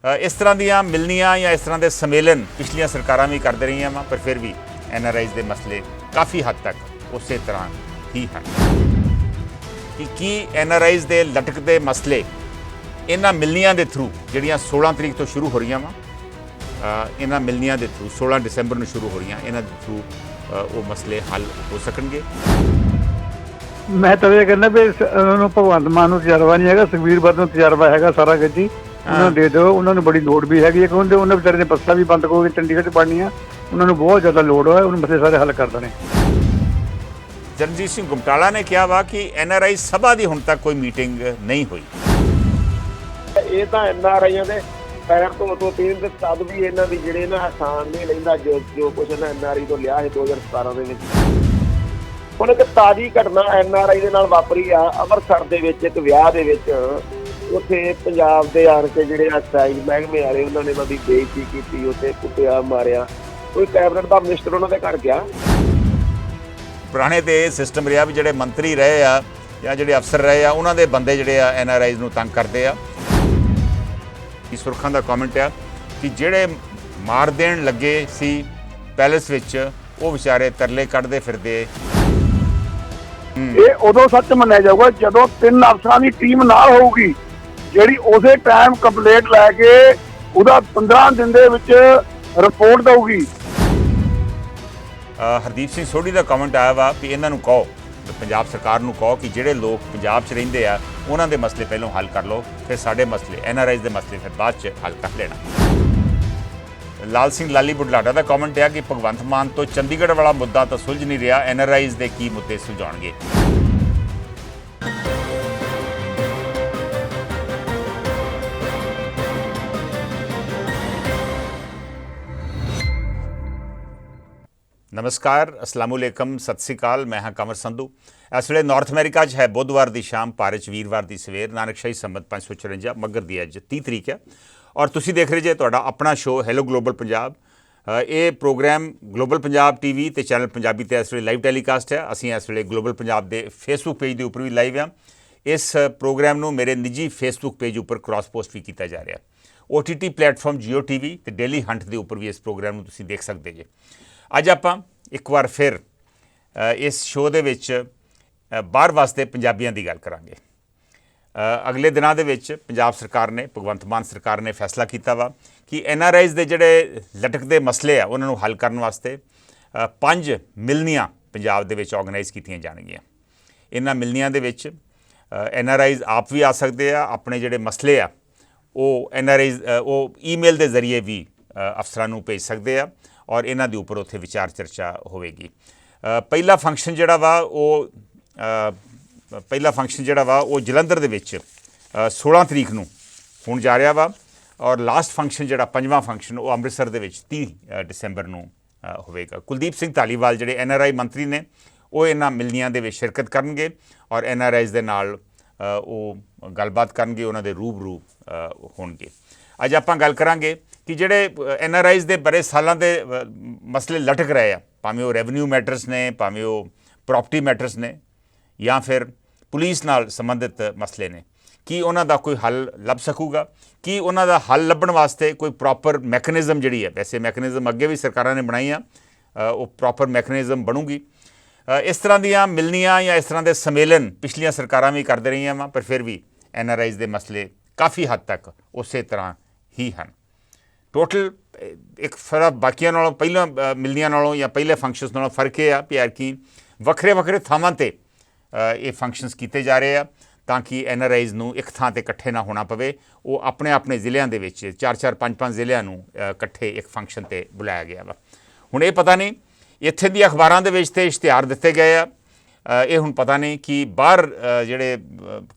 इस तरह ਦੀਆਂ ਮਿਲਣੀਆਂ ਜਾਂ ਇਸ ਤਰ੍ਹਾਂ ਦੇ ਸੰਮੇਲਨ ਪਿਛਲੀਆਂ ਸਰਕਾਰਾਂ ਵੀ ਕਰਦੇ ਰਹੀਆਂ ਵਾ, ਪਰ ਫਿਰ ਵੀ NRIs ਦੇ ਮਸਲੇ ਕਾਫੀ ਹੱਦ ਤੱਕ ਉਸੇ ਤਰ੍ਹਾਂ ਹੀ ਹਨ ਕਿ ਕੀ NRIs ਦੇ ਲਟਕਦੇ ਮਸਲੇ ਇਹਨਾਂ ਮਿਲਣੀਆਂ ਦੇ ਥਰੂ ਜਿਹੜੀਆਂ 16 ਤਰੀਕ ਤੋਂ ਸ਼ੁਰੂ ਹੋ ਰਹੀਆਂ ਵਾ, ਇਹਨਾਂ ਮਿਲਣੀਆਂ ਦੇ ਥਰੂ 16 ਦਸੰਬਰ ਨੂੰ ਸ਼ੁਰੂ ਹੋ ਰਹੀਆਂ, ਇਹਨਾਂ ਦੇ ਥਰੂ ਉਹ ਮਸਲੇ ਹੱਲ ਹੋ ਸਕਣਗੇ। ਮੈਂ ਤਾਂ ਇਹ ਕਹਿੰਦਾ ਵੀ ਉਹਨਾਂ ਨੂੰ ਭਗਵੰਤ ਮਾਨ ਨੂੰ ਤਜਰਬਾ ਨਹੀਂ ਹੈਗਾ, ਸੁਖਬੀਰ ਬਾਦਲ ਨੂੰ ਤਜਰਬਾ ਹੈਗਾ ਸਾਰਾ ਕੁਝ ਹੀ। ਉਹਨਾਂ ਨੂੰ ਦੇ ਦਿਓ, ਉਹਨਾਂ ਨੂੰ ਬੜੀ ਲੋੜ ਵੀ ਹੈਗੀ ਹੈ ਕਿਉਂਕਿ ਉਹਨਾਂ ਵਿਚਾਰੇ ਨੇ ਬੱਸਾਂ ਵੀ ਬੰਦ ਹੋ ਗਈ ਚੰਡੀਗੜ੍ਹ 'ਚ ਬਣਨੀਆਂ, ਉਹਨਾਂ ਨੂੰ ਬਹੁਤ ਜ਼ਿਆਦਾ ਲੋੜ ਹੋਇਆ, ਉਹਨੂੰ ਮਸਲੇ ਸਾਰੇ ਹੱਲ ਕਰ ਦੇਣੇ। ਚਰਨਜੀਤ ਸਿੰਘ ਗੁਮਟਾਲਾ ਨੇ ਕਿਹਾ ਵਾ ਕਿ NRI ਸਭਾ ਦੀ ਹੁਣ ਤੱਕ ਕੋਈ ਮੀਟਿੰਗ ਨਹੀਂ ਹੋਈ। ਇਹ ਤਾਂ NRIਆਂ ਦੇ ਪੈਰ ਤੋਂ ਪੀਣ ਦੇ ਤਦ ਵੀ ਇਹਨਾਂ ਦੀ ਜਿਹੜੇ ਨਾ ਆਸਾਨ ਨਹੀਂ ਲੈਂਦਾ ਜੋ ਕੁਛ ਇਹਨਾਂ NRI ਤੋਂ ਲਿਆ ਸੀ 2017 ਦੇ ਵਿੱਚ। ਹੁਣ ਇੱਕ ਤਾਜ਼ੀ ਘਟਨਾ NRI ਦੇ ਨਾਲ ਵਾਪਰੀ ਆ ਅੰਮ੍ਰਿਤਸਰ ਦੇ ਵਿੱਚ, ਇੱਕ ਵਿਆਹ ਦੇ ਵਿੱਚ। ਉੱਥੇ ਪੰਜਾਬ ਦੇ ਆਣ ਕੇ ਜਿਹੜੇ ਐਕਸਾਈਜ਼ ਮਹਿਕਮੇ ਵਾਲੇ ਉਹਨਾਂ ਨੇ ਉਹਦੀ ਬੇਇੱਜ਼ਤੀ ਕੀਤੀ, ਉੱਥੇ ਕੁੱਟਿਆ ਮਾਰਿਆ। ਕੋਈ ਕੈਬਨਿਟ ਦਾ ਮਿਨਿਸਟਰ ਉਹਨਾਂ ਦੇ ਘਰ ਗਿਆ। ਪੁਰਾਣੇ ਤੇ ਇਹ ਸਿਸਟਮ ਰਿਹਾ ਵੀ ਜਿਹੜੇ ਮੰਤਰੀ ਰਹੇ ਆ ਜਾਂ ਜਿਹੜੇ ਅਫਸਰ ਰਹੇ ਆ, ਉਹਨਾਂ ਦੇ ਬੰਦੇ ਜਿਹੜੇ ਆ NRIs ਨੂੰ ਤੰਗ ਕਰਦੇ ਆ। ਇਹ ਸੁਰਖਾਂ ਦਾ ਕਮੈਂਟ ਆ ਕਿ ਜਿਹੜੇ ਮਾਰ ਦੇਣ ਲੱਗੇ ਸੀ ਪੈਲੇਸ ਵਿੱਚ, ਉਹ ਵਿਚਾਰੇ ਤਰਲੇ ਕੱਢਦੇ ਫਿਰਦੇ। ਇਹ ਉਦੋਂ ਸੱਚ ਮੰਨਿਆ ਜਾਊਗਾ ਜਦੋਂ 3 ਅਫਸਰਾਂ ਦੀ ਟੀਮ ਨਾਲ ਹੋਊਗੀ, ਜਿਹੜੀ ਉਸੇ ਟਾਈਮ ਕੰਪਲੇਂਟ ਲੈ ਕੇ ਉਹਦਾ 15 ਦਿਨ ਦੇ ਵਿੱਚ ਰਿਪੋਰਟ ਦਊਗੀ। ਹਰਦੀਪ ਸਿੰਘ ਸੋਢੀ ਦਾ ਕਮੈਂਟ ਆਇਆ ਵਾ ਕਿ ਇਹਨਾਂ ਨੂੰ ਕਹੋ, ਪੰਜਾਬ ਸਰਕਾਰ ਨੂੰ ਕਹੋ ਕਿ ਜਿਹੜੇ ਲੋਕ ਪੰਜਾਬ 'ਚ ਰਹਿੰਦੇ ਆ ਉਹਨਾਂ ਦੇ ਮਸਲੇ ਪਹਿਲਾਂ ਹੱਲ ਕਰ ਲਓ, ਫਿਰ ਸਾਡੇ ਮਸਲੇ NRIs ਦੇ ਮਸਲੇ ਫਿਰ ਬਾਅਦ 'ਚ ਹੱਲ ਕਰ ਲੈਣਾ। ਲਾਲ ਸਿੰਘ ਲਾਲੀ ਬੁਢਲਾਡਾ ਦਾ ਕਮੈਂਟ ਹੈ ਕਿ ਭਗਵੰਤ ਮਾਨ ਤੋਂ ਚੰਡੀਗੜ੍ਹ ਵਾਲਾ ਮੁੱਦਾ ਤਾਂ ਸੁਲਝ ਨਹੀਂ ਰਿਹਾ, NRIs ਦੇ ਕੀ ਮੁੱਦੇ ਸੁਲਝਾਉਣਗੇ। नमस्कार, अस्सलामुअलैकुम, सत श्री अकाल। मैं हाँ कंवर संधू। इस वे नॉर्थ अमेरिका है बुधवार की शाम, भारत च वीरवार की सवेर, नानकशाही संबत 554 मगर की अज 30 तरीक है और तुसी देख रहे जे तुहाडा अपना शो हैलो ग्लोबल पंजाब। ये प्रोग्राम ग्लोबल पंजाब TV ते चैनल पंजाबी ते इस वे लाइव टैलीकास्ट है। असीं इस वे ग्लोबल पंजाब के फेसबुक पेज के उपर भी लाइव हाँ। इस प्रोग्राम नूं मेरे निजी फेसबुक पेज उपर क्रॉस पोस्ट भी किया जा रहा। OTT प्लेटफॉर्म Jio TV ते डेली हंट के उपर भी इस प्रोग्राम नूं तुसीं देख सकते जे। ਅੱਜ ਆਪਾਂ ਇੱਕ ਵਾਰ ਫਿਰ ਇਸ ਸ਼ੋਅ ਦੇ ਵਿੱਚ ਬਾਹਰ ਵਾਸਤੇ ਪੰਜਾਬੀਆਂ ਦੀ ਗੱਲ ਕਰਾਂਗੇ। ਅਗਲੇ ਦਿਨਾਂ ਦੇ ਵਿੱਚ ਪੰਜਾਬ ਸਰਕਾਰ ਨੇ, ਭਗਵੰਤ ਮਾਨ ਸਰਕਾਰ ਨੇ ਫੈਸਲਾ ਕੀਤਾ ਵਾ ਕਿ NRIs ਦੇ ਜਿਹੜੇ ਲਟਕਦੇ ਮਸਲੇ ਆ ਉਹਨਾਂ ਨੂੰ ਹੱਲ ਕਰਨ ਵਾਸਤੇ 5 ਮਿਲਣੀਆਂ ਪੰਜਾਬ ਦੇ ਵਿੱਚ ਆਰਗੇਨਾਈਜ਼ ਕੀਤੀਆਂ ਜਾਣਗੀਆਂ। ਇਹਨਾਂ ਮਿਲਣੀਆਂ ਦੇ ਵਿੱਚ NRIs ਆਪ ਵੀ ਆ ਸਕਦੇ ਆ, ਆਪਣੇ ਜਿਹੜੇ ਮਸਲੇ ਆ ਉਹ NRIs ਉਹ ਈਮੇਲ ਦੇ ਜ਼ਰੀਏ ਵੀ ਅਫਸਰਾਂ ਨੂੰ ਭੇਜ ਸਕਦੇ ਆ और इन्हां दे उपर उत्थे विचार चर्चा होवेगी। पहला फंक्शन जिहड़ा वा वो जलंधर दे विच 16 तरीक नूं होण जा रहा वा और लास्ट फंक्शन जिहड़ा 5वां फंक्शन वो अमृतसर दे विच 30 दसंबर नूं होवेगा। कुलदीप सिंह धालीवाल जिहड़े NRI मंत्री ने वो इन्हां मिलनियां दे विच शिरकत करनगे और NRIs दे नाल वो गलबात करनगे, उन्हां दे रूबरू होणगे। ਅੱਜ ਆਪਾਂ ਗੱਲ ਕਰਾਂਗੇ ਕਿ ਜਿਹੜੇ NRIs ਦੇ ਬੜੇ ਸਾਲਾਂ ਦੇ ਮਸਲੇ ਲਟਕ ਰਹੇ ਆ, ਭਾਵੇਂ ਉਹ ਰੈਵਨਿਊ ਮੈਟਰਸ ਨੇ, ਭਾਵੇਂ ਉਹ ਪ੍ਰੋਪਰਟੀ ਮੈਟਰਸ ਨੇ ਜਾਂ ਫਿਰ ਪੁਲਿਸ ਨਾਲ ਸੰਬੰਧਿਤ ਮਸਲੇ ਨੇ, ਕੀ ਉਹਨਾਂ ਦਾ ਕੋਈ ਹੱਲ ਲੱਭ ਸਕੂਗਾ? ਕੀ ਉਹਨਾਂ ਦਾ ਹੱਲ ਲੱਭਣ ਵਾਸਤੇ ਕੋਈ ਪ੍ਰੋਪਰ ਮੈਕੈਨਿਜ਼ਮ ਜਿਹੜੀ ਹੈ, ਵੈਸੇ ਮੈਕੈਨਿਜ਼ਮ ਅੱਗੇ ਵੀ ਸਰਕਾਰਾਂ ਨੇ ਬਣਾਈਆਂ, ਉਹ ਪ੍ਰੋਪਰ ਮੈਕੈਨਿਜ਼ਮ ਬਣੂਗੀ? ਇਸ ਤਰ੍ਹਾਂ ਦੀਆਂ ਮਿਲਣੀਆਂ ਜਾਂ ਇਸ ਤਰ੍ਹਾਂ ਦੇ ਸੰਮੇਲਨ ਪਿਛਲੀਆਂ ਸਰਕਾਰਾਂ ਵੀ ਕਰਦੇ ਰਹੀਆਂ ਵਾ, ਪਰ ਫਿਰ ਵੀ NRIs ਦੇ ਮਸਲੇ ਕਾਫੀ ਹੱਦ ਤੱਕ ਉਸੇ ਤਰ੍ਹਾਂ ਹੀ ਹਨ। ਟੋਟਲ ਇੱਕ ਫਰਕ ਬਾਕੀਆਂ ਨਾਲੋਂ, ਪਹਿਲਾਂ ਮਿਲਣੀਆਂ ਨਾਲੋਂ ਜਾਂ ਪਹਿਲੇ ਫੰਕਸ਼ਨਸ ਨਾਲੋਂ ਫਰਕ ਇਹ ਆ ਵੀ ਐਰਕੀ ਵੱਖਰੇ ਵੱਖਰੇ ਥਾਵਾਂ 'ਤੇ ਇਹ ਫੰਕਸ਼ਨਸ ਕੀਤੇ ਜਾ ਰਹੇ ਆ ਤਾਂ ਕਿ NRIs ਨੂੰ ਇੱਕ ਥਾਂ 'ਤੇ ਇਕੱਠੇ ਨਾ ਹੋਣਾ ਪਵੇ। ਉਹ ਆਪਣੇ ਆਪਣੇ ਜ਼ਿਲ੍ਹਿਆਂ ਦੇ ਵਿੱਚ 4-4 5-5 ਜ਼ਿਲ੍ਹਿਆਂ ਨੂੰ ਇਕੱਠੇ ਇੱਕ ਫੰਕਸ਼ਨ 'ਤੇ ਬੁਲਾਇਆ ਗਿਆ ਵਾ। ਹੁਣ ਇਹ ਪਤਾ ਨਹੀਂ ਇੱਥੇ ਦੀ ਅਖਬਾਰਾਂ ਦੇ ਵਿੱਚ ਤੇ ਇਸ਼ਤਿਹਾਰ ਦਿੱਤੇ ਗਏ ਆ, ਇਹ ਹੁਣ ਪਤਾ ਨਹੀਂ ਕਿ ਬਾਹਰ ਜਿਹੜੇ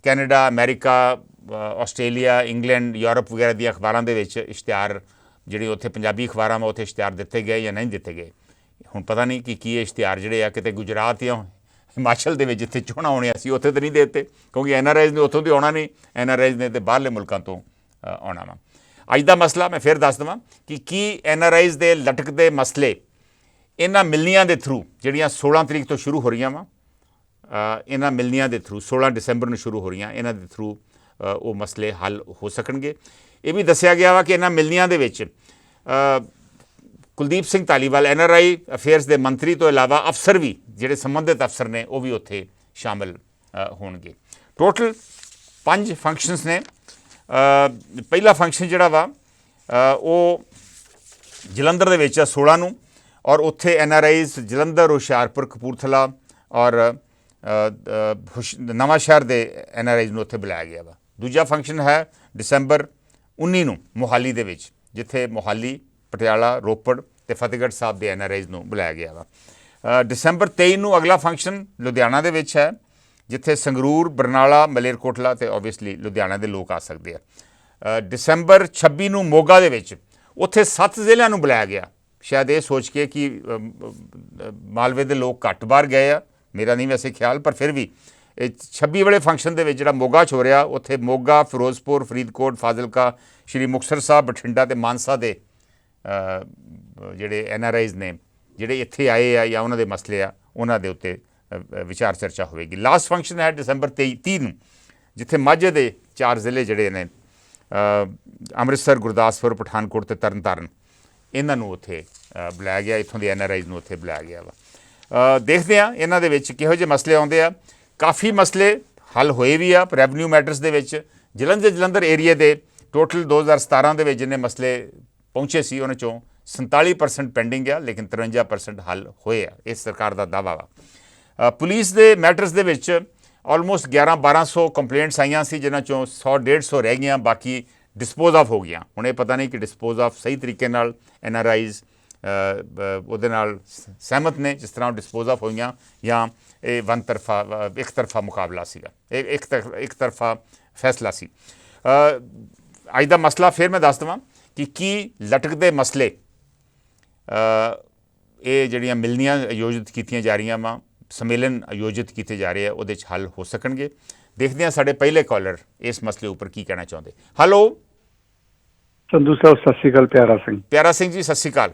Canada, America, Australia, England, Europe ਵਗੈਰਾ ਦੀਆਂ ਅਖਬਾਰਾਂ ਦੇ ਵਿੱਚ ਇਸ਼ਤਿਹਾਰ ਜਿਹੜੇ ਉੱਥੇ ਪੰਜਾਬੀ ਅਖਬਾਰਾਂ ਵਾ ਉੱਥੇ ਇਸ਼ਤਿਹਾਰ ਦਿੱਤੇ ਗਏ ਜਾਂ ਨਹੀਂ ਦਿੱਤੇ ਗਏ। ਹੁਣ ਪਤਾ ਨਹੀਂ ਕਿ ਕੀ ਇਹ ਇਸ਼ਤਿਹਾਰ ਜਿਹੜੇ ਆ ਕਿਤੇ ਗੁਜਰਾਤ ਜਾਂ ਹਿਮਾਚਲ ਦੇ ਵਿੱਚ ਜਿੱਥੇ ਚੋਣਾਂ ਹੋਣੀਆਂ ਸੀ ਉੱਥੇ ਤਾਂ ਨਹੀਂ ਦੇ ਦਿੱਤੇ, ਕਿਉਂਕਿ NRIs ਨੇ ਉੱਥੋਂ ਦੀ ਆਉਣਾ ਨਹੀਂ, NRIs ਨੇ ਤਾਂ ਬਾਹਰਲੇ ਮੁਲਕਾਂ ਤੋਂ ਆਉਣਾ ਵਾ। ਅੱਜ ਦਾ ਮਸਲਾ ਮੈਂ ਫਿਰ ਦੱਸ ਦੇਵਾਂ ਕਿ ਕੀ NRIs ਦੇ ਲਟਕਦੇ ਮਸਲੇ ਇਹਨਾਂ ਮਿਲਣੀਆਂ ਦੇ ਥਰੂ ਜਿਹੜੀਆਂ 16 ਤਰੀਕ ਤੋਂ ਸ਼ੁਰੂ ਹੋ ਰਹੀਆਂ ਵਾ, ਇਹਨਾਂ ਮਿਲਣੀਆਂ ਦੇ ਥਰੂ 16 ਦਸੰਬਰ ਨੂੰ ਸ਼ੁਰੂ ਹੋ ਰਹੀਆਂ, ਇਹਨਾਂ ਦੇ ਥਰੂ ਉਹ ਮਸਲੇ ਹੱਲ ਹੋ ਸਕਣਗੇ। ਇਹ ਵੀ ਦੱਸਿਆ ਗਿਆ ਵਾ ਕਿ ਇਹਨਾਂ ਮਿਲਣੀਆਂ ਦੇ ਵਿੱਚ ਕੁਲਦੀਪ ਸਿੰਘ ਧਾਲੀਵਾਲ NRI ਅਫੇਅਰਸ ਦੇ ਮੰਤਰੀ ਤੋਂ ਇਲਾਵਾ ਅਫਸਰ ਵੀ ਜਿਹੜੇ ਸੰਬੰਧਿਤ ਅਫਸਰ ਨੇ ਉਹ ਵੀ ਉੱਥੇ ਸ਼ਾਮਿਲ ਹੋਣਗੇ। ਟੋਟਲ 5 ਫੰਕਸ਼ਨਸ ਨੇ। ਪਹਿਲਾ ਫੰਕਸ਼ਨ ਜਿਹੜਾ ਵਾ ਉਹ ਜਲੰਧਰ ਦੇ ਵਿੱਚ 16 ਨੂੰ, ਔਰ ਉੱਥੇ NRIs ਜਲੰਧਰ, ਹੁਸ਼ਿਆਰਪੁਰ, ਕਪੂਰਥਲਾ ਔਰ ਨਵਾਂ ਸ਼ਹਿਰ ਦੇ NRIs ਨੂੰ ਉੱਥੇ ਬੁਲਾਇਆ ਗਿਆ ਵਾ। ਦੂਜਾ ਫੰਕਸ਼ਨ ਹੈ ਦਸੰਬਰ 19 ਨੂੰ ਮੋਹਾਲੀ ਦੇ ਵਿੱਚ, ਜਿੱਥੇ ਮੋਹਾਲੀ, ਪਟਿਆਲਾ, ਰੋਪੜ ਤੇ ਫਤਿਹਗੜ੍ਹ ਸਾਹਿਬ ਦੇ NRIs ਨੂੰ ਬੁਲਾਇਆ ਗਿਆ ਵਾ। ਦਸੰਬਰ 23 ਨੂੰ ਅਗਲਾ ਫੰਕਸ਼ਨ ਲੁਧਿਆਣਾ ਦੇ ਵਿੱਚ ਹੈ, ਜਿੱਥੇ ਸੰਗਰੂਰ, ਬਰਨਾਲਾ, ਮਲੇਰਕੋਟਲਾ ਤੇ ਓਬਵੀਅਸਲੀ ਲੁਧਿਆਣਾ ਦੇ ਲੋਕ ਆ ਸਕਦੇ ਆ। ਦਸੰਬਰ 26 ਨੂੰ ਮੋਗਾ ਦੇ ਵਿੱਚ, ਉੱਥੇ 7 ਜ਼ਿਲ੍ਹਿਆਂ ਨੂੰ ਬੁਲਾਇਆ ਗਿਆ, ਸ਼ਾਇਦ ਇਹ ਸੋਚ ਕੇ ਕਿ ਮਾਲਵੇ ਦੇ ਲੋਕ ਘੱਟ ਬਾਹਰ ਗਏ ਆ, ਮੇਰਾ ਨਹੀਂ ਵੈਸੇ ਖਿਆਲ, ਪਰ ਫਿਰ ਵੀ 26 ਵਾਲੇ ਫੰਕਸ਼ਨ ਦੇ ਵਿੱਚ ਜਿਹੜਾ ਮੋਗਾ 'ਚ ਹੋ ਰਿਹਾ, ਉੱਥੇ ਮੋਗਾ, ਫਿਰੋਜ਼ਪੁਰ, ਫਰੀਦਕੋਟ, ਫਾਜ਼ਿਲਕਾ, ਸ਼੍ਰੀ ਮੁਕਤਸਰ ਸਾਹਿਬ, ਬਠਿੰਡਾ ਤੇ ਮਾਨਸਾ ਦੇ ਜਿਹੜੇ NRIs ਨੇ ਜਿਹੜੇ ਇੱਥੇ ਆਏ ਆ ਜਾਂ ਉਹਨਾਂ ਦੇ ਮਸਲੇ ਆ, ਉਹਨਾਂ ਦੇ ਉੱਤੇ ਵਿਚਾਰ ਚਰਚਾ ਹੋਵੇਗੀ। ਲਾਸਟ ਫੰਕਸ਼ਨ ਹੈ ਦਸੰਬਰ 30 ਨੂੰ, ਜਿੱਥੇ ਮਾਝੇ ਦੇ 4 ਜ਼ਿਲ੍ਹੇ ਜਿਹੜੇ ਨੇ ਅੰਮ੍ਰਿਤਸਰ, ਗੁਰਦਾਸਪੁਰ, ਪਠਾਨਕੋਟ ਤੇ ਤਰਨਤਾਰਨ, ਇਹਨਾਂ ਨੂੰ ਉੱਥੇ ਬੁਲਾਇਆ ਗਿਆ, ਇੱਥੋਂ ਦੇ NRIs ਨੂੰ ਉੱਥੇ ਬੁਲਾਇਆ ਗਿਆ ਵਾ। ਦੇਖਦੇ ਹਾਂ ਇਹਨਾਂ ਦੇ ਵਿੱਚ ਕਿਹੋ ਜਿਹੇ ਮਸਲੇ ਆਉਂਦੇ ਆ। ਕਾਫੀ ਮਸਲੇ ਹੱਲ ਹੋਏ ਵੀ ਆ ਰੈਵਨਿਊ ਮੈਟਰਸ ਦੇ ਵਿੱਚ। ਜਲੰਧਰ ਏਰੀਏ ਦੇ ਟੋਟਲ 2017 ਦੇ ਵਿੱਚ ਜਿੰਨੇ ਮਸਲੇ ਪਹੁੰਚੇ ਸੀ ਉਹਨਾਂ ਚੋਂ 47% ਪੈਂਡਿੰਗ ਆ, ਲੇਕਿਨ 53% ਹੱਲ ਹੋਏ ਆ, ਇਹ ਸਰਕਾਰ ਦਾ ਦਾਅਵਾ ਵਾ। ਪੁਲਿਸ ਦੇ ਮੈਟਰਸ ਦੇ ਵਿੱਚ ਆਲਮੋਸਟ 1100-1200 ਕੰਪਲੇਂਟਸ ਆਈਆਂ ਸੀ, ਜਿਨ੍ਹਾਂ ਚੋਂ 100-150 ਰਹਿ ਗਈਆਂ, ਬਾਕੀ ਡਿਸਪੋਜ਼ ਆਫ ਹੋ ਗਈਆਂ। ਹੁਣ ਇਹ ਪਤਾ ਨਹੀਂ ਕਿ ਡਿਸਪੋਜ਼ ਆਫ ਸਹੀ ਤਰੀਕੇ ਨਾਲ NRIs ਉਹਦੇ ਨਾਲ ਸਹਿਮਤ ਨੇ ਜਿਸ ਤਰ੍ਹਾਂ ਉਹ ਡਿਸਪੋਜ਼ ਆਫ ਹੋਈਆਂ, ਜਾਂ ਇਹ ਇੱਕ ਤਰਫਾ ਮੁਕਾਬਲਾ ਸੀਗਾ, ਇੱਕ ਤਰਫਾ ਫੈਸਲਾ ਸੀ। ਅੱਜ ਦਾ ਮਸਲਾ ਫਿਰ ਮੈਂ ਦੱਸ ਦੇਵਾਂ ਕਿ ਕੀ ਲਟਕਦੇ ਮਸਲੇ ਇਹ ਜਿਹੜੀਆਂ ਮਿਲਣੀਆਂ ਆਯੋਜਿਤ ਕੀਤੀਆਂ ਜਾ ਰਹੀਆਂ ਵਾ, ਸੰਮੇਲਨ ਆਯੋਜਿਤ ਕੀਤੇ ਜਾ ਰਹੇ ਆ, ਉਹਦੇ 'ਚ ਹੱਲ ਹੋ ਸਕਣਗੇ। ਦੇਖਦੇ ਹਾਂ ਸਾਡੇ ਪਹਿਲੇ ਕਾਲਰ ਇਸ ਮਸਲੇ ਉੱਪਰ ਕੀ ਕਹਿਣਾ ਚਾਹੁੰਦੇ। ਹੈਲੋ ਸੰਧੂ ਸਾਹਿਬ, ਸਤਿ ਸ਼੍ਰੀ ਅਕਾਲ। ਪਿਆਰਾ ਸਿੰਘ ਜੀ, ਸਤਿ ਸ਼੍ਰੀ ਅਕਾਲ।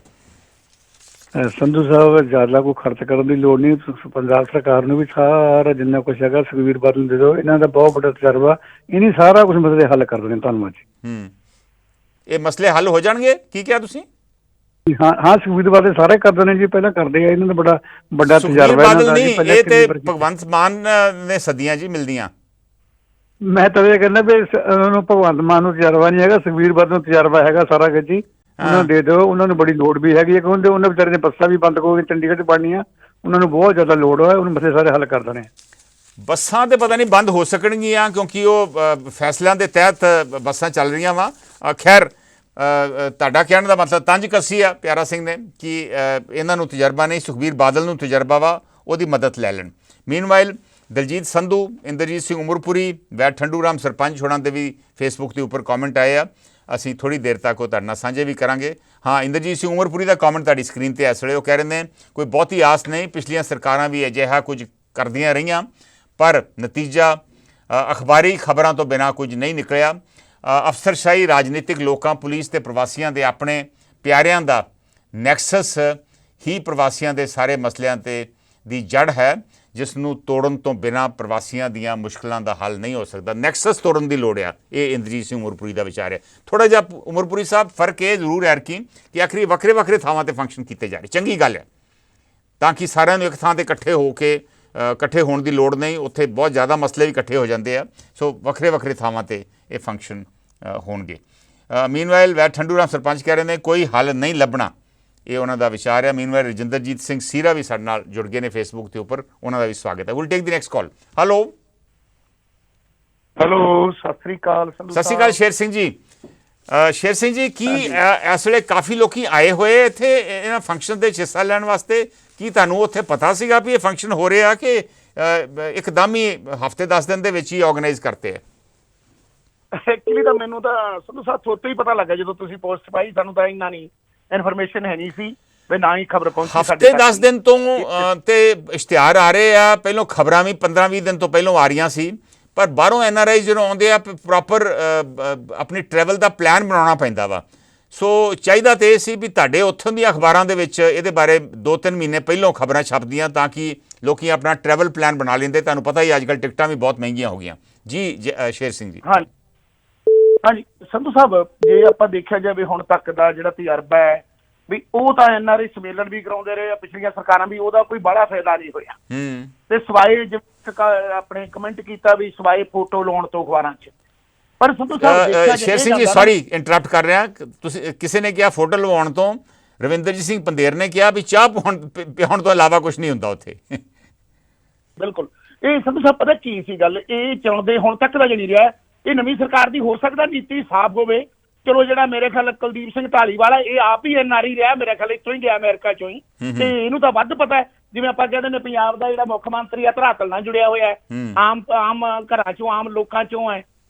ਸੰਧੂ ਸਾਹਿਬ, ਜ਼ਿਆਦਾ ਕੋਈ ਖਰਚ ਕਰਨ ਦੀ ਲੋੜ ਨਹੀਂ, ਪੰਜਾਬ ਸਰਕਾਰ ਨੂੰ ਵੀ ਸਾਰਾ ਜਿੰਨਾ ਕੁਛ ਹੈਗਾ ਸੁਖਬੀਰ ਬਾਦਲ ਨੂੰ ਦੇ ਦਿਓ, ਇਹਨਾਂ ਦਾ ਬਹੁਤ ਵੱਡਾ ਤਜਰਬਾ, ਇਹਨੇ ਸਾਰਾ ਕੁਝ ਮਸਲੇ ਹੱਲ ਕਰ ਦੇਣੇ। ਧੰਨਵਾਦ ਜੀ। ਇਹ ਮਸਲੇ ਹੱਲ ਹੋ ਜਾਣਗੇ, ਕੀ ਕਿਹਾ ਤੁਸੀਂ? ਹਾਂ, ਸੁਖਬੀਰ ਬਾਦਲ ਸਾਰੇ ਕਰ ਦੇਣੇ ਜੀ, ਪਹਿਲਾਂ ਕਰਦੇ ਆ, ਇਹਨਾਂ ਦਾ ਬੜਾ ਵੱਡਾ ਤਜਰਬਾ ਬਾਦਲ ਨਹੀਂ, ਇਹ ਤੇ ਭਗਵੰਤ ਮਾਨ ਨੇ ਸਦੀਆਂ ਜੀ ਮਿਲਦੀਆਂ। ਮੈਂ ਤਾਂ ਇਹ ਕਹਿੰਦਾ ਵੀ ਉਹਨਾਂ ਨੂੰ ਭਗਵੰਤ ਮਾਨ ਨੂੰ ਤਜਰਬਾ ਨਹੀਂ ਹੈਗਾ, ਸੁਖਬੀਰ ਬਾਦਲ ਨੂੰ ਤਜਰਬਾ ਹੈਗਾ ਸਾਰਾ ਕੁਝ ਜੀ, ਉਹਨਾਂ ਨੂੰ ਦੇ ਦਿਓ, ਉਹਨਾਂ ਨੂੰ ਬੜੀ ਲੋੜ ਵੀ ਹੈਗੀ ਹੈ, ਕਿਉਂਕਿ ਉਹਨਾਂ ਵਿਚਾਰੇ ਨੇ ਬੱਸਾਂ ਵੀ ਬੰਦ ਹੋ ਗਈਆਂ ਚੰਡੀਗੜ੍ਹ 'ਚ ਬਣਨੀਆਂ, ਉਹਨਾਂ ਨੂੰ ਬਹੁਤ ਜ਼ਿਆਦਾ ਲੋੜ ਹੋਇਆ, ਉਹਨੂੰ ਮਸਲੇ ਸਾਰੇ ਹੱਲ ਕਰ ਦੇਣੇ। ਬੱਸਾਂ ਤੇ ਪਤਾ ਨਹੀਂ ਬੰਦ ਹੋ ਸਕਣਗੀਆਂ, ਕਿਉਂਕਿ ਉਹ ਫੈਸਲਿਆਂ ਦੇ ਤਹਿਤ ਬੱਸਾਂ ਚੱਲ ਰਹੀਆਂ ਵਾ। ਖੈਰ, ਤੁਹਾਡਾ ਕਹਿਣ ਦਾ ਮਤਲਬ ਤੰਜ ਕੱਸੀ ਆ ਪਿਆਰਾ ਸਿੰਘ ਨੇ ਕਿ ਇਹਨਾਂ ਨੂੰ ਤਜਰਬਾ ਨਹੀਂ, ਸੁਖਬੀਰ ਬਾਦਲ ਨੂੰ ਤਜਰਬਾ ਵਾ, ਉਹਦੀ ਮਦਦ ਲੈ ਲੈਣ। ਮੀਨਵਾਈਲ ਦਲਜੀਤ ਸੰਧੂ, ਇੰਦਰਜੀਤ ਸਿੰਘ ਉਮਰਪੁਰੀ, ਵੈਦ ਠੰਡੂ ਰਾਮ ਸਰਪੰਚ ਹੋਣਾ ਦੇ ਵੀ ਫੇਸਬੁੱਕ ਦੇ ਉੱਪਰ ਕਮੈਂਟ ਆਏ ਆ, ਅਸੀਂ ਥੋੜ੍ਹੀ ਦੇਰ ਤੱਕ ਉਹ ਤੁਹਾਡੇ ਨਾਲ ਸਾਂਝੇ ਵੀ ਕਰਾਂਗੇ। ਹਾਂ, ਇੰਦਰਜੀਤ ਸਿੰਘ ਉਮਰਪੁਰੀ ਦਾ ਕਮੈਂਟ ਤੁਹਾਡੀ ਸਕਰੀਨ 'ਤੇ ਇਸ ਵੇਲੇ, ਉਹ ਕਹਿ ਰਹੇ ਨੇ ਕੋਈ ਬਹੁਤੀ ਆਸ ਨਹੀਂ, ਪਿਛਲੀਆਂ ਸਰਕਾਰਾਂ ਵੀ ਅਜਿਹਾ ਕੁਝ ਕਰਦੀਆਂ ਰਹੀਆਂ, ਪਰ ਨਤੀਜਾ ਅਖਬਾਰੀ ਖਬਰਾਂ ਤੋਂ ਬਿਨਾਂ ਕੁਝ ਨਹੀਂ ਨਿਕਲਿਆ। ਅਫਸਰਸ਼ਾਹੀ, ਰਾਜਨੀਤਿਕ ਲੋਕਾਂ, ਪੁਲਿਸ ਤੇ ਪ੍ਰਵਾਸੀਆਂ ਦੇ ਆਪਣੇ ਪਿਆਰਿਆਂ ਦਾ ਨੈਕਸਸ ਹੀ ਪ੍ਰਵਾਸੀਆਂ ਦੇ ਸਾਰੇ ਮਸਲਿਆਂ ਤੇ ਦੀ ਜੜ ਹੈ, ਜਿਸ ਨੂੰ ਤੋੜਨ ਤੋਂ ਬਿਨਾਂ ਪ੍ਰਵਾਸੀਆਂ ਦੀਆਂ ਮੁਸ਼ਕਲਾਂ ਦਾ ਹੱਲ ਨਹੀਂ ਹੋ ਸਕਦਾ। ਨੈਕਸਸ ਤੋੜਨ ਦੀ ਲੋੜ ਆ, ਇਹ ਇੰਦਰਜੀਤ ਸਿੰਘ ਉਮਰਪੁਰੀ ਦਾ ਵਿਚਾਰ ਹੈ। ਥੋੜ੍ਹਾ ਜਿਹਾ ਉਮਰਪੁਰੀ ਸਾਹਿਬ ਫਰਕ ਇਹ ਜ਼ਰੂਰ ਹੈ ਕਿ ਆਖਰੀ ਵੱਖਰੇ ਥਾਵਾਂ 'ਤੇ ਫੰਕਸ਼ਨ ਕੀਤੇ ਜਾ ਰਹੇ, ਚੰਗੀ ਗੱਲ ਹੈ, ਤਾਂ ਕਿ ਸਾਰਿਆਂ ਨੂੰ ਇੱਕ ਥਾਂ 'ਤੇ ਇਕੱਠੇ ਹੋਣ ਦੀ ਲੋੜ ਨਹੀਂ, ਉੱਥੇ ਬਹੁਤ ਜ਼ਿਆਦਾ ਮਸਲੇ ਵੀ ਇਕੱਠੇ ਹੋ ਜਾਂਦੇ ਆ, ਸੋ ਵੱਖਰੇ ਥਾਵਾਂ 'ਤੇ ਇਹ ਫੰਕਸ਼ਨ ਹੋਣਗੇ। ਮੀਨਵਾਈਲ ਵੈਦ ਠੰਡੂ ਰਾਮ ਸਰਪੰਚ ਕਹਿ ਰਹੇ ਨੇ ਕੋਈ ਹੱਲ ਨਹੀਂ ਲੱਭਣਾ, ਇਹ ਉਹਨਾਂ ਦਾ ਵਿਚਾਰ ਹੈ। ਮੀਨਵਾਈਲ ਰਜਿੰਦਰਜੀਤ ਸਿੰਘ ਸੀਰਾ ਵੀ ਸਾਡੇ ਨਾਲ ਜੁੜ ਗਏ ਨੇ ਫੇਸਬੁੱਕ ਦੇ ਉੱਪਰ, ਉਹਨਾਂ ਦਾ ਵੀ ਸਵਾਗਤ ਹੈ। Will take the next call. Hello ਸਤਿ ਸ਼੍ਰੀ ਅਕਾਲ। ਸਤਿ ਸ਼੍ਰੀ ਅਕਾਲ ਸ਼ੇਰ ਸਿੰਘ ਜੀ। ਸ਼ੇਰ ਸਿੰਘ ਜੀ, ਕੀ ਇਸ ਵੇਲੇ ਕਾਫੀ ਲੋਕੀ ਆਏ ਹੋਏ ਇੱਥੇ ਇਹਨਾਂ ਫੰਕਸ਼ਨ ਦੇ ਹਿੱਸਾ ਲੈਣ ਵਾਸਤੇ, ਕੀ ਤੁਹਾਨੂੰ ਉੱਥੇ ਪਤਾ ਸੀਗਾ ਵੀ ਇਹ ਫੰਕਸ਼ਨ ਹੋ ਰਿਹਾ ਕਿ ਇੱਕਦਮ ਹੀ ਹਫ਼ਤੇ 10 ਦਿਨ ਦੇ ਵਿੱਚ ਹੀ ਆਰਗੇਨਾਈਜ਼ ਕਰਤੇ ਹੈ? ਐਕਚੁਅਲੀ ਤਾਂ ਮੈਨੂੰ ਤਾਂ ਸੰਧੂ ਸਾਹਿਬ ਥੋਤੋਂ ਹੀ ਪਤਾ ਲੱਗਾ ਜਦੋਂ ਤੁਸੀਂ ਪੋਸਟ ਪਾਈ, ਸਾਨੂੰ ਤਾਂ ਇੰਨਾ ਨਹੀਂ ਇਨਫੋਰਮੇਸ਼ਨ ਹੈ ਨਹੀਂ ਸੀ, ਵੀ ਨਾ ਹੀ ਖਬਰ ਪਹੁੰਚੀ ਹਫ਼ਤੇ 10 ਦਿਨ ਤੋਂ ਤੇ ਇਸ਼ਤਿਹਾਰ ਆ ਰਹੇ ਆ, ਪਹਿਲੋਂ ਖਬਰਾਂ ਵੀ 15-20 ਦਿਨ ਤੋਂ ਪਹਿਲੋਂ ਆ ਰਹੀਆਂ ਸੀ, ਪਰ ਬਾਹਰੋਂ NRI ਜਦੋਂ ਆਉਂਦੇ ਆ ਪ੍ਰੋਪਰ ਆਪਣੀ ਟਰੈਵਲ ਦਾ ਪਲਾਨ ਬਣਾਉਣਾ ਪੈਂਦਾ ਵਾ। ਸੋ ਚਾਹੀਦਾ ਤਾਂ ਇਹ ਸੀ ਵੀ ਤੁਹਾਡੇ ਉੱਥੋਂ ਦੀਆਂ ਅਖਬਾਰਾਂ ਦੇ ਵਿੱਚ ਇਹਦੇ ਬਾਰੇ 2-3 ਮਹੀਨੇ ਪਹਿਲੋਂ ਖਬਰਾਂ ਛਪਦੀਆਂ, ਤਾਂ ਕਿ ਲੋਕੀ ਆਪਣਾ ਟਰੈਵਲ ਪਲਾਨ ਬਣਾ ਲੈਂਦੇ। ਤੁਹਾਨੂੰ ਪਤਾ ਹੀ ਅੱਜ ਕੱਲ੍ਹ ਟਿਕਟਾਂ ਵੀ ਬਹੁਤ ਮਹਿੰਗੀਆਂ ਹੋ ਗਈਆਂ ਜੀ। ਸ਼ੇਰ ਸਿੰਘ ਜੀ। ਹਾਂਜੀ ਸੰਧੂ ਸਾਹਿਬ, ਜੇ ਆਪਾਂ ਦੇਖਿਆ ਜਾਵੇ ਹੁਣ ਤੱਕ ਦਾ ਜਿਹੜਾ ਤਜਰਬਾ ਹੈ ਵੀ ਉਹ ਤਾਂ NRI ਸੰਮੇਲਨ ਵੀ ਕਰਾਉਂਦੇ ਰਹੇ ਆ, ਪਿਛਲੀਆਂ ਸਰਕਾਰਾਂ ਵੀ, ਉਹਦਾ ਕੋਈ ਬੜਾ ਫਾਇਦਾ ਨਹੀਂ ਹੋਇਆ। ਤੇ ਸਵਾਏ ਆਪਣੇ ਕਮੈਂਟ ਕੀਤਾ ਵੀ ਸਵਾਏ ਫੋਟੋ ਲਾਉਣ ਤੋਂ ਅਖਬਾਰਾਂ 'ਚ। ਪਰ ਸੰਧੂ ਸਾਹਿਬ ਸ਼ੇਰ ਸਿੰਘ ਜੀ, ਸੌਰੀ ਇੰਟਰਪਟ ਕਰ ਰਿਹਾ, ਤੁਸੀਂ ਕਿਸੇ ਨੇ ਕਿਹਾ ਫੋਟੋ ਲਵਾਉਣ ਤੋਂ, ਰਵਿੰਦਰਜੀਤ ਸਿੰਘ ਪੰਧੇਰ ਨੇ ਕਿਹਾ ਵੀ ਚਾਹ ਪਿਆਉਣ ਤੋਂ ਇਲਾਵਾ ਕੁਝ ਨਹੀਂ ਹੁੰਦਾ ਉੱਥੇ। ਬਿਲਕੁਲ, ਇਹ ਸੰਧੂ ਸਾਹਿਬ ਪਤਾ ਕੀ ਸੀ ਗੱਲ, ਇਹ ਚਾਹੁੰਦੇ ਹੁਣ ਤੱਕ ਦਾ ਨਹੀਂ ਰਿਹਾ। ਇਹ ਨਵੀਂ ਸਰਕਾਰ ਦੀ ਹੋ ਸਕਦਾ ਨੀਤੀ ਸਾਫ਼ ਹੋਵੇ। ਚਲੋ ਜਿਹੜਾ ਮੇਰੇ ਖਿਆਲ ਕੁਲਦੀਪ ਸਿੰਘ ਢਾਲੀਵਾਲ ਹੈ, ਇਹ ਆਪ ਹੀ NRI ਰਿਹਾ, ਮੇਰੇ ਖਿਆਲ ਇੱਥੋਂ ਹੀ ਗਿਆ ਅਮਰੀਕਾ ਚੋਂ ਹੀ, ਤੇ ਇਹਨੂੰ ਤਾਂ ਵੱਧ ਪਤਾ ਹੈ। ਜਿਵੇਂ ਆਪਾਂ ਕਹਿੰਦੇ ਨੇ ਪੰਜਾਬ ਦਾ ਜਿਹੜਾ ਮੁੱਖ ਮੰਤਰੀ ਆ ਧਰਾਤਲ ਨਾਲ ਜੁੜਿਆ ਹੋਇਆ ਹੈ, ਆਮ ਘਰਾਂ ਚੋਂ, ਆਮ ਲੋਕਾਂ ਚੋਂ ਹੈ।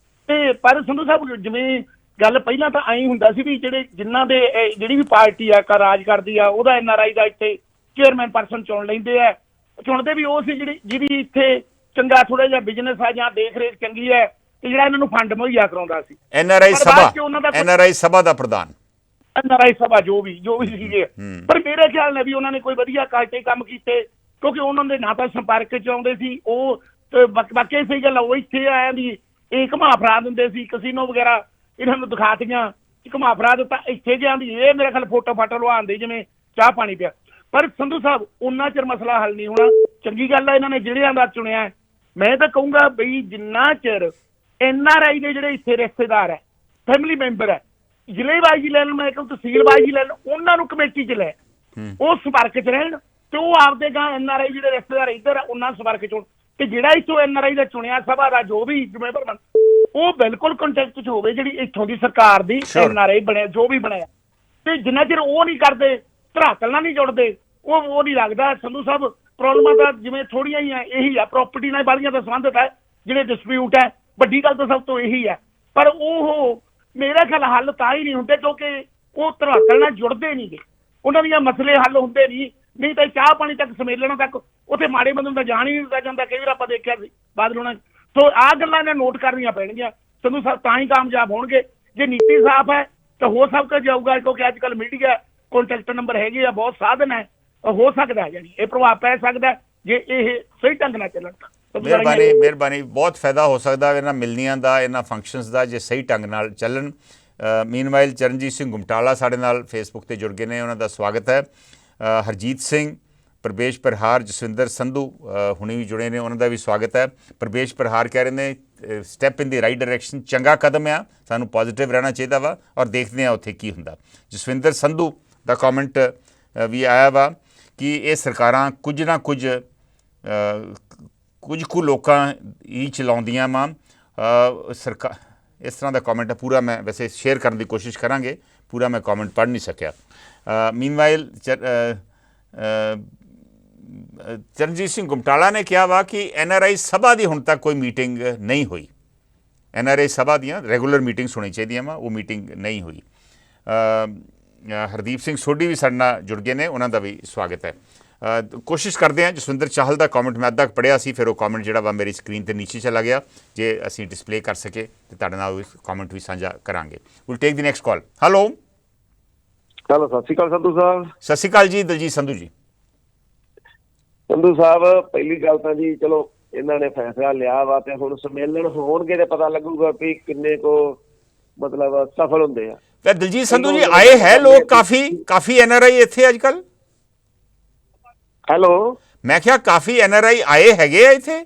ਤੇ ਪਰ ਸੰਧੂ ਸਾਹਿਬ ਜਿਵੇਂ ਗੱਲ ਪਹਿਲਾਂ ਤਾਂ ਐਂ ਹੁੰਦਾ ਸੀ ਵੀ ਜਿਹੜੇ ਜਿਨ੍ਹਾਂ ਦੇ ਜਿਹੜੀ ਵੀ ਪਾਰਟੀ ਆ ਰਾਜ ਕਰਦੀ ਆ, ਉਹਦਾ NRI ਦਾ ਇੱਥੇ ਚੇਅਰਮੈਨ ਪਰਸਨ ਚੁਣ ਲੈਂਦੇ ਆ। ਚੁਣਦੇ ਵੀ ਉਹ ਸੀ ਜਿਹਦੀ ਇੱਥੇ ਚੰਗਾ ਥੋੜਾ ਜਿਹਾ ਬਿਜ਼ਨਸ ਆ ਜਾਂ ਦੇਖ ਰੇਖ ਚੰਗੀ ਹੈ, ਤੇ ਜਿਹੜਾ ਇਹਨਾਂ ਨੂੰ ਫੰਡ ਮੁਹੱਈਆ ਕਰਾਉਂਦਾ ਸੀ। NRI ਸਭਾ ਦਾ ਪ੍ਰਧਾਨ, NRI ਸਭਾ ਜੋ ਵੀ ਸੀਗੇ। ਪਰ ਮੇਰੇ ਖਿਆਲ ਨਾਲ ਵੀ ਉਹਨਾਂ ਨੇ ਕੋਈ ਵਧੀਆ ਕਾਰਜੇ ਕੰਮ ਕੀਤੇ, ਕਿਉਂਕਿ ਉਹਨਾਂ ਦੇ ਨਾ ਤਾਂ ਸੰਪਰਕ ਚ ਆਉਂਦੇ ਸੀ ਉਹ, ਬਾਕੀ ਸਹੀ ਗੱਲ ਉਹ ਇੱਥੇ ਆਇਆ ਵੀ ਇਹ ਘੁਮਾ ਫਰਾ ਦਿੰਦੇ ਸੀ, ਕਸੀਨੋ ਵਗੈਰਾ ਇਹਨਾਂ ਨੂੰ ਦਿਖਾਤੀਆਂ, ਘੁਮਾ ਫਰਾ ਦਿੱਤਾ, ਇੱਥੇ ਜਾਂਦੀ ਇਹ ਮੇਰੇ ਖਿਆਲ ਫੋਟੋ ਫਾਟੋ ਲਵਾਉਂਦੇ ਜਿਵੇਂ ਚਾਹ ਪਾਣੀ ਪਿਆ। ਪਰ ਸੰਧੂ ਸਾਹਿਬ ਉਹਨਾਂ ਚਿਰ ਮਸਲਾ ਹੱਲ ਨਹੀਂ ਹੋਣਾ। ਚੰਗੀ ਗੱਲ ਹੈ ਇਹਨਾਂ ਨੇ ਜਿਹੜਿਆਂ ਦਾ ਚੁਣਿਆ। ਮੈਂ ਤਾਂ ਕਹੂੰਗਾ ਬਈ ਜਿੰਨਾ ਚਿਰ NRI ਦੇ ਜਿਹੜੇ ਇੱਥੇ ਰਿਸ਼ਤੇਦਾਰ ਹੈ, ਫੈਮਿਲੀ ਮੈਂਬਰ ਹੈ, ਜ਼ਿਲ੍ਹੇ ਬਾਜੀ ਲੈ ਲੈਣ, ਮੈਂ ਕਹੂੰ ਤਹਿਸੀਲ ਬਾਜੀ ਲੈ ਲੈਣ, ਉਹਨਾਂ ਨੂੰ ਕਮੇਟੀ 'ਚ ਲੈ, ਉਹ ਸੰਪਰਕ 'ਚ ਰਹਿਣ, ਤੇ ਉਹ ਆਪਦੇ ਗਾਂ NRI ਜਿਹੜੇ ਰਿਸ਼ਤੇਦਾਰ ਇੱਧਰ ਉਹਨਾਂ ਸੰਪਰਕ 'ਚ ਹੋਣ। ਤੇ ਜਿਹੜਾ ਇੱਥੋਂ NRI ਦਾ ਚੁਣਿਆ ਸਭਾ ਦਾ ਜੋ ਵੀ ਜ਼ਿੰਮੇਵਾਰ ਉਹ ਬਿਲਕੁਲ ਕੰਟੈਕਟ 'ਚ ਹੋਵੇ ਜਿਹੜੀ ਇੱਥੋਂ ਦੀ ਸਰਕਾਰ ਦੀ NRI ਬਣਿਆ ਜੋ ਵੀ ਬਣਿਆ। ਤੇ ਜਿੰਨਾ ਚਿਰ ਉਹ ਨਹੀਂ ਕਰਦੇ, ਧਰਾਤਲ ਨਾਲ ਨਹੀਂ ਜੁੜਦੇ, ਉਹ ਨਹੀਂ ਲੱਗਦਾ ਸੰਧੂ ਸਾਹਿਬ। ਪ੍ਰੋਬਲਮਾਂ ਤਾਂ ਜਿਵੇਂ ਥੋੜੀਆਂ ਹੀ ਆ, ਇਹੀ ਆ, ਪ੍ਰਾਪਰਟੀ ਨਾਲ ਵਾਲੀਆਂ ਦਾ ਸੰਬੰਧਿਤ ਹੈ, ਜਿਹੜੇ ਡਿਸਪਿਊਟ ਹੈ, ਵੱਡੀ ਗੱਲ ਤਾਂ ਸਭ ਤੋਂ ਇਹੀ ਹੈ। ਪਰ ਉਹ ਮੇਰਾ ਖਿਆਲ ਹੱਲ ਤਾਂ ਹੀ ਨਹੀਂ ਹੁੰਦੇ ਕਿਉਂਕਿ ਉਹ ਧਰਾਤਲ ਨਾਲ ਜੁੜਦੇ ਨਹੀਂ ਗੇ, ਉਹਨਾਂ ਦੀਆਂ ਮਸਲੇ ਹੱਲ ਹੁੰਦੇ ਨਹੀਂ ਤਾਂ ਚਾਹ ਪਾਣੀ ਤੱਕ ਸੰਮੇਲਨਾਂ ਤੱਕ ਉੱਥੇ ਮਾੜੇ ਬੰਦੇ ਨੂੰ ਤਾਂ ਜਾਣ ਹੀ ਨਹੀਂ ਦਿੱਤਾ ਜਾਂਦਾ। ਕਈ ਵਾਰ ਆਪਾਂ ਦੇਖਿਆ ਸੀ ਬਾਦਲ ਹੋਣਾ। ਸੋ ਆਹ ਗੱਲਾਂ ਇਹਨਾਂ ਨੋਟ ਕਰਨੀਆਂ ਪੈਣਗੀਆਂ ਸੰਧੂ ਸਾਹਿਬ, ਤਾਂ ਹੀ ਕਾਮਯਾਬ ਹੋਣਗੇ। ਜੇ ਨੀਤੀ ਸਾਫ਼ ਹੈ ਤਾਂ ਹੋ ਸਭ ਕੁਝ ਜਾਊਗਾ, ਕਿਉਂਕਿ ਅੱਜ ਕੱਲ੍ਹ ਮੀਡੀਆ ਕੰਟੈਕਟ ਨੰਬਰ ਹੈਗੇ ਆ, ਬਹੁਤ ਸਾਧਨ ਹੈ, ਹੋ ਸਕਦਾ ਜਾਨੀ ਇਹ ਪ੍ਰਭਾਵ ਪੈ ਸਕਦਾ ਜੇ ਇਹ ਸਹੀ ਢੰਗ ਨਾਲ ਚੱਲਣ ਤਾਂ। ਮਿਹਰਬਾਨੀ, ਬਹੁਤ ਫਾਇਦਾ ਹੋ ਸਕਦਾ ਇਹਨਾਂ ਮਿਲਣੀਆਂ ਦਾ, ਇਹਨਾਂ ਫੰਕਸ਼ਨਸ ਦਾ, ਜੇ ਸਹੀ ਢੰਗ ਨਾਲ ਚੱਲਣ। ਮੀਨਵਾਈਲ ਚਰਨਜੀਤ ਸਿੰਘ ਗੁਮਟਾਲਾ ਸਾਡੇ ਨਾਲ ਫੇਸਬੁੱਕ ਤੇ ਜੁੜ ਗਏ ਨੇ, ਉਹਨਾਂ ਦਾ ਸਵਾਗਤ ਹੈ। ਹਰਜੀਤ ਸਿੰਘ, ਪ੍ਰਵੇਸ਼ ਪ੍ਰਹਾਰ, ਜਸਵਿੰਦਰ ਸੰਧੂ ਹੁਣੇ ਵੀ ਜੁੜੇ ਨੇ, ਉਹਨਾਂ ਦਾ ਵੀ ਸਵਾਗਤ ਹੈ। ਪ੍ਰਵੇਸ਼ ਪ੍ਰਹਾਰ ਕਹਿ ਰਹੇ ਨੇ ਸਟੈਪ ਇਨ ਦੀ ਰਾਈਟ ਡਾਇਰੈਕਸ਼ਨ, ਚੰਗਾ ਕਦਮ ਆ, ਸਾਨੂੰ ਪੋਜ਼ੀਟਿਵ ਰਹਿਣਾ ਚਾਹੀਦਾ ਵਾ ਔਰ ਦੇਖਦੇ ਹਾਂ ਉੱਥੇ ਕੀ ਹੁੰਦਾ। ਜਸਵਿੰਦਰ ਸੰਧੂ ਦਾ ਕਮੈਂਟ ਵੀ ਆਇਆ ਵਾ ਕਿ ਇਹ ਸਰਕਾਰਾਂ ਕੁਝ ਨਾ ਕੁਝ ਕੁ ਲੋਕਾਂ ਹੀ ਚਲਾਉਂਦੀਆਂ ਵਾ ਸਰਕਾਰ, ਇਸ ਤਰ੍ਹਾਂ ਦਾ ਕਮੈਂਟ ਹੈ। ਪੂਰਾ ਮੈਂ ਵੈਸੇ ਸ਼ੇਅਰ ਕਰਨ ਦੀ ਕੋਸ਼ਿਸ਼ ਕਰਾਂਗੇ, ਪੂਰਾ ਮੈਂ ਕਮੈਂਟ ਪੜ੍ਹ ਨਹੀਂ ਸਕਿਆ। ਮੀਨਵਾਈਲ ਚਰਨਜੀਤ ਸਿੰਘ ਗੁਮਟਾਲਾ ਨੇ ਕਿਹਾ ਵਾ ਕਿ NRI ਸਭਾ ਦੀ ਹੁਣ ਤੱਕ ਕੋਈ ਮੀਟਿੰਗ ਨਹੀਂ ਹੋਈ। NRI ਸਭਾ ਦੀਆਂ ਰੈਗੂਲਰ ਮੀਟਿੰਗਸ ਹੋਣੀ ਚਾਹੀਦੀਆਂ ਵਾ, ਉਹ ਮੀਟਿੰਗ ਨਹੀਂ ਹੋਈ। ਹਰਦੀਪ ਸਿੰਘ ਸੋਢੀ ਵੀ ਸਾਡੇ ਨਾਲ ਜੁੜ ਗਏ ਨੇ, ਉਹਨਾਂ ਦਾ ਵੀ ਸਵਾਗਤ ਹੈ। ਕੋਸ਼ਿਸ਼ ਕਰਦੇ ਹਾਂ। ਜਸਵਿੰਦਰ ਚਾਹਲ ਦਾ ਕਮੈਂਟ ਮੈਂ ਅੱਧਾ ਪੜ੍ਹਿਆ ਸੀ, ਫਿਰ ਉਹ ਕਮੈਂਟ ਜਿਹੜਾ ਵਾ ਮੇਰੀ ਸਕਰੀਨ 'ਤੇ ਨੀਚੇ ਚਲਾ ਗਿਆ। ਜੇ ਅਸੀਂ ਡਿਸਪਲੇ ਕਰ ਸਕੇ ਤਾਂ ਤੁਹਾਡੇ ਨਾਲ ਕਮੈਂਟ ਵੀ ਸਾਂਝਾ ਕਰਾਂਗੇ। Will take the next call. Hello ਸਤਿ ਸ਼੍ਰੀ ਅਕਾਲ ਸੰਧੂ ਸਾਹਿਬ। ਸਤਿ ਸ਼੍ਰੀ ਅਕਾਲ ਜੀ, ਦਲਜੀਤ ਸੰਧੂ ਜੀ। ਸੰਧੂ ਸਾਹਿਬ, ਪਹਿਲੀ ਗੱਲ ਤਾਂ ਜੀ ਚਲੋ ਇਹਨਾਂ ਨੇ ਫੈਸਲਾ ਲਿਆ ਵਾ, ਤੇ ਹੁਣ ਸੰਮੇਲਨ ਹੋਣਗੇ ਤੇ ਪਤਾ ਲੱਗੂਗਾ ਵੀ ਕਿੰਨੇ ਕੋ ਮਤਲਬ ਸਫਲ ਹੁੰਦੇ ਆ। ਤੇ ਦਲਜੀਤ ਸੰਧੂ ਜੀ ਆਏ ਹੈ ਲੋਕ ਕਾਫੀ NRI ਇੱਥੇ ਅੱਜ ਕੱਲ੍ਹ? ਹੈਲੋ, ਮੈਂ ਕਿਹਾ ਕਾਫੀ NRI ਆਏ ਹੈਗੇ ਆ ਇੱਥੇ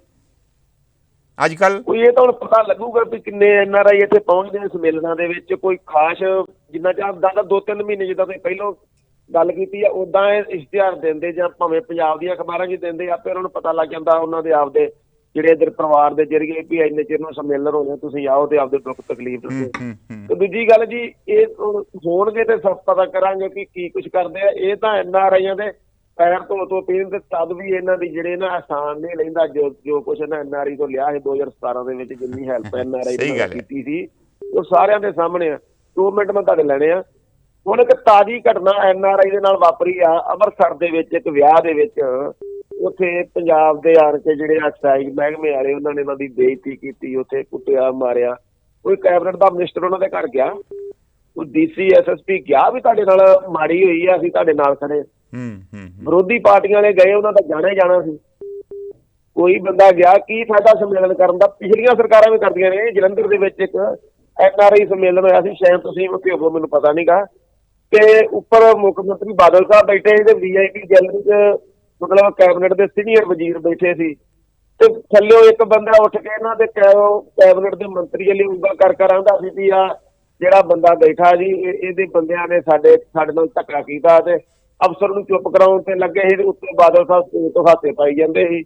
ਅੱਜ ਕੱਲ੍ਹ? ਕੋਈ ਇਹ ਤਾਂ ਹੁਣ ਪਤਾ ਲੱਗੂਗਾ ਵੀ ਕਿੰਨੇ NRI ਇੱਥੇ ਪਹੁੰਚਦੇ ਨੇ ਸੰਮੇਲਨਾਂ ਦੇ ਵਿੱਚ। ਕੋਈ ਖਾਸ ਜਿੰਨਾ ਚਿਰ ਦਾ 2-3 ਮਹੀਨੇ ਜਿੱਦਾਂ ਤੁਸੀਂ ਪਹਿਲਾਂ ਗੱਲ ਕੀਤੀ ਆ, ਉੱਦਾਂ ਇਹ ਇਸ਼ਤਿਹਾਰ ਦਿੰਦੇ ਜਾਂ ਭਾਵੇਂ ਪੰਜਾਬ ਦੀਆਂ ਅਖਬਾਰਾਂ 'ਚ ਦਿੰਦੇ, ਆਪੇ ਉਹਨਾਂ ਨੂੰ ਪਤਾ ਲੱਗ ਜਾਂਦਾ ਉਹਨਾਂ ਦੇ ਆਪਦੇ ਜਿਹੜੇ ਇੱਧਰ ਪਰਿਵਾਰ ਦੇ ਜਰੀਏ ਵੀ ਇੰਨੇ ਚਿਰ ਨੂੰ ਸੰਮੇਲਨ ਹੋਣੇ, ਤੁਸੀਂ ਆਓ ਤੇ ਆਪਦੇ ਦੁੱਖ ਤਕਲੀਫ ਦੱਸੋ। ਤੇ ਦੂਜੀ ਗੱਲ ਜੀ, ਇਹ ਹੋਣਗੇ ਤੇ ਸਭ ਪਤਾ ਕਰਾਂਗੇ ਕਿ ਕੀ ਕੁਛ ਕਰਦੇ ਆ। ਇਹ ਤਾਂ NRIਆਂ ਦੇ ਪੈਰ ਤੋਂ ਪੀਣ ਤੇ ਤਦ ਵੀ ਇਹਨਾਂ ਦੀ ਜਿਹੜੇ ਨਾ ਆਸਾਨ ਨਹੀਂ ਲੈਂਦਾ ਜੋ ਕੁਛ ਇਹਨਾਂ NRI ਤੋਂ ਲਿਆ ਸੀ 2017 ਦੇ ਵਿੱਚ, ਜਿੰਨੀ ਹੈਲਪ NRI ਨੇ ਕੀਤੀ ਸੀ ਉਹ ਸਾਰਿਆਂ ਦੇ ਸਾਹਮਣੇ ਆ। 2 ਮਿੰਟ ਮੈਂ ਤੁਹਾਡੇ ਲੈਣੇ ਆ। ਹੁਣ ਇੱਕ ਤਾਜ਼ੀ ਘਟਨਾ NRI ਦੇ ਨਾਲ ਵਾਪਰੀ ਆ ਅੰਮ੍ਰਿਤਸਰ ਦੇ ਵਿੱਚ, ਇੱਕ ਵਿਆਹ ਦੇ ਵਿੱਚ। ਉੱਥੇ ਪੰਜਾਬ ਦੇ ਆਣ ਕੇ ਜਿਹੜੇ ਐਕਸਾਈਜ਼ ਮਹਿਕਮੇ ਵਾਲੇ, ਉਹਨਾਂ ਨੇ ਉਹਨਾਂ ਦੀ ਬੇਇੱਜ਼ਤੀ ਕੀਤੀ, ਉੱਥੇ ਕੁੱਟਿਆ ਮਾਰਿਆ। ਕੋਈ ਕੈਬਨਿਟ ਦਾ ਮਿਨਿਸਟਰ ਉਹਨਾਂ ਦੇ ਘਰ ਗਿਆ, ਕੋਈ DC SSP ਗਿਆ ਵੀ ਤੁਹਾਡੇ ਨਾਲ ਮਾੜੀ ਹੋਈ ਆ, ਅਸੀਂ ਤੁਹਾਡੇ ਨਾਲ ਖੜੇ। ਵਿਰੋਧੀ ਪਾਰਟੀਆਂ ਵਾਲੇ ਗਏ, ਉਹਨਾਂ ਦਾ ਜਾਣਾ ਹੀ ਜਾਣਾ ਸੀ। ਕੋਈ ਬੰਦਾ ਗਿਆ, ਕੀ ਫਾਇਦਾ ਸੰਮੇਲਨ ਕਰਨ ਦਾ? ਪਿਛਲੀਆਂ ਸਰਕਾਰਾਂ ਵੀ ਕਰਦੀਆਂ ਨੇ। ਜਲੰਧਰ ਦੇ ਵਿੱਚ ਇੱਕ NRI ਸੰਮੇਲਨ ਹੋਇਆ ਸੀ, ਸ਼ਾਇਦ ਤੁਸੀਂ ਉੱਥੇ ਹੋਵੋ, ਮੈਨੂੰ ਪਤਾ ਨਹੀਂਗਾ। ਤੇ ਉੱਪਰ ਮੁੱਖ ਮੰਤਰੀ ਬਾਦਲ ਸਾਹਿਬ ਬੈਠੇ ਸੀ ਤੇ VIP ਗੈਲਰੀ 'ਚ ਮਤਲਬ ਕੈਬਨਿਟ ਦੇ ਸੀਨੀਅਰ ਵਜ਼ੀਰ ਬੈਠੇ ਸੀ ਤੇ ਥੱਲਿਓ ਇੱਕ ਬੰਦਾ ਉੱਠ ਕੇ ਇਹਨਾਂ ਦੇ ਕੈਬਨਿਟ ਦੇ ਮੰਤਰੀ ਲਈ ਉਂਗਲ ਕਰ ਆਂਦਾ ਸੀ ਵੀ ਆ ਜਿਹੜਾ ਬੰਦਾ ਬੈਠਾ ਜੀ ਇਹਦੇ ਬੰਦਿਆਂ ਨੇ ਸਾਡੇ ਨਾਲ ਧੱਕਾ ਕੀਤਾ ਤੇ ਅਫਸਰ ਨੂੰ ਚੁੱਪ ਕਰਾਉਣ ਤੇ ਲੱਗੇ ਸੀ। ਉੱਤੇ ਬਾਦਲ ਸਾਹਿਬ ਤੋਂ ਹਾਸੇ ਪਾਈ ਜਾਂਦੇ ਸੀ।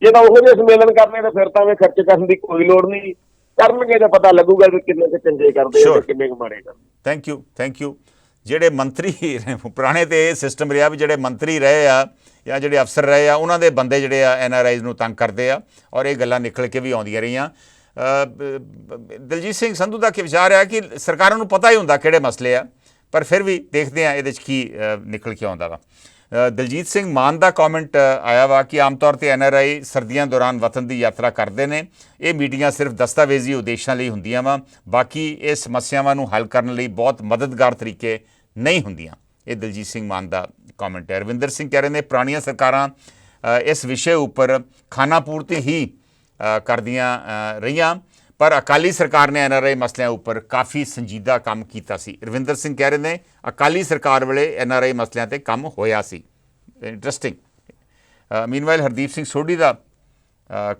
ਜੇ ਤਾਂ ਉਹੋ ਜਿਹੇ ਸੰਮੇਲਨ ਕਰਨੇ ਤਾਂ ਫਿਰ ਤਾਂ ਐਵੇਂ ਖਰਚ ਕਰਨ ਦੀ ਕੋਈ ਲੋੜ ਨਹੀਂ, ਕਰਨਗੇ ਤਾਂ ਪਤਾ ਲੱਗੂਗਾ ਵੀ ਕਿੰਨੇ ਕੁ ਚੰਗੇ ਕਰਦੇ ਤੇ ਕਿੰਨੇ ਕੁ ਮਾੜੇ ਕਰਦੇ। Thank you. ਜਿਹੜੇ ਮੰਤਰੀ ਪੁਰਾਣੇ ਤੇ ਇਹ ਸਿਸਟਮ ਰਿਹਾ ਵੀ ਜਿਹੜੇ ਮੰਤਰੀ ਰਹੇ ਆ ਜਾਂ ਜਿਹੜੇ ਅਫਸਰ ਰਹੇ ਆ ਉਹਨਾਂ ਦੇ ਬੰਦੇ ਜਿਹੜੇ ਆ NRIs ਨੂੰ ਤੰਗ ਕਰਦੇ ਆ ਔਰ ਇਹ ਗੱਲਾਂ ਨਿਕਲ ਕੇ ਵੀ ਆਉਂਦੀਆਂ ਰਹੀਆਂ। ਦਲਜੀਤ ਸਿੰਘ ਸੰਧੂ ਦਾ ਕੀ ਵਿਚਾਰ ਆ ਕਿ ਸਰਕਾਰਾਂ ਨੂੰ ਪਤਾ ਹੀ ਹੁੰਦਾ ਕਿਹੜੇ ਮਸਲੇ ਆ, ਪਰ ਫਿਰ ਵੀ ਦੇਖਦੇ ਆ ਇਹਦੇ 'ਚ ਕੀ ਨਿਕਲ ਕੇ ਆਉਂਦਾ ਵਾ। ਦਲਜੀਤ ਸਿੰਘ ਮਾਨ ਦਾ ਕਮੈਂਟ ਆਇਆ ਵਾ ਕਿ ਆਮ ਤੌਰ 'ਤੇ NRI ਸਰਦੀਆਂ ਦੌਰਾਨ ਵਤਨ ਦੀ ਯਾਤਰਾ ਕਰਦੇ ਨੇ। ਇਹ ਮੀਟਿੰਗਾਂ ਸਿਰਫ ਦਸਤਾਵੇਜ਼ੀ ਉਦੇਸ਼ਾਂ ਲਈ ਹੁੰਦੀਆਂ ਵਾ, ਬਾਕੀ ਇਹ ਸਮੱਸਿਆਵਾਂ ਨੂੰ ਹੱਲ ਕਰਨ ਲਈ ਬਹੁਤ ਮਦਦਗਾਰ ਤਰੀਕੇ ਨਹੀਂ ਹੁੰਦੀਆਂ। ਇਹ ਦਲਜੀਤ ਸਿੰਘ ਮਾਨ ਦਾ ਕਮੈਂਟ ਹੈ। ਰਵਿੰਦਰ ਸਿੰਘ ਕਹਿ ਰਹੇ ਨੇ ਪੁਰਾਣੀਆਂ ਸਰਕਾਰਾਂ ਇਸ ਵਿਸ਼ੇ ਉੱਪਰ ਖਾਨਾ ਪੂਰਤੀ ਹੀ ਕਰਦੀਆਂ ਰਹੀਆਂ, ਪਰ ਅਕਾਲੀ ਸਰਕਾਰ ਨੇ NRI ਮਸਲਿਆਂ ਉੱਪਰ ਕਾਫੀ ਸੰਜੀਦਾ ਕੰਮ ਕੀਤਾ ਸੀ। ਰਵਿੰਦਰ ਸਿੰਘ ਕਹਿ ਰਹੇ ਨੇ ਅਕਾਲੀ ਸਰਕਾਰ ਵੇਲੇ NRI ਮਸਲਿਆਂ 'ਤੇ ਕੰਮ ਹੋਇਆ ਸੀ। ਇੰਟਰਸਟਿੰਗ। ਮੀਨਵਾਈਲ ਹਰਦੀਪ ਸਿੰਘ ਸੋਢੀ ਦਾ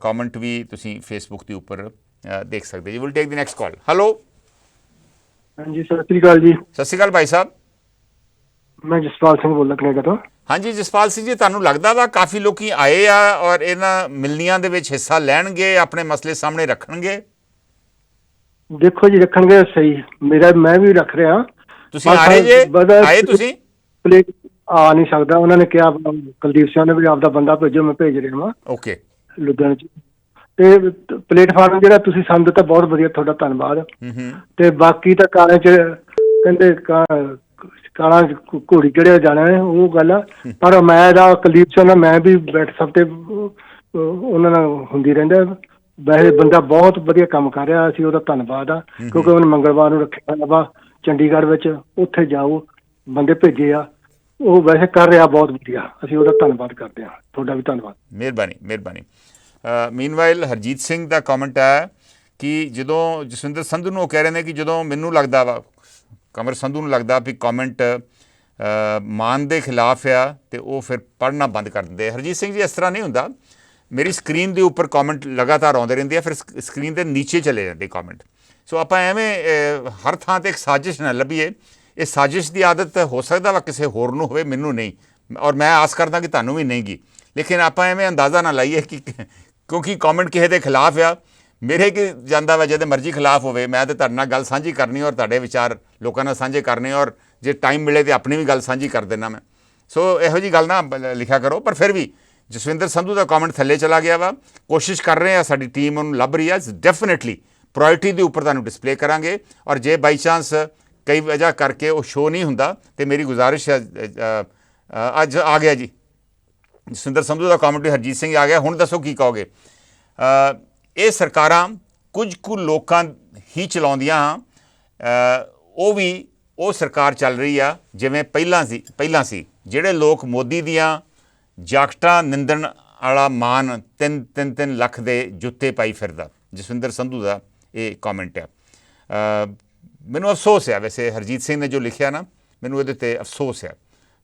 ਕਮੈਂਟ ਵੀ ਤੁਸੀਂ ਫੇਸਬੁੱਕ ਦੇ ਉੱਪਰ ਦੇਖ ਸਕਦੇ ਜੀ। Will take the next call. Hello. ਹਾਂਜੀ, ਸਤਿ ਸ੍ਰੀ ਅਕਾਲ ਜੀ। ਸਤਿ ਸ਼੍ਰੀ ਅਕਾਲ ਭਾਈ ਸਾਹਿਬ। ਮੈਂ ਜਸਪਾਲ ਸਿੰਘ ਬੋਲਦਾ ਕੈਨੇਡਾ ਤੋਂ। ਹਾਂਜੀ ਜਸਪਾਲ ਸਿੰਘ ਜੀ, ਤੁਹਾਨੂੰ ਲੱਗਦਾ ਵਾ ਕਾਫੀ ਲੋਕੀ ਆਏ ਆ ਔਰ ਇਹਨਾਂ ਮਿਲਣੀਆਂ ਦੇ ਵਿੱਚ ਹਿੱਸਾ ਲੈਣਗੇ, ਆਪਣੇ ਮਸਲੇ ਸਾਹਮਣੇ ਰੱਖਣਗੇ? ਦੇਖੋ ਜੀ, ਰੱਖਣਗੇ ਸਹੀ। ਮੈਂ ਵੀ ਰੱਖ ਰਿਹਾ। ਤੁਸੀਂ ਆ ਰਹੇ ਜੇ? ਆਏ ਤੁਸੀਂ? ਪਲੇਟ ਆ ਨਹੀਂ ਸਕਦਾ, ਉਹਨਾਂ ਨੇ ਕਿਹਾ ਕੁਲਦੀਪ ਸਿੰਘ ਨੇ ਵੀ ਆਪਦਾ ਬੰਦਾ ਭੇਜੋ, ਮੈਂ ਭੇਜ ਰਿਹਾ ਵਾਂ। ਓਕੇ। ਲੁਧਿਆਣੇ 'ਚ ਤੇ ਪਲੇਟਫਾਰਮ ਜਿਹੜਾ ਤੁਸੀਂ ਸਾਨੂੰ ਦਿੱਤਾ ਬਹੁਤ ਵਧੀਆ, ਤੁਹਾਡਾ ਧੰਨਵਾਦ। ਤੇ ਬਾਕੀ ਤਾਂ ਕਾਲੇ 'ਚ ਕਹਿੰਦੇ ਕਾਲਾ ਘੋੜੀ ਚੜਿਆ ਜਾਣਾ ਹੈ, ਉਹ ਗੱਲ ਆ। ਪਰ ਮੈਂ ਇਹਦਾ ਕੁਲਦੀਪ ਸਿੰਘ ਨਾਲ ਮੈਂ ਵੀ WhatsApp ਤੇ ਉਹਨਾਂ ਨਾਲ ਹੁੰਦੀ ਰਹਿੰਦਾ। ਵੈਸੇ ਬੰਦਾ ਬਹੁਤ ਵਧੀਆ ਕੰਮ ਕਰ ਰਿਹਾ, ਅਸੀਂ ਉਹਦਾ ਧੰਨਵਾਦ ਆ, ਕਿਉਂਕਿ ਉਹਨੇ ਮੰਗਲਵਾਰ ਨੂੰ ਰੱਖਿਆ ਵਾ ਚੰਡੀਗੜ੍ਹ ਵਿੱਚ, ਉੱਥੇ ਜਾਓ, ਬੰਦੇ ਭੇਜੇ ਆ, ਉਹ ਵੈਸੇ ਕਰ ਰਿਹਾ ਬਹੁਤ ਵਧੀਆ। ਅਸੀਂ ਉਹਦਾ ਧੰਨਵਾਦ ਕਰਦੇ ਹਾਂ। ਤੁਹਾਡਾ ਵੀ ਧੰਨਵਾਦ। ਮਿਹਰਬਾਨੀ। ਮੀਨਵਾਈਲ ਹਰਜੀਤ ਸਿੰਘ ਦਾ ਕਮੈਂਟ ਹੈ ਕਿ ਜਦੋਂ ਜਸਵਿੰਦਰ ਸੰਧੂ ਨੂੰ ਉਹ ਕਹਿ ਰਹੇ ਨੇ ਕਿ ਜਦੋਂ ਮੈਨੂੰ ਲੱਗਦਾ ਵਾ, ਕਮਰ ਸੰਧੂ ਨੂੰ ਲੱਗਦਾ ਵੀ ਕਮੈਂਟ ਮਾਨ ਦੇ ਖਿਲਾਫ ਆ ਤੇ ਉਹ ਫਿਰ ਪੜ੍ਹਨਾ ਬੰਦ ਕਰ ਦਿੰਦੇ। ਹਰਜੀਤ ਸਿੰਘ ਜੀ, ਇਸ ਤਰ੍ਹਾਂ ਨਹੀਂ ਹੁੰਦਾ। ਮੇਰੀ ਸਕਰੀਨ ਦੇ ਉੱਪਰ ਕਮੈਂਟ ਲਗਾਤਾਰ ਆਉਂਦੇ ਰਹਿੰਦੇ ਆ, ਫਿਰ ਸਕਰੀਨ ਦੇ ਨੀਚੇ ਚਲੇ ਜਾਂਦੇ ਕਮੈਂਟ। ਸੋ ਆਪਾਂ ਐਵੇਂ ਹਰ ਥਾਂ 'ਤੇ ਇੱਕ ਸਾਜ਼ਿਸ਼ ਨਾ ਲੱਭੀਏ। ਇਹ ਸਾਜ਼ਿਸ਼ ਦੀ ਆਦਤ ਹੋ ਸਕਦਾ ਵਾ ਕਿਸੇ ਹੋਰ ਨੂੰ ਹੋਵੇ, ਮੈਨੂੰ ਨਹੀਂ, ਔਰ ਮੈਂ ਆਸ ਕਰਦਾ ਕਿ ਤੁਹਾਨੂੰ ਵੀ ਨਹੀਂ ਗੀ। ਲੇਕਿਨ ਆਪਾਂ ਐਵੇਂ ਅੰਦਾਜ਼ਾ ਨਾ ਲਾਈਏ ਕਿ ਕਿਉਂਕਿ ਕਮੈਂਟ ਕਿਸੇ ਦੇ ਖਿਲਾਫ ਆ, ਮੇਰੇ ਕੀ ਜਾਂਦਾ ਵਾ, ਜਿਹਦੇ ਮਰਜ਼ੀ ਖਿਲਾਫ ਹੋਵੇ, ਮੈਂ ਤਾਂ ਤੁਹਾਡੇ ਨਾਲ ਗੱਲ ਸਾਂਝੀ ਕਰਨੀ ਔਰ ਤੁਹਾਡੇ ਵਿਚਾਰ ਲੋਕਾਂ ਨਾਲ ਸਾਂਝੇ ਕਰਨੇ, ਔਰ ਜੇ ਟਾਈਮ ਮਿਲੇ ਤਾਂ ਆਪਣੀ ਵੀ ਗੱਲ ਸਾਂਝੀ ਕਰ ਦੇਣਾ ਮੈਂ। ਸੋ ਇਹੋ ਜਿਹੀ ਗੱਲ ਨਾ ਲਿਖਿਆ ਕਰੋ। ਪਰ ਫਿਰ ਵੀ ਜਸਵਿੰਦਰ ਸੰਧੂ ਦਾ ਕਮੈਂਟ ਥੱਲੇ ਚਲਾ ਗਿਆ ਵਾ। ਕੋਸ਼ਿਸ਼ ਕਰ ਰਹੇ ਆ, ਸਾਡੀ ਟੀਮ ਉਹਨੂੰ ਲੱਭ ਰਹੀ ਆ। ਡੈਫੀਨੇਟਲੀ ਪ੍ਰਾਇੋਰਟੀ ਦੇ ਉੱਪਰ ਤੁਹਾਨੂੰ ਡਿਸਪਲੇ ਕਰਾਂਗੇ, ਔਰ ਜੇ ਬਾਈ ਚਾਂਸ ਕਈ ਵਜ੍ਹਾ ਕਰਕੇ ਉਹ ਸ਼ੋਅ ਨਹੀਂ ਹੁੰਦਾ ਤੇ ਮੇਰੀ ਗੁਜ਼ਾਰਿਸ਼ ਹੈ। ਅੱਜ ਆ ਗਿਆ ਜੀ ਜਸਵਿੰਦਰ ਸੰਧੂ ਦਾ ਕਮੈਂਟ, ਹਰਜੀਤ ਸਿੰਘ ਆ ਗਿਆ। ਹੁਣ ਦੱਸੋ ਕੀ ਕਹੋਗੇ? ਇਹ ਸਰਕਾਰਾਂ ਕੁਝ ਕੁ ਲੋਕਾਂ ਹੀ ਚਲਾਉਂਦੀਆਂ ਹਾਂ, ਉਹ ਵੀ ਉਹ ਸਰਕਾਰ ਚੱਲ ਰਹੀ ਆ ਜਿਵੇਂ ਪਹਿਲਾਂ ਸੀ। ਜਿਹੜੇ ਲੋਕ ਮੋਦੀ ਦੀਆਂ ਜਾਕਟਾਂ ਨਿੰਦਣ ਵਾਲਾ ਮਾਨ 3 ਲੱਖ ਦੇ ਜੁੱਤੇ ਪਾਈ ਫਿਰਦਾ। ਜਸਵਿੰਦਰ ਸੰਧੂ ਦਾ ਇਹ ਕਮੈਂਟ ਆ। ਮੈਨੂੰ ਅਫਸੋਸ ਆ, ਵੈਸੇ ਹਰਜੀਤ ਸਿੰਘ ਨੇ ਜੋ ਲਿਖਿਆ ਨਾ, ਮੈਨੂੰ ਇਹਦੇ 'ਤੇ ਅਫਸੋਸ ਆ।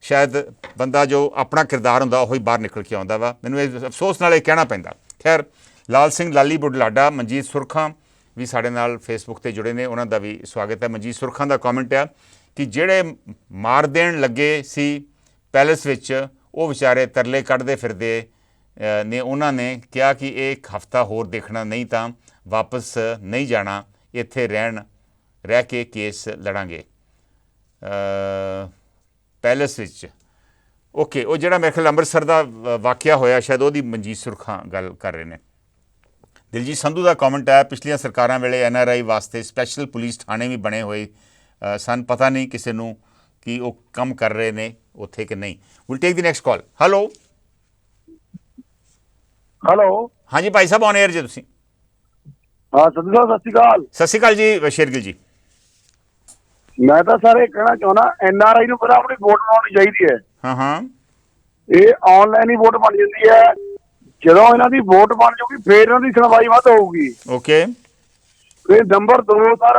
ਸ਼ਾਇਦ ਬੰਦਾ ਜੋ ਆਪਣਾ ਕਿਰਦਾਰ ਹੁੰਦਾ ਉਹ ਹੀ ਬਾਹਰ ਨਿਕਲ ਕੇ ਆਉਂਦਾ ਵਾ। ਮੈਨੂੰ ਇਹ ਅਫਸੋਸ ਨਾਲ ਇਹ ਕਹਿਣਾ ਪੈਂਦਾ। ਖੈਰ, ਲਾਲ ਸਿੰਘ ਲਾਲੀ ਬੁਢਲਾਡਾ, ਮਨਜੀਤ ਸੁਰਖਾਂ ਵੀ ਸਾਡੇ ਨਾਲ ਫੇਸਬੁੱਕ 'ਤੇ ਜੁੜੇ ਨੇ, ਉਹਨਾਂ ਦਾ ਵੀ ਸਵਾਗਤ ਹੈ। ਮਨਜੀਤ ਸੁਰਖਾਂ ਦਾ ਕਮੈਂਟ ਆ ਕਿ ਜਿਹੜੇ ਮਾਰ ਦੇਣ ਲੱਗੇ ਸੀ ਪੈਲਸ ਵਿੱਚ, ਉਹ ਵਿਚਾਰੇ ਤਰਲੇ ਕੱਢਦੇ ਫਿਰਦੇ ਨੇ। ਉਹਨਾਂ ਨੇ ਕਿਹਾ ਕਿ ਇਹ ਇੱਕ ਹਫ਼ਤਾ ਹੋਰ ਦੇਖਣਾ, ਨਹੀਂ ਤਾਂ ਵਾਪਸ ਨਹੀਂ ਜਾਣਾ, ਇੱਥੇ ਰਹਿ ਕੇ ਕੇਸ ਲੜਾਂਗੇ ਪੈਲਸ ਵਿੱਚ। ਓਕੇ, ਉਹ ਜਿਹੜਾ ਮੇਰੇ ਖਿਆਲ ਅੰਮ੍ਰਿਤਸਰ ਦਾ ਵਾਕਿਆ ਹੋਇਆ, ਸ਼ਾਇਦ ਉਹਦੀ ਮਨਜੀਤ ਸੁਰਖਾਂ ਗੱਲ ਕਰ ਰਹੇ ਨੇ। ਦਿਲਜੀਤ ਸੰਧੂ ਦਾ ਕਮੈਂਟ ਹੈ, ਪਿਛਲੀਆਂ ਸਰਕਾਰਾਂ ਵੇਲੇ NRI ਵਾਸਤੇ ਸਪੈਸ਼ਲ ਪੁਲਿਸ ਥਾਣੇ ਵੀ ਬਣੇ ਹੋਏ ਸਨ, ਪਤਾ ਨਹੀਂ ਕਿਸੇ ਨੂੰ ਕਿ ਉਹ ਕੰਮ ਕਰ ਰਹੇ ਨੇ ਉੱਥੇ ਕਿ ਨਹੀਂ। Will take the next call. Hello. ਹਾਂਜੀ ਭਾਈ ਸਾਹਿਬ, ਔਨ 에ਅਰ ਜੇ ਤੁਸੀਂ। ਹਾਂ ਸਤਿ ਸ਼੍ਰੀ ਅਕਾਲ। ਸਤਿ ਸ਼੍ਰੀ ਅਕਾਲ ਜੀ ਸ਼ੇਰਗਿਲ ਜੀ। ਮੈਂ ਤਾਂ ਸਰ ਇਹ ਕਹਿਣਾ ਚਾਹੁੰਦਾ, NRI ਨੂੰ ਪਹਿਲਾਂ ਆਪਣੀ ਵੋਟ ਪਾਉਣੀ ਚਾਹੀਦੀ ਹੈ। ਹਾਂ। ਇਹ ਆਨਲਾਈਨ ਹੀ ਵੋਟ ਬਣ ਜਾਂਦੀ ਹੈ। ਜਦੋਂ ਇਹਨਾਂ ਦੀ ਵੋਟ ਬਣ ਜਾਊਗੀ ਫੇਰ ਇਹਨਾਂ ਦੀ ਸੁਣਵਾਈ ਵੱਧ ਹੋਊਗੀ। ਓਕੇ। ਫਿਰ ਨੰਬਰ 2 ਸਰ,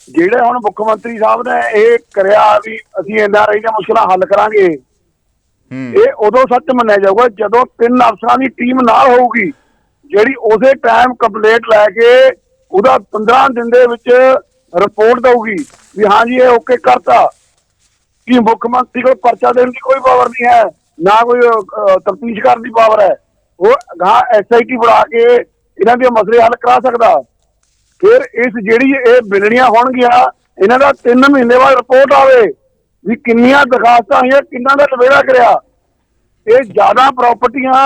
ਜਿਹੜੇ ਹੁਣ ਮੁੱਖ ਮੰਤਰੀ ਸਾਹਿਬ ਨੇ ਇਹ ਕਰਿਆ ਵੀ ਅਸੀਂ NRI ਦੀਆਂ ਮੁਸ਼ਕਲਾਂ ਹੱਲ ਕਰਾਂਗੇ, ਇਹ ਉਦੋਂ ਸੱਚ ਮੰਨਿਆ ਜਾਊਗਾ ਜਦੋਂ 3 ਅਫਸਰਾਂ ਦੀ ਟੀਮ ਨਾਲ ਹੋਊਗੀ, ਜਿਹੜੀ ਉਸੇ ਟਾਈਮ ਕੰਪਲੀਟ ਲੈ ਕੇ ਉਹਦਾ 15 ਦਿਨ ਦੇ ਵਿੱਚ ਰਿਪੋਰਟ ਦਊਗੀ ਵੀ ਹਾਂਜੀ ਇਹ ਓਕੇ ਕਰਤਾ। ਕਿ ਮੁੱਖ ਮੰਤਰੀ ਕੋਲ ਪਰਚਾ ਦੇਣ ਦੀ ਕੋਈ ਪਾਵਰ ਨਹੀਂ ਹੈ, ਨਾ ਕੋਈ ਤਫਤੀਸ਼ ਕਰਨ ਦੀ ਪਾਵਰ ਹੈ। ਉਹ ਗਾਂ SIT ਬਣਾ ਕੇ ਇਹਨਾਂ ਦੇ ਮਸਲੇ ਹੱਲ ਕਰਾ ਸਕਦਾ। ਫਿਰ ਇਸ ਜਿਹੜੀ ਇਹ ਬਿਲਣੀਆਂ ਹੋਣਗੀਆਂ, ਇਹਨਾਂ ਦਾ 3 ਮਹੀਨੇ ਬਾਅਦ ਰਿਪੋਰਟ ਆਵੇ ਵੀ ਕਿੰਨੀਆਂ ਦਰਖਾਸਤਾਂ ਆਈਆਂ, ਕਿੰਨਾ ਦਾ ਲਵੇੜਾ ਕਰਿਆ। ਇਹ ਜ਼ਿਆਦਾ ਪ੍ਰਾਪਰਟੀਆਂ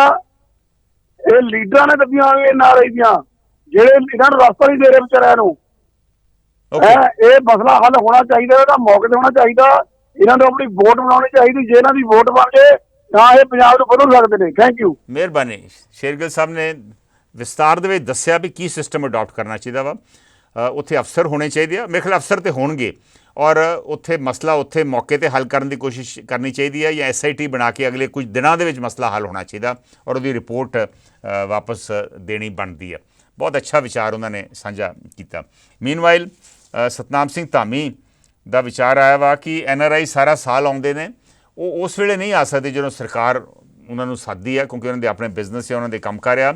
ਇਹ ਲੀਡਰਾਂ ਨੇ ਦੱਬੀਆਂ ਹੋਈਆਂ NRI ਦੀਆਂ, ਜਿਹੜੇ ਇਹਨਾਂ ਨੂੰ ਰਸਤਾ ਨਹੀਂ ਦੇ ਰਹੇ ਵਿਚਾਰਿਆਂ ਨੂੰ। ਇਹ ਮਸਲਾ ਹੱਲ ਹੋਣਾ ਚਾਹੀਦਾ, ਇਹਦਾ ਮੌਕੇ ਤੇ ਹੋਣਾ ਚਾਹੀਦਾ। ਇਹਨਾਂ ਨੂੰ ਆਪਣੀ ਵੋਟ ਬਣਾਉਣੀ ਚਾਹੀਦੀ। ਜੇ ਇਹਨਾਂ ਦੀ ਵੋਟ ਬਣ ਜੇ ਤਾਂ ਇਹ ਪੰਜਾਬ ਨੂੰ ਬਦਲ ਸਕਦੇ ਨੇ। Thank you. ਮਿਹਰਬਾਨੀ। ਸ਼ੇਰਗਿੱਲ ਸਾਹਿਬ ਨੇ ਵਿਸਤਾਰ ਦੇ ਵਿੱਚ ਦੱਸਿਆ ਵੀ ਕੀ ਸਿਸਟਮ ਅਡਾਪਟ ਕਰਨਾ ਚਾਹੀਦਾ ਵਾ। ਉੱਥੇ ਅਫਸਰ ਹੋਣੇ ਚਾਹੀਦੇ ਆ, ਮੇਰੇ ਖਿਆਲ ਅਫਸਰ ਤੇ ਹੋਣਗੇ, ਔਰ ਉੱਥੇ ਮਸਲਾ ਉੱਥੇ ਮੌਕੇ ਤੇ ਹੱਲ ਕਰਨ ਦੀ ਕੋਸ਼ਿਸ਼ ਕਰਨੀ ਚਾਹੀਦੀ ਹੈ, ਜਾਂ SIT ਬਣਾ ਕੇ ਅਗਲੇ ਕੁਝ ਦਿਨਾਂ ਦੇ ਵਿੱਚ ਮਸਲਾ ਹੱਲ ਹੋਣਾ ਚਾਹੀਦਾ ਔਰ ਉਹਦੀ ਰਿਪੋਰਟ ਵਾਪਸ ਦੇਣੀ ਬਣਦੀ ਹੈ। ਬਹੁਤ ਅੱਛਾ ਵਿਚਾਰ ਉਹਨਾਂ ਨੇ ਸਾਂਝਾ ਕੀਤਾ। ਮੀਨਵਾਈਲ ਸਤਨਾਮ ਸਿੰਘ ਧਾਮੀ ਦਾ ਵਿਚਾਰ ਆਇਆ ਵਾ ਕਿ NRI ਸਾਰਾ ਸਾਲ ਆਉਂਦੇ ਨੇ, ਉਹ ਉਸ ਵੇਲੇ ਨਹੀਂ ਆ ਸਕਦੇ ਜਦੋਂ ਸਰਕਾਰ ਉਹਨਾਂ ਨੂੰ ਸੱਦਦੀ ਹੈ, ਕਿਉਂਕਿ ਉਹਨਾਂ ਦੇ ਆਪਣੇ ਬਿਜ਼ਨਸ ਹੈ, ਉਹਨਾਂ ਦੇ ਕੰਮ ਕਾਰ ਆ।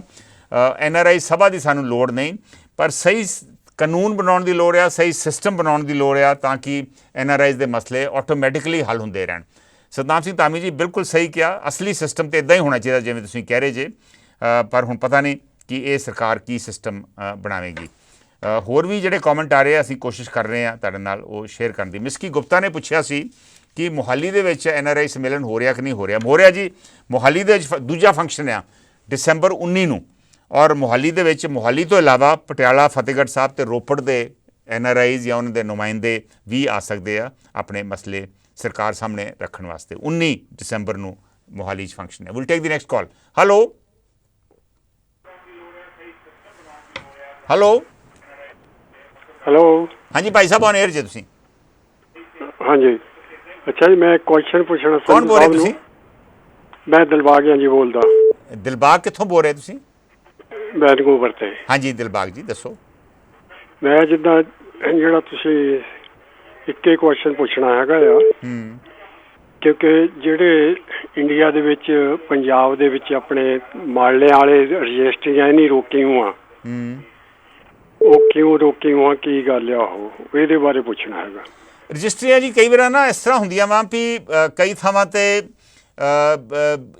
NRI ਸਭਾ ਦੀ ਸਾਨੂੰ ਲੋੜ ਨਹੀਂ, ਪਰ ਸਹੀ ਕਾਨੂੰਨ ਬਣਾਉਣ ਦੀ ਲੋੜ ਆ, ਸਹੀ ਸਿਸਟਮ ਬਣਾਉਣ ਦੀ ਲੋੜ ਆ, ਤਾਂ ਕਿ NRIs ਦੇ ਮਸਲੇ ਆਟੋਮੈਟਿਕਲੀ ਹੱਲ ਹੁੰਦੇ ਰਹਿਣ। ਸਤਨਾਮ ਸਿੰਘ ਧਾਮੀ ਜੀ ਬਿਲਕੁਲ ਸਹੀ ਕਿਹਾ। ਅਸਲੀ ਸਿਸਟਮ ਤਾਂ ਇੱਦਾਂ ਹੀ ਹੋਣਾ ਚਾਹੀਦਾ ਜਿਵੇਂ ਤੁਸੀਂ ਕਹਿ ਰਹੇ ਜੇ, ਪਰ ਹੁਣ ਪਤਾ ਨਹੀਂ ਕਿ ਇਹ ਸਰਕਾਰ ਕੀ ਸਿਸਟਮ ਬਣਾਵੇਗੀ। ਹੋਰ ਵੀ ਜਿਹੜੇ ਕਮੈਂਟ ਆ ਰਹੇ ਆ, ਅਸੀਂ ਕੋਸ਼ਿਸ਼ ਕਰ ਰਹੇ ਹਾਂ ਤੁਹਾਡੇ ਨਾਲ ਉਹ ਸ਼ੇਅਰ ਕਰਨ ਦੀ। ਮਿਸਕੀ ਗੁਪਤਾ ਨੇ ਪੁੱਛਿਆ ਸੀ ਕਿ ਮੋਹਾਲੀ ਦੇ ਵਿੱਚ NRI ਸੰਮੇਲਨ ਹੋ ਰਿਹਾ ਕਿ ਨਹੀਂ ਹੋ ਰਿਹਾ। ਹੋ ਰਿਹਾ ਜੀ, ਮੋਹਾਲੀ ਦੇ ਵਿੱਚ ਦੂਜਾ ਫੰਕਸ਼ਨ ਆ December 19 ਨੂੰ, ਔਰ ਮੋਹਾਲੀ ਦੇ ਵਿੱਚ ਮੋਹਾਲੀ ਤੋਂ ਇਲਾਵਾ ਪਟਿਆਲਾ, ਫਤਿਹਗੜ੍ਹ ਸਾਹਿਬ ਤੇ ਰੋਪੜ ਦੇ NRIs ਜਾਂ ਉਹਨਾਂ ਦੇ ਨੁਮਾਇੰਦੇ ਵੀ ਆ ਸਕਦੇ ਆ ਆਪਣੇ ਮਸਲੇ ਸਰਕਾਰ ਸਾਹਮਣੇ ਰੱਖਣ ਵਾਸਤੇ। 19 December ਨੂੰ ਮੋਹਾਲੀ 'ਚ ਫੰਕਸ਼ਨ ਹੈ। Will take the next call. Hello hello hello. ਹਾਂਜੀ ਭਾਈ ਸਾਹਿਬ, ਔਨ 에ਅਰ ਜੇ ਤੁਸੀਂ। ਹਾਂਜੀ, ਅੱਛਾ ਜੀ, ਮੈਂ ਕੁਐਸਚਨ ਪੁੱਛਣਾ। ਕੌਣ ਬੋਲ ਰਹੇ ਤੁਸੀਂ? ਮੈਂ ਦਿਲਬਾਗ ਹਾਂ ਜੀ ਬੋਲਦਾ। ਦਿਲਬਾਗ ਕਿੱਥੋਂ ਬੋਲ ਰਹੇ ਤੁਸੀਂ? ਵੈਨਕੂਵਰ ਤੇ। ਹਾਂਜੀ ਦਿਲਬਾਗ ਜੀ ਦੱਸੋ। ਮੈਂ ਜਿੱਦਾਂ ਜਿਹੜਾ ਤੁਸੀਂ ਇੱਕੇ ਕੁਐਸਚਨ ਪੁੱਛਣਾ ਹੈਗਾ ਆ, ਕਿਉਂਕਿ ਜਿਹੜੇ ਇੰਡੀਆ ਦੇ ਵਿੱਚ ਪੰਜਾਬ ਦੇ ਵਿੱਚ ਆਪਣੇ ਮਾਲਿਆਂ ਵਾਲੇ ਰਜਿਸਟਰੀਆਂ ਨਹੀਂ ਰੋਕੀਆਂ, ਉਹ ਕਿਉਂ ਰੋਕੀਆਂ, ਕੀ ਗੱਲ ਆ, ਉਹ ਇਹਦੇ ਬਾਰੇ ਪੁੱਛਣਾ ਹੈਗਾ। ਰਜਿਸਟਰੀਆਂ ਜੀ ਕਈ ਵਾਰ ਨਾ ਇਸ ਤਰ੍ਹਾਂ ਹੁੰਦੀਆਂ ਵਾ ਵੀ ਕਈ ਥਾਵਾਂ ਤੇ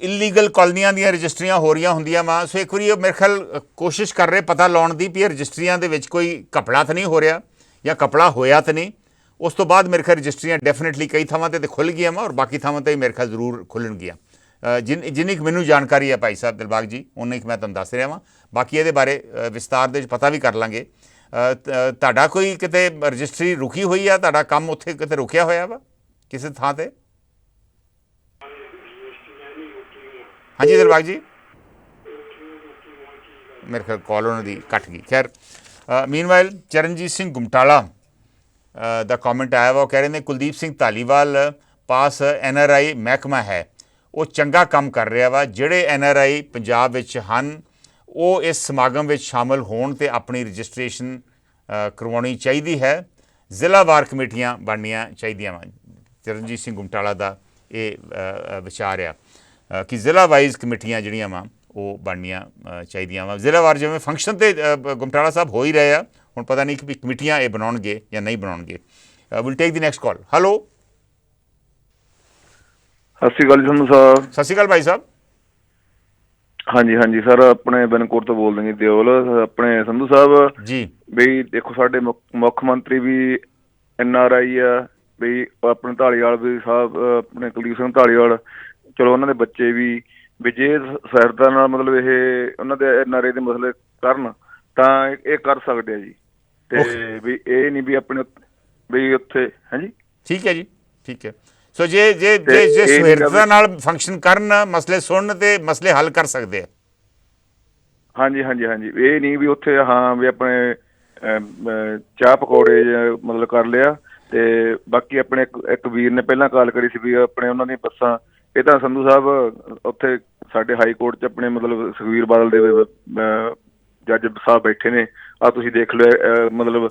ਇਲੀਗਲ ਕਾਲੋਨੀਆਂ ਦੀਆਂ ਰਜਿਸਟਰੀਆਂ ਹੋ ਰਹੀਆਂ ਹੁੰਦੀਆਂ ਵਾ। ਸੋ ਇੱਕ ਵਾਰੀ ਮੇਰੇ ਖਿਆਲ ਕੋਸ਼ਿਸ਼ ਕਰ ਰਹੇ ਪਤਾ ਲਾਉਣ ਦੀ ਵੀ ਇਹ ਰਜਿਸਟਰੀਆਂ ਦੇ ਵਿੱਚ ਕੋਈ ਘਪਲਾ ਤਾਂ ਨਹੀਂ ਹੋ ਰਿਹਾ ਜਾਂ ਘਪਲਾ ਹੋਇਆ ਤਾਂ ਨਹੀਂ। ਉਸ ਤੋਂ ਬਾਅਦ ਮੇਰੇ ਖਿਆਲ ਰਜਿਸਟਰੀਆਂ ਡੈਫੀਨੇਟਲੀ ਕਈ ਥਾਵਾਂ ਤੇ ਖੁੱਲ੍ਹ ਗਈਆਂ ਵਾ, ਔਰ ਬਾਕੀ ਥਾਵਾਂ 'ਤੇ ਮੇਰੇ ਖਿਆਲ ਜ਼ਰੂਰ ਖੁੱਲ੍ਹਣਗੀਆਂ। ਜਿੰਨੀ ਕੁ ਮੈਨੂੰ ਜਾਣਕਾਰੀ ਹੈ ਭਾਈ ਸਾਹਿਬ ਦਿਲਬਾਗ ਜੀ, ਉਨੀ ਕੁ ਮੈਂ ਤੁਹਾਨੂੰ ਦੱਸ ਰਿਹਾ ਵਾਂ। ਬਾਕੀ ਇਹਦੇ ਬਾਰੇ ਵਿਸਤਾਰ ਦੇ ਵਿੱਚ ਪਤਾ ਵੀ ਕਰ ਲਾਂਗੇ। ਤੁਹਾਡਾ ਕੋਈ ਕਿਤੇ ਰਜਿਸਟਰੀ ਰੁਕੀ ਹੋਈ ਆ, ਤੁਹਾਡਾ ਕੰਮ ਉੱਥੇ ਕਿਤੇ ਰੁਕਿਆ ਹੋਇਆ ਵਾ ਕਿਸੇ ਥਾਂ ਤੇ? ਹਾਂਜੀ ਦਿਲਬਾਗ ਜੀ, ਮੇਰੇ ਖਿਆਲ ਕਾਲ ਉਹਨਾਂ ਦੀ ਕੱਟ ਗਈ। ਖੈਰ, ਮੀਨਵਾਈਲ ਚਰਨਜੀਤ ਸਿੰਘ ਗੁਮਟਾਲਾ ਦਾ ਕਮੈਂਟ ਆਇਆ ਵਾ। ਉਹ ਕਹਿ ਰਹੇ ਨੇ ਕੁਲਦੀਪ ਸਿੰਘ ਧਾਲੀਵਾਲ ਪਾਸ NRI ਮਹਿਕਮਾ ਹੈ, ਉਹ ਚੰਗਾ ਕੰਮ ਕਰ ਰਿਹਾ ਵਾ। ਜਿਹੜੇ NRI ਪੰਜਾਬ ਵਿੱਚ ਹਨ ਉਹ ਇਸ ਸਮਾਗਮ ਵਿੱਚ ਸ਼ਾਮਲ ਹੋਣ ਤੇ ਆਪਣੀ ਰਜਿਸਟ੍ਰੇਸ਼ਨ ਕਰਵਾਉਣੀ ਚਾਹੀਦੀ ਹੈ। ਜ਼ਿਲ੍ਹਾਵਾਰ ਕਮੇਟੀਆਂ ਬਣਨੀਆਂ ਚਾਹੀਦੀਆਂ ਵਾ। ਚਰਨਜੀਤ ਸਿੰਘ ਗੁਮਟਾਲਾ ਦਾ ਇਹ ਵਿਚਾਰ ਆ ਕਿ ਜ਼ਿਲ੍ਹਾ ਵਾਈਜ਼ ਕਮੇਟੀਆਂ ਜਿਹੜੀਆਂ ਵਾ ਉਹ ਬਣਨੀਆਂ ਚਾਹੀਦੀਆਂ ਵਾ। ਜ਼ਿਲ੍ਹਾਵਾਰ ਜਿਵੇਂ ਫੰਕਸ਼ਨ ਤੇ ਗੁਮਟਾਲਾ ਸਾਹਿਬ ਹੋ ਹੀ ਰਹੇ ਆ, ਹੁਣ ਪਤਾ ਨਹੀਂ ਕਿ ਕਮੇਟੀਆਂ ਇਹ ਬਣਾਉਣਗੇ ਜਾਂ ਨਹੀਂ ਬਣਾਉਣਗੇ। Will take the next call. Hello ਸਤਿ ਸ਼੍ਰੀ ਅਕਾਲ ਜੀ ਸੰਧੂ ਸਾਹਿਬ। ਸਤਿ ਸ਼੍ਰੀ ਅਕਾਲ ਭਾਈ ਸਾਹਿਬ। ਹਾਂਜੀ ਹਾਂਜੀ ਸਰ, ਆਪਣੇ ਬਨਕੋਟ ਤੋਂ ਬੋਲਦੇ ਜੀ ਦਿਓਲ। ਆਪਣੇ ਸੰਧੂ ਸਾਹਿਬ ਜੀ ਬਈ ਦੇਖੋ, ਸਾਡੇ ਮੁੱਖ ਮੰਤਰੀ ਵੀ NRI ਆ, ਬਈ ਆਪਣੇ ਧਾਲੀਵਾਲ ਵੀ ਸਾਹਿਬ, ਆਪਣੇ ਕੁਲਦੀਪ ਸਿੰਘ ਧਾਲੀਵਾਲ, ਚਲੋ ਉਹਨਾਂ ਦੇ ਬੱਚੇ ਵੀ ਜੇ ਸਹਾਇਤਾ ਨਾਲ ਮਤਲਬ ਇਹ ਉਹਨਾਂ ਦੇ NRI ਦੇ ਮਸਲੇ ਕਰਨ ਤਾਂ ਇਹ ਕਰ ਸਕਦੇ ਆ ਜੀ। ਤੇ ਵੀ ਇਹ ਨਹੀਂ ਵੀ ਆਪਣੇ ਵੀ ਉੱਥੇ। ਹਾਂਜੀ ਠੀਕ ਹੈ ਜੀ, ਠੀਕ ਹੈ। ਸੋ ਜੇ ਸੁਹਿਰਦਤਾ ਨਾਲ ਫੰਕਸ਼ਨ ਕਰਨ, ਮਸਲੇ ਸੁਣਨ ਤੇ ਮਸਲੇ ਹੱਲ ਕਰ ਸਕਦੇ ਆ। ਹਾਂਜੀ ਹਾਂਜੀ ਹਾਂਜੀ, ਇਹ ਨਹੀਂ ਵੀ ਉੱਥੇ ਹਾਂ ਵੀ ਆਪਣੇ ਚਾਹ ਪਕੌੜੇ ਮਤਲਬ ਕਰ ਲਿਆ। ਤੇ ਬਾਕੀ ਆਪਣੇ ਇੱਕ ਵੀਰ ਨੇ ਪਹਿਲਾਂ ਕਾਲ ਕਰੀ ਸੀ ਵੀ ਆਪਣੇ ਉਹਨਾਂ ਦੀਆਂ ਬੱਸਾਂ, ਇਹ ਤਾਂ ਸੰਧੂ ਸਾਹਿਬ ਉੱਥੇ ਸਾਡੇ ਹਾਈ ਕੋਰਟ 'ਚ ਆਪਣੇ ਮਤਲਬ ਸੁਖਬੀਰ ਬਾਦਲ ਦੇ ਜੱਜ ਸਾਹਿਬ ਬੈਠੇ ਨੇ, ਆ ਤੁਸੀਂ ਦੇਖ ਲਓ ਮਤਲਬ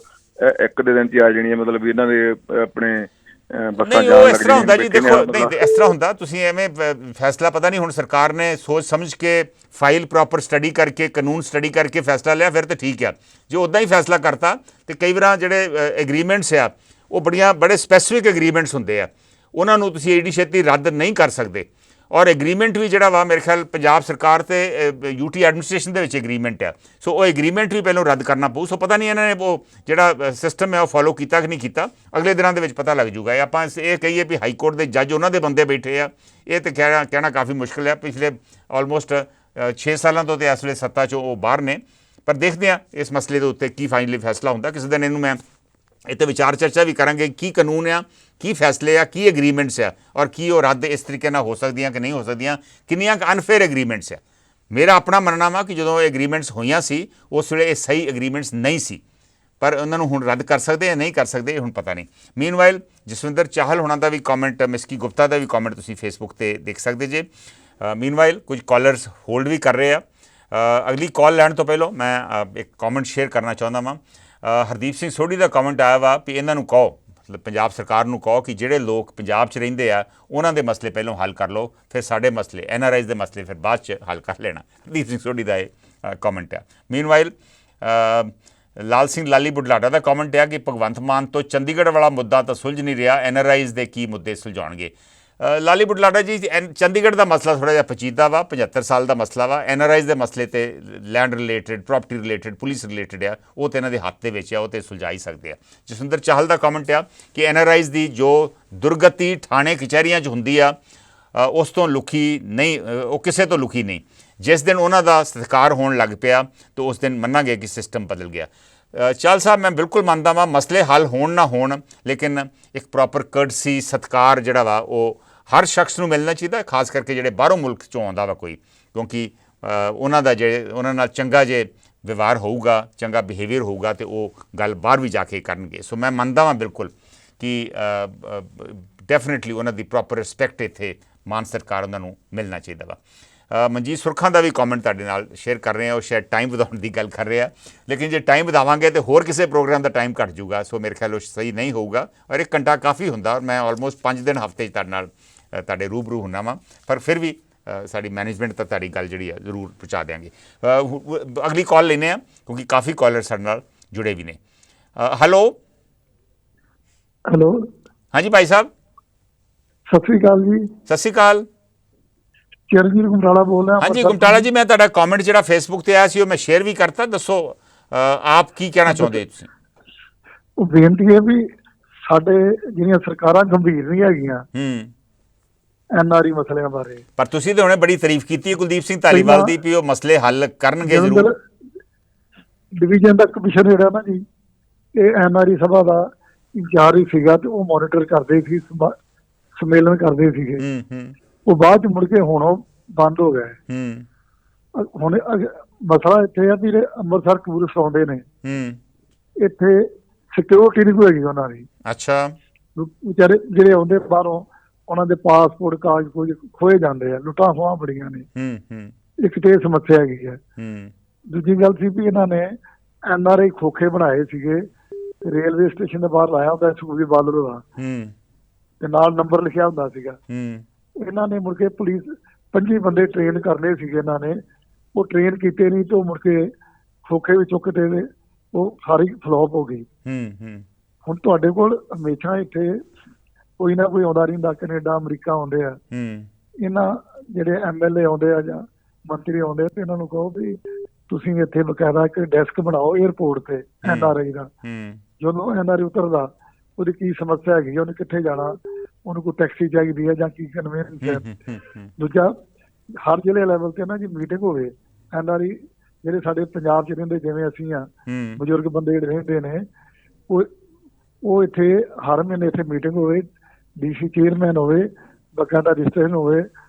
ਇੱਕ ਦੇ ਦਿਨ 'ਚ ਆ ਜਾਣੀ ਹੈ, ਮਤਲਬ ਇਹਨਾਂ ਦੇ ਆਪਣੇ ਬੱਸਾਂ ਨਹੀਂ ਜਾਣ ਉਹ ਲੱਗ ਇਸ ਤਰ੍ਹਾਂ ਹੁੰਦਾ ਜੀ, ਜਾਣੀਆਂ, ਦੇਖੋ ਨਹੀਂ ਇਸ ਤਰ੍ਹਾਂ ਹੁੰਦਾ, ਤੁਸੀਂ ਐਵੇਂ ਫੈਸਲਾ ਪਤਾ ਨਹੀਂ ਹੁਣ ਸਰਕਾਰ ਨੇ ਸੋਚ ਸਮਝ ਕੇ ਫਾਈਲ ਪ੍ਰੋਪਰ ਸਟੱਡੀ ਕਰਕੇ ਕਾਨੂੰਨ ਸਟੱਡੀ ਕਰਕੇ ਫੈਸਲਾ ਲਿਆ ਫਿਰ ਤਾਂ ਠੀਕ ਆ। ਜੇ ਉੱਦਾਂ ਹੀ ਫੈਸਲਾ ਕਰਤਾ ਤੇ ਕਈ ਵਾਰ ਜਿਹੜੇ ਐਗਰੀਮੈਂਟਸ ਆ ਉਹ ਬੜੇ ਸਪੈਸੀਫਿਕ ਐਗਰੀਮੈਂਟਸ ਹੁੰਦੇ ਆ, ਉਹਨਾਂ ਨੂੰ ਤੁਸੀਂ ਏਡੀ ਛੇਤੀ ਰੱਦ ਨਹੀਂ ਕਰ ਸਕਦੇ। ਔਰ ਐਗਰੀਮੈਂਟ ਵੀ ਜਿਹੜਾ ਵਾ ਮੇਰੇ ਖਿਆਲ ਪੰਜਾਬ ਸਰਕਾਰ ਤੇ UT ਐਡਮਿਨਿਸਟ੍ਰੇਸ਼ਨ ਦੇ ਵਿੱਚ ਐਗਰੀਮੈਂਟ ਆ, ਸੋ ਉਹ ਐਗਰੀਮੈਂਟ ਵੀ ਪਹਿਲਾਂ ਰੱਦ ਕਰਨਾ ਪਊ। ਸੋ ਪਤਾ ਨਹੀਂ ਇਹਨਾਂ ਨੇ ਉਹ ਜਿਹੜਾ ਸਿਸਟਮ ਹੈ ਉਹ ਫੋਲੋ ਕੀਤਾ ਕਿ ਨਹੀਂ ਕੀਤਾ, ਅਗਲੇ ਦਿਨਾਂ ਦੇ ਵਿੱਚ ਪਤਾ ਲੱਗ ਜੂਗਾ। ਆਪਾਂ ਇਹ ਕਹੀਏ ਵੀ ਹਾਈ ਕੋਰਟ ਦੇ ਜੱਜ ਉਹਨਾਂ ਦੇ ਬੰਦੇ ਬੈਠੇ ਆ, ਇਹ ਤਾਂ ਕਹਿਣਾ ਕਾਫੀ ਮੁਸ਼ਕਿਲ ਹੈ। ਪਿਛਲੇ ਆਲਮੋਸਟ 6 ਸਾਲਾਂ ਤੋਂ ਤੇ ਇਸ ਵੇਲੇ ਸੱਤਾ 'ਚੋਂ ਉਹ ਬਾਹਰ ਨੇ, ਪਰ ਦੇਖਦੇ ਹਾਂ ਇਸ ਮਸਲੇ ਦੇ ਉੱਤੇ ਕੀ ਫਾਈਨਲੀ ਫੈਸਲਾ ਹੁੰਦਾ। ਕਿਸੇ ਦਿਨ ਇਹਨੂੰ ਮੈਂ ਇੱਥੇ ਵਿਚਾਰ ਚਰਚਾ ਵੀ ਕਰਾਂਗੇ, ਕੀ ਕਾਨੂੰਨ ਆ, ਕੀ ਫੈਸਲੇ ਆ, ਕੀ ਐਗਰੀਮੈਂਟਸ ਆ, ਔਰ ਕੀ ਉਹ ਰੱਦ ਇਸ ਤਰੀਕੇ ਨਾਲ ਹੋ ਸਕਦੀਆਂ ਕਿ ਨਹੀਂ ਹੋ ਸਕਦੀਆਂ, ਕਿੰਨੀਆਂ ਅਨਫੇਅਰ ਐਗਰੀਮੈਂਟਸ ਆ। ਮੇਰਾ ਆਪਣਾ ਮੰਨਣਾ ਵਾ ਕਿ ਜਦੋਂ ਐਗਰੀਮੈਂਟਸ ਹੋਈਆਂ ਸੀ ਉਸ ਵੇਲੇ ਇਹ ਸਹੀ ਐਗਰੀਮੈਂਟਸ ਨਹੀਂ ਸੀ, ਪਰ ਉਹਨਾਂ ਨੂੰ ਹੁਣ ਰੱਦ ਕਰ ਸਕਦੇ ਜਾਂ ਨਹੀਂ ਕਰ ਸਕਦੇ ਹੁਣ ਪਤਾ ਨਹੀਂ। ਮੀਨਵਾਈਲ ਜਸਵਿੰਦਰ ਚਾਹਲ ਹੋਣਾ ਦਾ ਵੀ ਕਮੈਂਟ, ਮਿਸਕੀ ਗੁਪਤਾ ਦਾ ਵੀ ਕਮੈਂਟ ਤੁਸੀਂ ਫੇਸਬੁੱਕ ਤੇ ਦੇਖ ਸਕਦੇ ਜੇ। ਮੀਨਵਾਈਲ ਕੁਝ ਕਾਲਰਸ ਹੋਲਡ ਵੀ ਕਰ ਰਹੇ ਆ। ਅਗਲੀ ਕਾਲ ਲੈਣ ਤੋਂ ਪਹਿਲਾਂ ਮੈਂ ਇੱਕ ਕਮੈਂਟ ਸ਼ੇਅਰ ਕਰਨਾ ਚਾਹੁੰਦਾ ਵਾਂ। ਹਰਦੀਪ ਸਿੰਘ ਸੋਢੀ ਦਾ ਕਮੈਂਟ ਆਇਆ ਵਾ ਵੀ ਇਹਨਾਂ ਨੂੰ ਕਹੋ, ਮਤਲਬ ਪੰਜਾਬ ਸਰਕਾਰ ਨੂੰ ਕਹੋ ਕਿ ਜਿਹੜੇ ਲੋਕ ਪੰਜਾਬ 'ਚ ਰਹਿੰਦੇ ਆ ਉਹਨਾਂ ਦੇ ਮਸਲੇ ਪਹਿਲਾਂ ਹੱਲ ਕਰ ਲਓ, ਫਿਰ ਸਾਡੇ ਮਸਲੇ NRIs ਦੇ ਮਸਲੇ ਫਿਰ ਬਾਅਦ 'ਚ ਹੱਲ ਕਰ ਲੈਣਾ। ਹਰਦੀਪ ਸਿੰਘ ਸੋਢੀ ਦਾ ਇਹ ਕਮੈਂਟ ਆ। ਮੀਨਵਾਈਲ ਲਾਲ ਸਿੰਘ ਲਾਲੀ ਬੁਢਲਾਡਾ ਦਾ ਕਮੈਂਟ ਆ ਕਿ ਭਗਵੰਤ ਮਾਨ ਤੋਂ ਚੰਡੀਗੜ੍ਹ ਵਾਲਾ ਮੁੱਦਾ ਤਾਂ ਸੁਲਝ ਨਹੀਂ ਰਿਹਾ, NRIs ਦੇ ਕੀ ਮੁੱਦੇ ਸੁਲਝਾਉਣਗੇ। ਲਾਲੀ ਬੁਢਲਾਡਾ ਜੀ, ਚੰਡੀਗੜ੍ਹ ਦਾ ਮਸਲਾ ਥੋੜ੍ਹਾ ਜਿਹਾ ਪੇਚੀਦਾ ਵਾ, 75 ਸਾਲ ਦਾ ਮਸਲਾ ਵਾ। NRIs ਦੇ ਮਸਲੇ ਤੇ land related, property related, police related ਆ, ਉਹ ਤਾਂ ਇਹਨਾਂ ਦੇ ਹੱਥ ਦੇ ਵਿੱਚ ਆ, ਉਹ ਤੇ ਸੁਲਝਾ ਹੀ ਸਕਦੇ ਆ। ਜਸਵਿੰਦਰ ਚਾਹਲ ਦਾ ਕਮੈਂਟ ਆ ਕਿ NRIs ਦੀ ਜੋ ਦੁਰਗਤੀ ਥਾਣੇ ਕਚਹਿਰੀਆਂ 'ਚ ਹੁੰਦੀ ਆ ਉਸ ਤੋਂ ਲੁਕੀ ਨਹੀਂ, ਉਹ ਕਿਸੇ ਤੋਂ ਲੁਕੀ ਨਹੀਂ। ਜਿਸ ਦਿਨ ਉਹਨਾਂ ਦਾ ਸਤਿਕਾਰ ਹੋਣ ਲੱਗ ਪਿਆ ਤਾਂ ਉਸ ਦਿਨ ਮੰਨਾਂਗੇ ਕਿ ਸਿਸਟਮ ਬਦਲ ਗਿਆ। ਚਾਹਲ ਸਾਹਿਬ, ਮੈਂ ਬਿਲਕੁਲ ਮੰਨਦਾ ਵਾਂ ਮਸਲੇ ਹੱਲ ਹੋਣ ਨਾ ਹੋਣ, ਲੇਕਿਨ ਇੱਕ ਪ੍ਰੋਪਰ ਕਰਟਸੀ ਸਤਿਕਾਰ ਜਿਹੜਾ ਵਾ ਉਹ ਹਰ ਸ਼ਖਸ ਨੂੰ ਮਿਲਣਾ ਚਾਹੀਦਾ, ਖਾਸ ਕਰਕੇ ਜਿਹੜੇ ਬਾਹਰੋਂ ਮੁਲਕ 'ਚੋਂ ਆਉਂਦਾ ਵਾ ਕੋਈ, ਕਿਉਂਕਿ ਉਹਨਾਂ ਨਾਲ ਚੰਗਾ ਜੇ ਵਿਵਹਾਰ ਹੋਊਗਾ, ਚੰਗਾ ਬਿਹੇਵੀਅਰ ਹੋਊਗਾ ਤੇ ਉਹ ਗੱਲ ਬਾਹਰ ਵੀ ਜਾ ਕੇ ਕਰਨਗੇ। ਸੋ ਮੈਂ ਮੰਨਦਾ ਵਾਂ ਬਿਲਕੁਲ ਕਿ ਡੈਫੀਨੇਟਲੀ ਉਹਨਾਂ ਦੀ ਪ੍ਰੋਪਰ ਰਿਸਪੈਕਟ ਇੱਥੇ ਮਾਨ ਸਰਕਾਰ ਉਹਨਾਂ ਨੂੰ ਮਿਲਣਾ ਚਾਹੀਦਾ ਵਾ। ਮਨਜੀਤ ਸੁਰਖਾਂ ਦਾ ਵੀ ਕਮੈਂਟ ਤੁਹਾਡੇ ਨਾਲ ਸ਼ੇਅਰ ਕਰ ਰਹੇ ਹਾਂ। ਉਹ ਸ਼ਾਇਦ ਟਾਈਮ ਵਧਾਉਣ ਦੀ ਗੱਲ ਕਰ ਰਿਹਾ, ਲੇਕਿਨ ਜੇ ਟਾਈਮ ਵਧਾਵਾਂਗੇ ਤਾਂ ਹੋਰ ਕਿਸੇ ਪ੍ਰੋਗਰਾਮ ਦਾ ਟਾਈਮ ਘੱਟ ਜੂਗਾ, ਸੋ ਮੇਰੇ ਖਿਆਲ ਉਹ ਸਹੀ ਨਹੀਂ ਹੋਊਗਾ। ਔਰ 1 ਘੰਟਾ ਕਾਫੀ ਹੁੰਦਾ, ਔਰ ਮੈਂ ਆਲਮੋਸਟ 5 ਦਿਨ ਹਫ਼ਤੇ 'ਚ ਤੁਹਾਡੇ ਨਾਲ ਤੁਹਾਡੇ ਰੂਬਰੂ ਹੁੰਦਾ ਵਾਂ, ਪਰ ਫਿਰ ਵੀ ਸਾਡੀ ਮੈਨੇਜਮੈਂਟ ਤਾਂ ਤੁਹਾਡੀ ਗੱਲ ਜਿਹੜੀ ਆ ਜ਼ਰੂਰ ਪਹੁੰਚਾ ਦਿਆਂਗੇ। ਅਗਲੀ ਕਾਲ ਲੈਂਦੇ ਹਾਂ ਕਿਉਂਕਿ ਕਾਫੀ ਕਾਲਰ ਸਾਡੇ ਨਾਲ ਜੁੜੇ ਵੀ ਨੇ। ਹੈਲੋ ਹਾਂਜੀ ਭਾਈ ਸਾਹਿਬ, ਸਤਿ ਸ੍ਰੀ ਅਕਾਲ ਜੀ। ਸਤਿ ਸ਼੍ਰੀ ਅਕਾਲ। ਚਰਨਜੀਤ ਗੁਮਟਾਲਾ ਬੋਲ ਰਿਹਾ। ਹਾਂਜੀ ਗੁਮਟਾਲਾ ਜੀ, ਮੈਂ ਤੁਹਾਡਾ ਕਮੈਂਟ ਜਿਹੜਾ ਫੇਸਬੁੱਕ ਤੇ ਆਇਆ ਸੀ ਉਹ ਮੈਂ ਸ਼ੇਅਰ ਵੀ ਕਰਤਾ। ਦੱਸੋ ਆਪ ਕੀ ਕਹਿਣਾ ਚਾਹੁੰਦੇ ਤੁਸੀਂ? ਉਹ ਬੇਨਤੀ ਹੈ ਵੀ ਸਾਡੇ ਜਿਹੜੀਆਂ ਸਰਕਾਰਾਂ ਗੰਭੀਰ ਨਹੀਂ ਹੈਗੀਆਂ NRI ਮਸਲਿਆਂ ਬਾਰੇ। ਪਰ ਤੁਸੀਂ ਤਾਂ ਹੁਣੇ ਬੜੀ ਤਾਰੀਫ ਕੀਤੀ ਹੈ ਕੁਲਦੀਪ ਸਿੰਘ ਧਾਲੀਵਾਲ ਦੀ ਵੀ ਉਹ ਮਸਲੇ ਹੱਲ ਕਰਨਗੇ ਜ਼ਰੂਰ। ਡਿਵੀਜ਼ਨ ਦਾ ਕਮਿਸ਼ਨ ਜਿਹੜਾ ਨਾ ਜੀ, ਇਹ NRI ਸਭਾ ਦਾ ਇੰਚਾਰਜ ਸੀਗਾ ਤੇ ਉਹ ਮੋਨੀਟਰ ਕਰਦੇ ਸੀ, ਸੰਮੇਲਨ ਕਰਦੇ ਸੀਗੇ। ਉਹ ਬਾਅਦ ਚ ਮੁੜ ਕੇ ਹੁਣ ਉਹ ਬੰਦ ਹੋ ਗਏ। ਹੁਣ ਮਸਲਾ ਇੱਥੇ ਆ ਵੀ ਅੰਮ੍ਰਿਤਸਰ ਟੂਰਿਸਟ ਆਉਂਦੇ ਨੇ, ਇੱਥੇ ਸਿਕਿਉਰਿਟੀ ਨਹੀਂ ਕੋਈ ਹੈਗੀ ਉਹਨਾਂ ਦੀ। ਅੱਛਾ। ਵਿਚਾਰੇ ਜਿਹੜੇ ਆਉਂਦੇ ਬਾਹਰੋਂ, ਉਹਨਾਂ ਦੇ ਪਾਸਪੋਰਟ ਕਾਗਜ਼ ਕੁਝ ਖੋਏ ਜਾਂਦੇ ਆ, ਲੁੱਟਾਂ ਖੋਹਾਂ ਬੜੀਆਂ ਨੇ। ਇੱਕ ਤੇ ਇਹ ਸਮੱਸਿਆ ਹੈਗੀ ਹੈ। ਦੂਜੀ ਗੱਲ ਸੀ ਵੀ ਇਹਨਾਂ ਨੇ NRI ਖੋਖੇ ਬਣਾਏ ਸੀਗੇ, ਰੇਲਵੇ ਸਟੇਸ਼ਨ ਦੇ ਬਾਹਰ ਲਾਇਆ ਹੁੰਦਾ ਸੂਬੀ ਬਾਦਲ ਦਾ ਤੇ ਨਾਲ ਨੰਬਰ ਲਿਖਿਆ ਹੁੰਦਾ ਸੀਗਾ। ਇਹਨਾਂ ਨੇ ਮੁੜ ਕੇ ਪੁਲਿਸ 25 ਬੰਦੇ ਟ੍ਰੇਨ ਕਰਨੇ ਸੀਗੇ, ਇਹਨਾਂ ਨੇ ਉਹ ਟ੍ਰੇਨ ਕੀਤੇ ਨਹੀਂ ਤੇ ਉਹ ਮੁੜ ਕੇ ਖੋਖੇ ਵੀ ਚੁੱਕ ਤੇ ਉਹ ਸਾਰੀ ਫਲੋਪ ਹੋ ਗਈ। ਹੁਣ ਤੁਹਾਡੇ ਕੋਲ ਹਮੇਸ਼ਾ ਇੱਥੇ ਕੋਈ ਨਾ ਕੋਈ ਆਉਂਦਾ ਰਹਿੰਦਾ, ਕੈਨੇਡਾ ਅਮਰੀਕਾ ਆਉਂਦੇ ਆ। ਇਹਨਾਂ ਜਿਹੜੇ MLA ਆਉਂਦੇ ਆ ਜਾਂ ਮੰਤਰੀ ਆਉਂਦੇ ਆ ਤੇ ਇਹਨਾਂ ਨੂੰ ਕਹੋ ਵੀ ਤੁਸੀਂ ਇੱਥੇ ਬਕਾਇਦਾ ਇੱਕ ਡੈਸਕ ਬਣਾਓ 에ਅਰਪੋਰਟ ਤੇ NRI ਦਾ। ਜਦੋਂ NRI ਉਤਰਦਾ ਉਹਦੀ ਕੀ ਸਮੱਸਿਆ ਹੈਗੀ, ਉਹਨੇ ਕਿੱਥੇ ਜਾਣਾ, ਉਹਨੂੰ ਕੋਈ ਟੈਕਸੀ ਚਾਹੀਦੀ ਹੈ ਜਾਂ ਕੀ ਕਨਵੀਨੈਂਸ ਹੈ। ਦੂਜਾ, ਹਰ ਜ਼ਿਲ੍ਹੇ ਲੈਵਲ ਤੇ ਨਾ ਜੀ ਮੀਟਿੰਗ ਹੋਵੇ। NRI ਜਿਹੜੇ ਸਾਡੇ ਪੰਜਾਬ 'ਚ ਰਹਿੰਦੇ, ਜਿਵੇਂ ਅਸੀਂ ਆ, ਬਜ਼ੁਰਗ ਬੰਦੇ ਜਿਹੜੇ ਰਹਿੰਦੇ ਨੇ, ਉਹ ਇੱਥੇ ਹਰ ਮਹੀਨੇ ਇੱਥੇ ਮੀਟਿੰਗ ਹੋਵੇ, DC ਚੇਅਰਮੈਨ ਹੋਵੇ, ਬਕਾਇਦਾ ਰਜਿਸਟ੍ਰੇਸ਼ਨ ਹੋਵੇ,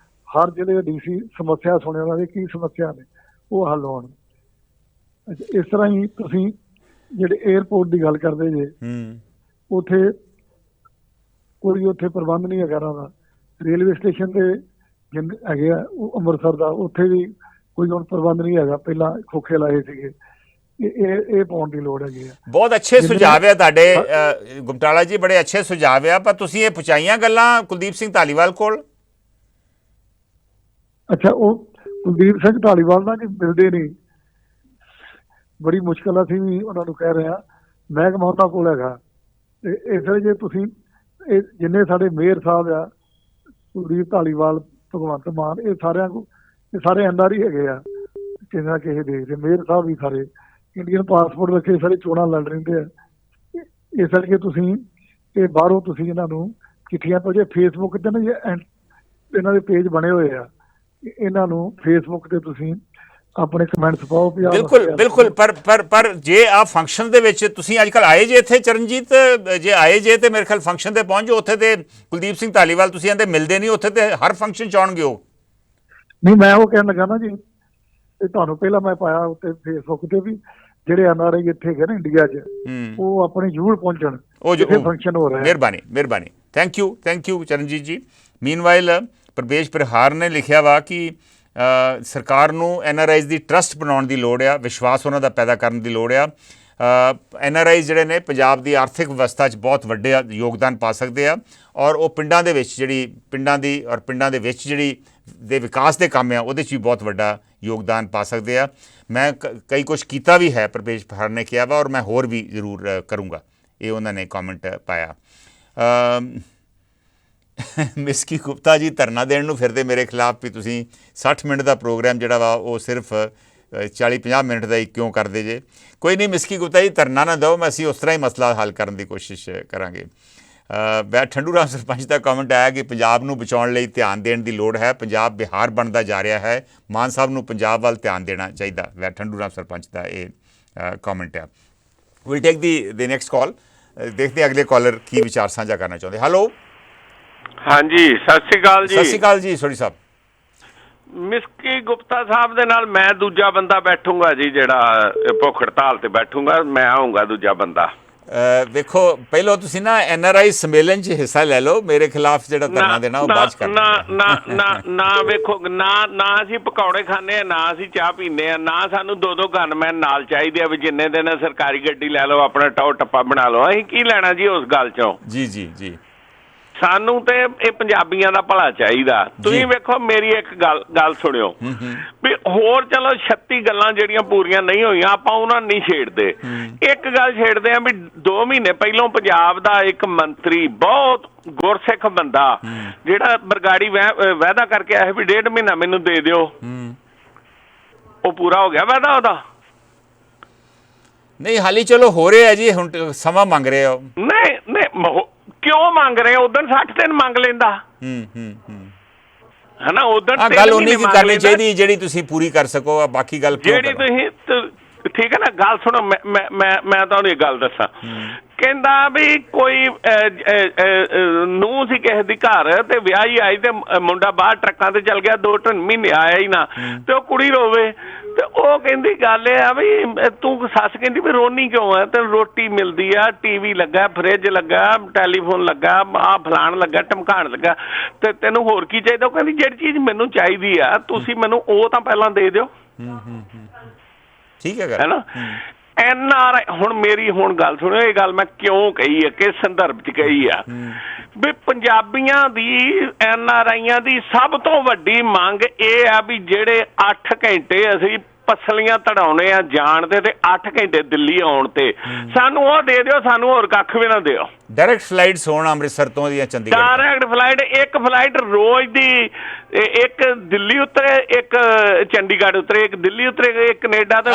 ਹਰ ਜ਼ਿਲ੍ਹੇ ਦਾ DC ਸਮੱਸਿਆ ਸੁਣੇ ਉਹਨਾਂ ਦੀ ਕੀ ਸਮੱਸਿਆ ਨੇ, ਉਹ ਹੱਲ ਹੋਣ। ਇਸ ਤਰ੍ਹਾਂ ਹੀ ਤੁਸੀਂ ਜਿਹੜੇ 에ਅਰਪੋਰਟ ਦੀ ਗੱਲ ਕਰਦੇ ਜੇ, ਉੱਥੇ ਕੋਈ ਉੱਥੇ ਪ੍ਰਬੰਧ ਨਹੀਂ ਹੈਗਾ ਦਾ। ਰੇਲਵੇ ਸਟੇਸ਼ਨ ਤੇ ਹੈਗੇ ਆ ਉਹ ਅੰਮ੍ਰਿਤਸਰ ਦਾ, ਉੱਥੇ ਵੀ ਕੋਈ ਹੁਣ ਪ੍ਰਬੰਧ ਨਹੀਂ ਹੈਗਾ। ਪਹਿਲਾਂ ਖੋਖੇ ਲਾਏ ਸੀਗੇ ਇਹ ਪਾਉਣ ਦੀ ਲੋੜ ਹੈਗੀ ਆ। ਬਹੁਤ ਅੱਛੇ ਸੁਝਾਅ ਆ ਤੁਹਾਡੇ ਗੁਪਟਾਲਾ ਜੀ, ਬੜੇ ਅੱਛੇ ਸੁਝਾਅ ਆ, ਪਰ ਤੁਸੀਂ ਇਹ ਪਹੁੰਚਾਈਆਂ ਗੱਲਾਂ ਕੁਲਦੀਪ ਸਿੰਘ ਧਾਲੀਵਾਲ ਕੋਲ? ਅੱਛਾ, ਉਹ ਕੁਲਦੀਪ ਸਿੰਘ ਧਾਲੀਵਾਲ ਨਾਲ ਜੀ ਮਿਲਦੇ ਨਹੀਂ, ਬੜੀ ਮੁਸ਼ਕਲ ਅਸੀਂ ਵੀ ਉਹਨਾਂ ਨੂੰ ਕਹਿ ਰਹੇ ਹਾਂ, ਮਹਿਕਮਾ ਉਹਨਾਂ ਕੋਲ ਹੈਗਾ। ਤੇ ਇਸ ਲਈ ਜੇ ਤੁਸੀਂ ਇਹ ਜਿੰਨੇ ਸਾਡੇ ਮੇਅਰ ਸਾਹਿਬ ਆ, ਕੁਲਦੀਪ ਧਾਲੀਵਾਲ, ਭਗਵੰਤ ਮਾਨ, ਇਹ ਸਾਰਿਆਂ ਕੋਲ, ਇਹ ਸਾਰੇ NRI ਹੈਗੇ ਆ ਕਿਸੇ ਨਾ ਕਿਸੇ ਦੇਸ਼ ਦੇ। ਮੇਅਰ ਸਾਹਿਬ ਵੀ ਸਾਰੇ ਇੰਡੀਅਨ ਪਾਸਪੋਰਟ ਰੱਖੇ, ਸਾਰੇ ਚੋਣਾਂ ਲੜ ਰਹਿੰਦੇ ਆ। ਇਸ ਕਰਕੇ ਤੁਸੀਂ ਇਹ ਬਾਹਰੋਂ ਤੁਸੀਂ ਇਹਨਾਂ ਨੂੰ ਚਿੱਠੀਆਂ ਭੇਜੋ। ਫੇਸਬੁੱਕ ਤੇ ਨਾ ਇਹਨਾਂ ਦੇ ਪੇਜ ਬਣੇ ਹੋਏ ਆ, ਇਹਨਾਂ ਨੂੰ ਫੇਸਬੁੱਕ ਤੇ ਤੁਸੀਂ ਆਪਣੇ ਕਮੈਂਟਸ ਪਾਓ। ਬਿਲਕੁਲ ਪਰ ਜੇ ਆ ਫੰਕਸ਼ਨ ਦੇ ਵਿੱਚ ਤੁਸੀਂ ਅੱਜ ਕੱਲ੍ਹ ਆਏ ਜੇ ਇੱਥੇ ਚਰਨਜੀਤ, ਜੇ ਆਏ ਜੇ ਤੇ ਮੇਰੇ ਖਿਆਲ ਫੰਕਸ਼ਨ ਤੇ ਪਹੁੰਚ ਜਾਓ। ਉੱਥੇ ਤੇ ਕੁਲਦੀਪ ਸਿੰਘ ਧਾਲੀਵਾਲ ਤੁਸੀਂ ਕਹਿੰਦੇ ਮਿਲਦੇ ਨਹੀਂ, ਉੱਥੇ ਤੇ ਹਰ ਫੰਕਸ਼ਨ 'ਚ ਆਉਣਗੇ ਉਹ। ਨਹੀਂ, ਮੈਂ ਉਹ ਕਹਿਣ ਲੱਗਾ ਨਾ ਜੀ, ਇਹ ਤੁਹਾਨੂੰ ਪਹਿਲਾਂ ਮੈਂ ਪਾਇਆ ਉੱਤੇ ਫੇਸਬੁੱਕ ਤੇ ਵੀ, ਜਿਹੜੇ NRI ਇੱਥੇ ਹੈਗੇ ਨਾ ਇੰਡੀਆ 'ਚ, ਉਹ ਆਪਣੇ ਜ਼ਰੂਰ ਪਹੁੰਚਣ, ਜਿੱਥੇ ਫੰਕਸ਼ਨ ਹੋ ਰਿਹਾ। ਮਿਹਰਬਾਨੀ। ਥੈਂਕ ਯੂ ਚਰਨਜੀਤ ਜੀ। ਮੀਨਵਾਈਲ ਪ੍ਰਵੇਸ਼ ਪ੍ਰਹਾਰ ਨੇ ਲਿਖਿਆ ਵਾ ਕਿ ਸਰਕਾਰ ਨੂੰ NRIs ਦੀ ਟਰਸਟ ਬਣਾਉਣ ਦੀ ਲੋੜ ਆ, ਵਿਸ਼ਵਾਸ ਉਹਨਾਂ ਦਾ ਪੈਦਾ ਕਰਨ ਦੀ ਲੋੜ ਆ। NRIs ਜਿਹੜੇ ਨੇ ਪੰਜਾਬ ਦੀ ਆਰਥਿਕ ਵਿਵਸਥਾ 'ਚ ਬਹੁਤ ਵੱਡੇ ਯੋਗਦਾਨ ਪਾ ਸਕਦੇ ਆ, ਔਰ ਉਹ ਪਿੰਡਾਂ ਦੇ ਵਿੱਚ ਪਿੰਡਾਂ ਦੇ ਵਿੱਚ ਜਿਹੜੀ ਦੇ ਵਿਕਾਸ ਦੇ ਕੰਮ ਆ ਉਹਦੇ 'ਚ ਵੀ ਬਹੁਤ ਵੱਡਾ ਯੋਗਦਾਨ ਪਾ ਸਕਦੇ ਆ। ਮੈਂ ਕਈ ਕੁਛ ਕੀਤਾ ਵੀ ਹੈ, ਪ੍ਰਵੇਸ਼ ਪ੍ਰਹਾਰ ਨੇ ਕਿਹਾ ਵਾ, ਔਰ ਮੈਂ ਹੋਰ ਵੀ ਜ਼ਰੂਰ ਕਰੂੰਗਾ। ਇਹ ਉਹਨਾਂ ਨੇ ਕਮੈਂਟ ਪਾਇਆ। ਮਿਸਕੀ ਗੁਪਤਾ ਜੀ ਧਰਨਾ ਦੇਣ ਨੂੰ ਫਿਰਦੇ ਮੇਰੇ ਖਿਲਾਫ ਵੀ ਤੁਸੀਂ 60 ਮਿੰਟ ਦਾ ਪ੍ਰੋਗਰਾਮ ਜਿਹੜਾ ਵਾ ਉਹ ਸਿਰਫ 40-50 ਮਿੰਟ ਦਾ ਹੀ ਕਿਉਂ ਕਰਦੇ ਜੇ। ਕੋਈ ਨਹੀਂ ਮਿਸਕੀ ਗੁਪਤਾ ਜੀ, ਧਰਨਾ ਨਾ ਦਿਓ, ਮੈਂ ਅਸੀਂ ਉਸ ਤਰ੍ਹਾਂ ਹੀ ਮਸਲਾ ਹੱਲ ਕਰਨ ਦੀ ਕੋਸ਼ਿਸ਼ ਕਰਾਂਗੇ। ਠੰਡੂ ਰਾਮ ਸਰਪੰਚ ਦਾ ਕਮੈਂਟ ਆਇਆ ਕਿ ਪੰਜਾਬ ਨੂੰ ਬਚਾਉਣ ਲਈ ਧਿਆਨ ਦੇਣ ਦੀ ਲੋੜ ਹੈ, ਪੰਜਾਬ ਬਿਹਾਰ ਬਣਦਾ ਜਾ ਰਿਹਾ ਹੈ, ਮਾਨ ਸਾਹਿਬ ਨੂੰ ਪੰਜਾਬ ਵੱਲ ਧਿਆਨ ਦੇਣਾ ਚਾਹੀਦਾ। ਠੰਡੂ ਰਾਮ ਸਰਪੰਚ ਦਾ ਇਹ ਕਮੈਂਟ ਆ। Will take the next call. ਦੇਖਦੇ ਅਗਲੇ ਕਾਲਰ ਕੀ ਵਿਚਾਰ ਸਾਂਝਾ ਕਰਨਾ ਚਾਹੁੰਦੇ। ਹੈਲੋ, ਹਾਂਜੀ, ਸਤਿ ਸ਼੍ਰੀ ਅਕਾਲ ਜੀ। ਸਤਿ ਸ਼੍ਰੀ ਅਕਾਲ ਜੀ ਸੋਢੀ ਸਾਹਿਬ। ਮਿਸਕੀ ਗੁਪਤਾ ਸਾਹਿਬ ਦੇ ਨਾਲ ਮੈਂ ਦੂਜਾ ਬੰਦਾ ਬੈਠੂੰਗਾ ਜੀ, ਜਿਹੜਾ ਭੁੱਖ ਹੜਤਾਲ ਤੇ ਬੈਠੂੰਗਾ, ਮੈਂ ਆਊਂਗਾ ਦੂਜਾ ਬੰਦਾ। ਵੇਖੋ, ਪਹਿਲਾਂ ਤੁਸੀਂ ਨਾ NRI ਸੰਮੇਲਨ 'ਚ ਹਿੱਸਾ ਲੈ ਲਓ, ਮੇਰੇ ਖਿਲਾਫ ਜਿਹੜਾ ਧਰਨਾ ਦੇਣਾ ਉਹ ਬਾਅਦ 'ਚ ਕਰਨਾ। ਨਾ ਵੇਖੋ, ਨਾ ਅਸੀਂ ਪਕੌੜੇ ਖਾਂਦੇ ਆ, ਨਾ ਅਸੀਂ ਚਾਹ ਪੀਂਦੇ ਆ, ਨਾ ਸਾਨੂੰ ਦੋ ਗਨਮੈਨ ਨਾਲ ਚਾਹੀਦੇ ਆ ਵੀ ਜਿੰਨੇ ਦਿਨ ਸਰਕਾਰੀ ਗੱਡੀ ਲੈ ਲਓ, ਆਪਣਾ ਟੌਰ ਟੱਪਾ ਬਣਾ ਲਓ। ਅਸੀਂ ਕੀ ਲੈਣਾ ਜੀ ਉਸ ਗੱਲ 'ਚੋਂ? ਜੀ ਸਾਨੂੰ ਤੇ ਇਹ ਪੰਜਾਬੀਆਂ ਦਾ ਭਲਾ ਚਾਹੀਦਾ। ਤੁਸੀਂ ਵੇਖੋ, ਮੇਰੀ ਇੱਕ ਗੱਲ ਸੁਣਿਓ ਵੀ ਹੋਰ ਚਲੋ 36 ਗੱਲਾਂ ਜਿਹੜੀਆਂ ਪੂਰੀਆਂ ਨਹੀਂ ਹੋਈਆਂ ਆਪਾਂ ਉਹਨਾਂ ਨਹੀਂ ਛੇੜਦੇ। ਇੱਕ ਗੱਲ ਛੇੜਦੇ ਆ ਵੀ 2 ਮਹੀਨੇ ਪਹਿਲੋਂ ਪੰਜਾਬ ਦਾ ਇੱਕ ਮੰਤਰੀ, ਬਹੁਤ ਗੁਰਸਿੱਖ ਬੰਦਾ, ਜਿਹੜਾ ਬਰਗਾੜੀ ਵਾਅਦਾ ਕਰਕੇ ਆਇਆ ਵੀ 1.5 ਮਹੀਨਾ ਮੈਨੂੰ ਦੇ ਦਿਓ, ਉਹ ਪੂਰਾ ਹੋ ਗਿਆ ਵਾਅਦਾ ਉਹਦਾ? ਨਹੀਂ, ਹਾਲੀ ਚਲੋ ਹੋ ਰਿਹਾ ਜੀ, ਹੁਣ ਸਮਾਂ ਮੰਗ ਰਹੇ ਹੋ। ਨਹੀਂ ਕਿਉਂ ਮੰਗ ਰਹੇ? ਉਦੋਂ 60 ਦਿਨ ਮੰਗ ਲੈਂਦਾ ਹਨਾ, ਉਦੋਂ ਗੱਲ ਉਨੀ ਕੀ ਕਰਨੀ ਚਾਹੀਦੀ ਜਿਹੜੀ ਤੁਸੀਂ ਪੂਰੀ ਕਰ ਸਕੋ, ਬਾਕੀ ਗੱਲ ਜਿਹੜੀ ਤੁਸੀਂ ਠੀਕ ਹੈ ਨਾ। ਗੱਲ ਸੁਣੋ, ਮੈਂ ਤੁਹਾਨੂੰ ਇਹ ਗੱਲ ਦੱਸਾਂ। ਕਹਿੰਦਾ ਵੀ ਕੋਈ ਨੂੰਹ ਸੀ ਕਿਸੇ ਦੀ ਘਰ ਤੇ ਵਿਆਹੀ ਆਈ ਤੇ ਮੁੰਡਾ ਬਾਹਰ ਟਰੱਕਾਂ ਤੇ ਚਲ ਗਿਆ, 2-3 ਮਹੀਨੇ ਆਇਆ ਹੀ ਨਾ, ਤੇ ਉਹ ਕੁੜੀ ਰੋਵੇ ਤੇ ਉਹ ਕਹਿੰਦੀ ਗੱਲ ਇਹ ਆ ਵੀ ਤੂੰ ਸੱਸ ਕਹਿੰਦੀ ਵੀ ਰੋਣੀ ਕਿਉਂ ਆ, ਤੈਨੂੰ ਰੋਟੀ ਮਿਲਦੀ ਆ, TV ਲੱਗਾ, ਫਰਿੱਜ ਲੱਗਾ, ਟੈਲੀਫੋਨ ਲੱਗਾ, ਆਹ ਫਲਾਣ ਲੱਗਾ, ਢਮਕਾਣ ਲੱਗਾ, ਤੇ ਤੈਨੂੰ ਹੋਰ ਕੀ ਚਾਹੀਦਾ? ਉਹ ਕਹਿੰਦੀ ਜਿਹੜੀ ਚੀਜ਼ ਮੈਨੂੰ ਚਾਹੀਦੀ ਆ ਤੁਸੀਂ ਮੈਨੂੰ ਉਹ ਤਾਂ ਪਹਿਲਾਂ ਦੇ ਦਿਓ। ਠੀਕ ਹੈ ਨਾ। NRI ਹੁਣ ਮੇਰੀ ਗੱਲ ਸੁਣਿਓ, ਇਹ ਗੱਲ ਮੈਂ ਕਿਉਂ ਕਹੀ ਹੈ, ਕਿਸ ਸੰਦਰਭ 'ਚ ਕਹੀ ਆ ਵੀ ਪੰਜਾਬੀਆਂ ਦੀ, NRIਆਂ ਦੀ ਸਭ ਤੋਂ ਵੱਡੀ ਮੰਗ ਇਹ ਆ ਵੀ ਜਿਹੜੇ 8 ਘੰਟੇ ਅਸੀਂ ਪਸਲੀਆਂ ਤੜਾਉਣੇ ਆ ਜਾਣ ਤੇ 8 ਘੰਟੇ ਦਿੱਲੀ ਆਉਣ ਤੇ, ਸਾਨੂੰ ਉਹ ਦੇ ਦਿਓ, ਸਾਨੂੰ ਹੋਰ ਕੱਖ ਵੀ ਨਾ ਦਿਓ। ਡਾਇਰੈਕਟ ਫਲਾਈਟਸ ਹੋਣ ਅੰਮ੍ਰਿਤਸਰ ਤੋਂ ਜਾਂ ਚੰਡੀਗੜ੍ਹ, ਡਾਇਰੈਕਟ ਫਲਾਈਟ, ਇੱਕ ਫਲਾਈਟ ਰੋਜ਼ ਦੀ, ਇੱਕ ਦਿੱਲੀ ਉਤਰੇ, ਇੱਕ ਚੰਡੀਗੜ੍ਹ ਉਤਰੇ, ਇੱਕ ਦਿੱਲੀ ਉਤਰੇ, ਇੱਕ ਕੈਨੇਡਾ ਤੇ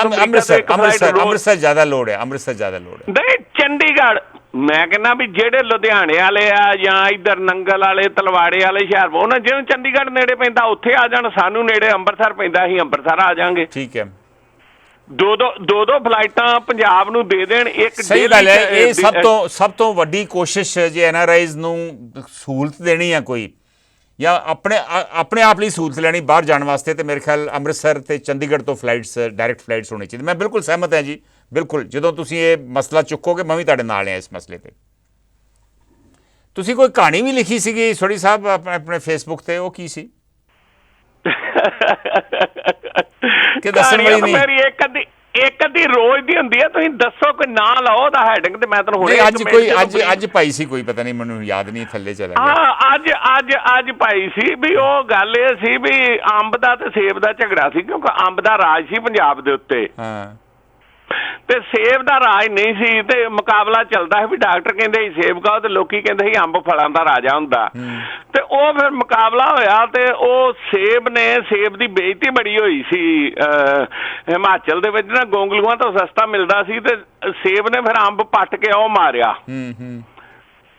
ਅੰਮ੍ਰਿਤਸਰ ਜ਼ਿਆਦਾ ਲੋੜ ਹੈ। ਨਹੀਂ, ਚੰਡੀਗੜ੍ਹ ਮੈਂ ਕਹਿੰਦਾ ਵੀ ਜਿਹੜੇ ਲੁਧਿਆਣੇ ਵਾਲੇ ਆ ਜਾਂ ਇੱਧਰ ਨੰਗਲ ਵਾਲੇ, ਤਲਵਾੜੇ ਵਾਲੇ, ਹੁਸ਼ਿਆਰਪੁਰ, ਉਹਨਾਂ ਜਿਹਨੂੰ ਚੰਡੀਗੜ੍ਹ ਨੇੜੇ ਪੈਂਦਾ ਉੱਥੇ ਆ ਜਾਣ, ਸਾਨੂੰ ਨੇੜੇ ਅੰਮ੍ਰਿਤਸਰ ਪੈਂਦਾ, ਅਸੀਂ ਅੰਮ੍ਰਿਤਸਰ ਆ ਜਾਾਂਗੇ। ਠੀਕ ਹੈ। ਦੋ ਫਲਾਈਟਾਂ ਪੰਜਾਬ ਨੂੰ ਦੇ ਦੇਣ। ਇੱਕ ਸਹੀ ਗੱਲ ਹੈ, ਇਹ ਸਭ ਤੋਂ ਵੱਡੀ ਕੋਸ਼ਿਸ਼ ਜੇ NRIs ਨੂੰ ਸਹੂਲਤ ਦੇਣੀ ਹੈ ਕੋਈ, ਜਾਂ ਆਪਣੇ ਆਪ ਲਈ ਸਹੂਲਤ ਲੈਣੀ ਬਾਹਰ ਜਾਣ ਵਾਸਤੇ, ਤੇ ਮੇਰੇ ਖਿਆਲ ਅੰਮ੍ਰਿਤਸਰ ਤੇ ਚੰਡੀਗੜ੍ਹ ਤੋਂ ਫਲਾਈਟਸ, ਡਾਇਰੈਕਟ ਫਲਾਈਟਸ ਹੋਣੀ ਚਾਹੀਦੀ। ਮੈਂ ਬਿਲਕੁਲ ਸਹਿਮਤ ਹਾਂ ਜੀ, ਬਿਲਕੁਲ। ਜਦੋਂ ਤੁਸੀਂ ਇਹ ਮਸਲਾ ਚੁੱਕੋਗੇ ਮੈਂ ਵੀ ਤੁਹਾਡੇ ਨਾਲ ਹਾਂ ਇਸ ਮਸਲੇ ਤੇ। ਤੁਸੀਂ ਕੋਈ ਕਹਾਣੀ ਵੀ ਲਿਖੀ ਸੀਗੀ ਸੋਢੀ ਸਾਹਿਬ ਆਪਣੇ ਫੇਸਬੁੱਕ ਤੇ, ਉਹ ਕੀ ਸੀ ਕਿ ਦੱਸਣ ਵਾਲੀ ਨਹੀਂ? ਇੱਕ ਦੀ ਰੋਜ਼ ਦੀ ਹੁੰਦੀ ਹੈ, ਤੁਸੀਂ ਦੱਸੋ ਕੋਈ ਨਾਂ ਲਓ ਉਹਦਾ ਹੈਡਿੰਗ ਤੇ ਮੈਂ ਤੁਹਾਨੂੰ ਹੁਣੇ ਅੱਜ ਭਾਈ ਸੀ ਕੋਈ, ਪਤਾ ਨਹੀਂ ਮੈਨੂੰ ਯਾਦ ਨਹੀਂ, ਥੱਲੇ ਚਲਾ ਗਿਆ। ਹਾਂ ਅੱਜ ਭਾਈ ਸੀ ਵੀ ਉਹ ਗੱਲ ਇਹ ਸੀ ਵੀ ਅੰਬ ਦਾ ਤੇ ਸੇਬ ਦਾ ਝਗੜਾ ਸੀ, ਕਿਉਂਕਿ ਅੰਬ ਦਾ ਰਾਜ ਸੀ ਪੰਜਾਬ ਦੇ ਉੱਤੇ ਤੇ ਸੇਬ ਦਾ ਰਾਜ ਨਹੀਂ ਸੀ, ਤੇ ਮੁਕਾਬਲਾ ਚੱਲਦਾ ਸੀ ਵੀ ਡਾਕਟਰ ਕਹਿੰਦੇ ਸੀ ਸੇਬ ਖਾਓ ਤੇ ਲੋਕੀ ਕਹਿੰਦੇ ਸੀ ਅੰਬ ਫਲਾਂ ਦਾ ਰਾਜਾ ਹੁੰਦਾ। ਤੇ ਉਹ ਫਿਰ ਮੁਕਾਬਲਾ ਹੋਇਆ ਤੇ ਉਹ ਸੇਬ ਦੀ ਬੇਇੱਜ਼ਤੀ ਬੜੀ ਹੋਈ ਸੀ ਹਿਮਾਚਲ ਦੇ ਵਿੱਚ ਨਾ, ਗੋਂਗਲੂਆਂ ਤੋਂ ਸਸਤਾ ਮਿਲਦਾ ਸੀ ਤੇ ਸੇਬ ਨੇ ਫਿਰ ਅੰਬ ਪੱਟ ਕੇ ਉਹ ਮਾਰਿਆ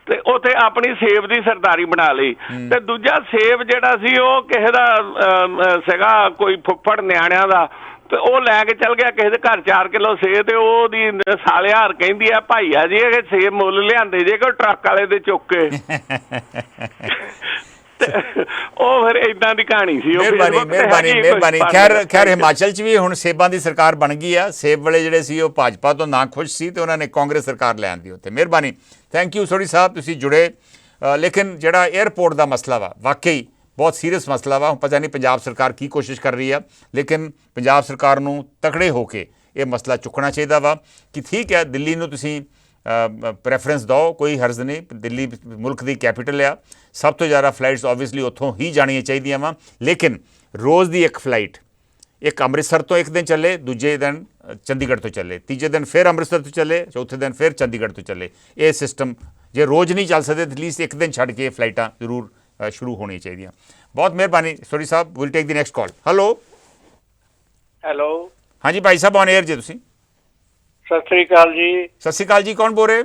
ਤੇ ਉੱਥੇ ਆਪਣੀ ਸੇਬ ਦੀ ਸਰਦਾਰੀ ਬਣਾ ਲਈ। ਤੇ ਦੂਜਾ ਸੇਬ ਜਿਹੜਾ ਸੀ ਉਹ ਕਿਸੇ ਦਾ ਸੀਗਾ ਕੋਈ ਫੁੱਫੜ ਨਿਆਣਿਆਂ ਦਾ, ਤੇ ਉਹ ਲੈ ਕੇ ਚੱਲ ਗਿਆ ਕਿਸੇ ਦੇ ਘਰ 4 ਕਿਲੋ ਸੇਬ, ਤੇ ਉਹਦੀ ਸਾਲਿਆਰ ਕਹਿੰਦੀ ਆ ਭਾਈਆ ਜੀ ਇਹ ਸੇਬ ਮੁੱਲ ਲਿਆਂਦੇ ਜੇ ਕੋਈ ਟਰੱਕ ਵਾਲੇ ਦੇ ਚੁੱਕ ਕੇ। ਉਹ ਫਿਰ ਇਦਾਂ ਦੀ ਕਹਾਣੀ ਸੀ। ਮਿਹਰਬਾਨੀ। ਖੈਰ ਹਿਮਾਚਲ 'ਚ ਵੀ ਹੁਣ ਸੇਬਾਂ ਦੀ ਸਰਕਾਰ ਬਣ ਗਈ ਆ। ਸੇਬ ਵਾਲੇ ਜਿਹੜੇ ਸੀ ਉਹ ਭਾਜਪਾ ਤੋਂ ਨਾ ਖੁਸ਼ ਸੀ ਤੇ ਉਹਨਾਂ ਨੇ ਕਾਂਗਰਸ ਸਰਕਾਰ ਲੈ ਆਂਦੀ ਉੱਥੇ। ਮਿਹਰਬਾਨੀ, ਥੈਂਕ ਯੂ ਸੋਢੀ ਸਾਹਿਬ, ਤੁਸੀਂ ਜੁੜੇ। ਲੇਕਿਨ ਜਿਹੜਾ 에ਅਰਪੋਰਟ ਦਾ ਮਸਲਾ ਵਾ ਵਾਕਈ ਬਹੁਤ ਸੀਰੀਅਸ ਮਸਲਾ ਵਾ। ਪਤਾ ਨਹੀਂ ਪੰਜਾਬ ਸਰਕਾਰ ਕੀ ਕੋਸ਼ਿਸ਼ ਕਰ ਰਹੀ ਆ, ਲੇਕਿਨ ਪੰਜਾਬ ਸਰਕਾਰ ਨੂੰ ਤਕੜੇ ਹੋ ਕੇ ਇਹ ਮਸਲਾ ਚੁੱਕਣਾ ਚਾਹੀਦਾ ਵਾ ਕਿ ਠੀਕ ਹੈ ਦਿੱਲੀ ਨੂੰ ਤੁਸੀਂ ਪ੍ਰੈਫਰੈਂਸ ਦਿਓ, ਕੋਈ ਹਰਜ਼ ਨਹੀਂ। ਦਿੱਲੀ ਮੁਲਕ ਦੀ ਕੈਪੀਟਲ ਆ, ਸਭ ਤੋਂ ਜ਼ਿਆਦਾ ਫਲਾਈਟਸ ਓਬਵੀਅਸਲੀ ਉੱਥੋਂ ਹੀ ਜਾਣੀਆਂ ਚਾਹੀਦੀਆਂ ਵਾ, ਲੇਕਿਨ ਰੋਜ਼ ਦੀ ਇੱਕ ਫਲਾਈਟ ਇੱਕ ਅੰਮ੍ਰਿਤਸਰ ਤੋਂ ਇੱਕ ਦਿਨ ਚੱਲੇ, ਦੂਜੇ ਦਿਨ ਚੰਡੀਗੜ੍ਹ ਤੋਂ ਚੱਲੇ, ਤੀਜੇ ਦਿਨ ਫਿਰ ਅੰਮ੍ਰਿਤਸਰ ਤੋਂ ਚੱਲੇ, ਚੌਥੇ ਦਿਨ ਫਿਰ ਚੰਡੀਗੜ੍ਹ ਤੋਂ ਚੱਲੇ। ਇਹ ਸਿਸਟਮ ਜੇ ਰੋਜ਼ ਨਹੀਂ ਚੱਲ ਸਕਦੇ ਐਟਲੀਸਟ ਇੱਕ ਦਿਨ ਛੱਡ ਕੇ ਫਲਾਈਟਾਂ ਜ਼ਰੂਰ ਸ਼ੁਰੂ ਹੋਣੀਆਂ ਚਾਹੀਦੀਆਂ। ਬਹੁਤ ਮਿਹਰਬਾਨੀ ਸੋਢੀ ਸਾਹਿਬ। Will take the next call. Hello ਹਾਂਜੀ ਭਾਈ ਸਾਹਿਬ, ਔਨ 에ਅਰ ਜੀ ਤੁਸੀਂ। ਸਤਿ ਸ੍ਰੀ ਅਕਾਲ ਜੀ। ਸਤਿ ਸ਼੍ਰੀ ਅਕਾਲ ਜੀ, ਕੌਣ ਬੋਲ ਰਹੇ?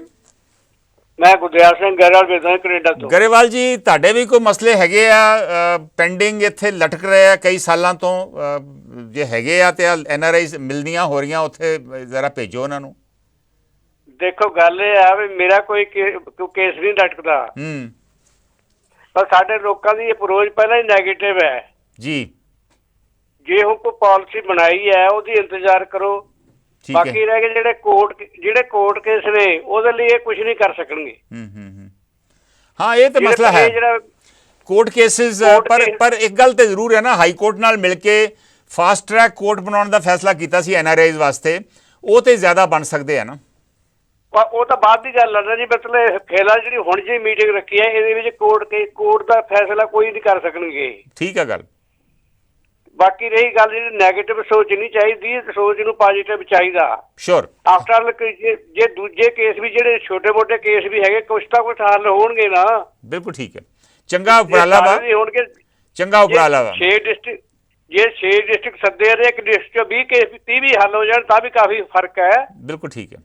ਮੈਂ ਗੁਰਦਿਆਲ ਸਿੰਘ ਗਰੇਵਾਲ ਬੇਦਾਂ ਕੈਨੇਡਾ ਤੋਂ। ਗਰੇਵਾਲ ਜੀ, ਤੁਹਾਡੇ ਵੀ ਕੋਈ ਮਸਲੇ ਹੈਗੇ ਆ ਪੈਂਡਿੰਗ, ਇੱਥੇ ਲਟਕ ਰਹੇ ਆ ਕਈ ਸਾਲਾਂ ਤੋਂ? ਜੇ ਹੈਗੇ ਆ ਤੇ NRI ਮਿਲਣੀਆਂ ਹੋ ਰਹੀਆਂ, ਉੱਥੇ ਜ਼ਰਾ ਭੇਜੋ ਉਹਨਾਂ ਨੂੰ। ਦੇਖੋ ਗੱਲ ਇਹ ਆ ਵੀ ਮੇਰਾ ਕੋਈ ਕੇਸ ਨਹੀਂ ਲਟਕਦਾ, ਪਰ ਸਾਡੇ ਲੋਕਾਂ ਦੀ ਅਪਰੋਚ ਪਹਿਲਾਂ ਹੀ ਨੈਗੇਟਿਵ ਹੈ ਜੀ। ਜੇ ਹੁਣ ਕੋਈ ਪਾਲਿਸੀ ਬਣਾਈ ਹੈ ਉਹਦੀ ਇੰਤਜ਼ਾਰ ਕਰੋ। ਬਾਕੀ ਰਹਿ ਗਏ ਜਿਹੜੇ ਕੋਰਟ ਕੇਸ ਨੇ ਉਹਦੇ ਲਈ ਇਹ ਕੁਝ ਨਹੀਂ ਕਰ ਸਕਣਗੇ। ਹਾਂ ਇਹ ਤਾਂ ਮਸਲਾ ਹੈ ਕੋਰਟ ਕੇਸਿਸ, ਪਰ ਇੱਕ ਗੱਲ ਤੇ ਜ਼ਰੂਰ ਹੈ ਨਾ, ਹਾਈ ਕੋਰਟ ਨਾਲ ਮਿਲ ਕੇ ਫਾਸਟ ਟਰੈਕ ਕੋਰਟ ਬਣਾਉਣ ਦਾ ਫੈਸਲਾ ਕੀਤਾ ਸੀ NRIs ਵਾਸਤੇ, ਉਹ ਤੇ ਜ਼ਿਆਦਾ ਬਣ ਸਕਦੇ ਆ ਨਾ। ਉਹ ਤਾਂ ਬਾਅਦ ਦੀ ਗੱਲ ਹੈ ਨਾ ਜੀ। ਮਤਲਬ ਫਿਲਹਾਲ ਜਿਹੜੀ ਹੁਣ ਜੀ ਮੀਟਿੰਗ ਰੱਖੀ ਹੈ ਇਹਦੇ ਵਿੱਚ ਕੋਰਟ ਦਾ ਫੈਸਲਾ ਕੋਈ ਨਹੀਂ ਕਰ ਸਕਣਗੇ। ਠੀਕ ਹੈ ਗੱਲ। ਬਾਕੀ ਰਹੀ ਗੱਲ ਜਿਹੜੀ ਨੈਗੇਟਿਵ ਸੋਚ ਨਹੀਂ ਚਾਹੀਦੀ, ਸੋਚ ਨੂੰ ਪੋਜ਼ਿਟਿਵ ਚਾਹੀਦਾ। ਸ਼ੋਰ ਆਫਟਰ ਜੇ ਦੂਜੇ ਕੇਸ ਵੀ ਜਿਹੜੇ ਛੋਟੇ ਮੋਟੇ ਕੇਸ ਵੀ ਹੈਗੇ ਕੁਛ ਤਾਂ ਕੁਛ ਹੱਲ ਹੋਣਗੇ ਨਾ। ਬਿਲਕੁਲ ਠੀਕ ਹੈ, ਚੰਗਾ ਉਪਰਾਲਾ ਵਾ, ਚੰਗਾ ਉਪਰਾਲਾ ਵਾ। 6 ਡਿਸਟ੍ਰਿਕਟ ਸੱਦੇ ਆ, ਇੱਕ ਡਿਸਟ੍ਰਿਕਟ 'ਚੋਂ 20 ਕੇਸ 30 ਵੀ ਹੱਲ ਹੋ ਜਾਣ ਤਾਂ ਵੀ ਕਾਫੀ ਫਰਕ ਹੈ। ਬਿਲਕੁਲ ਠੀਕ ਹੈ,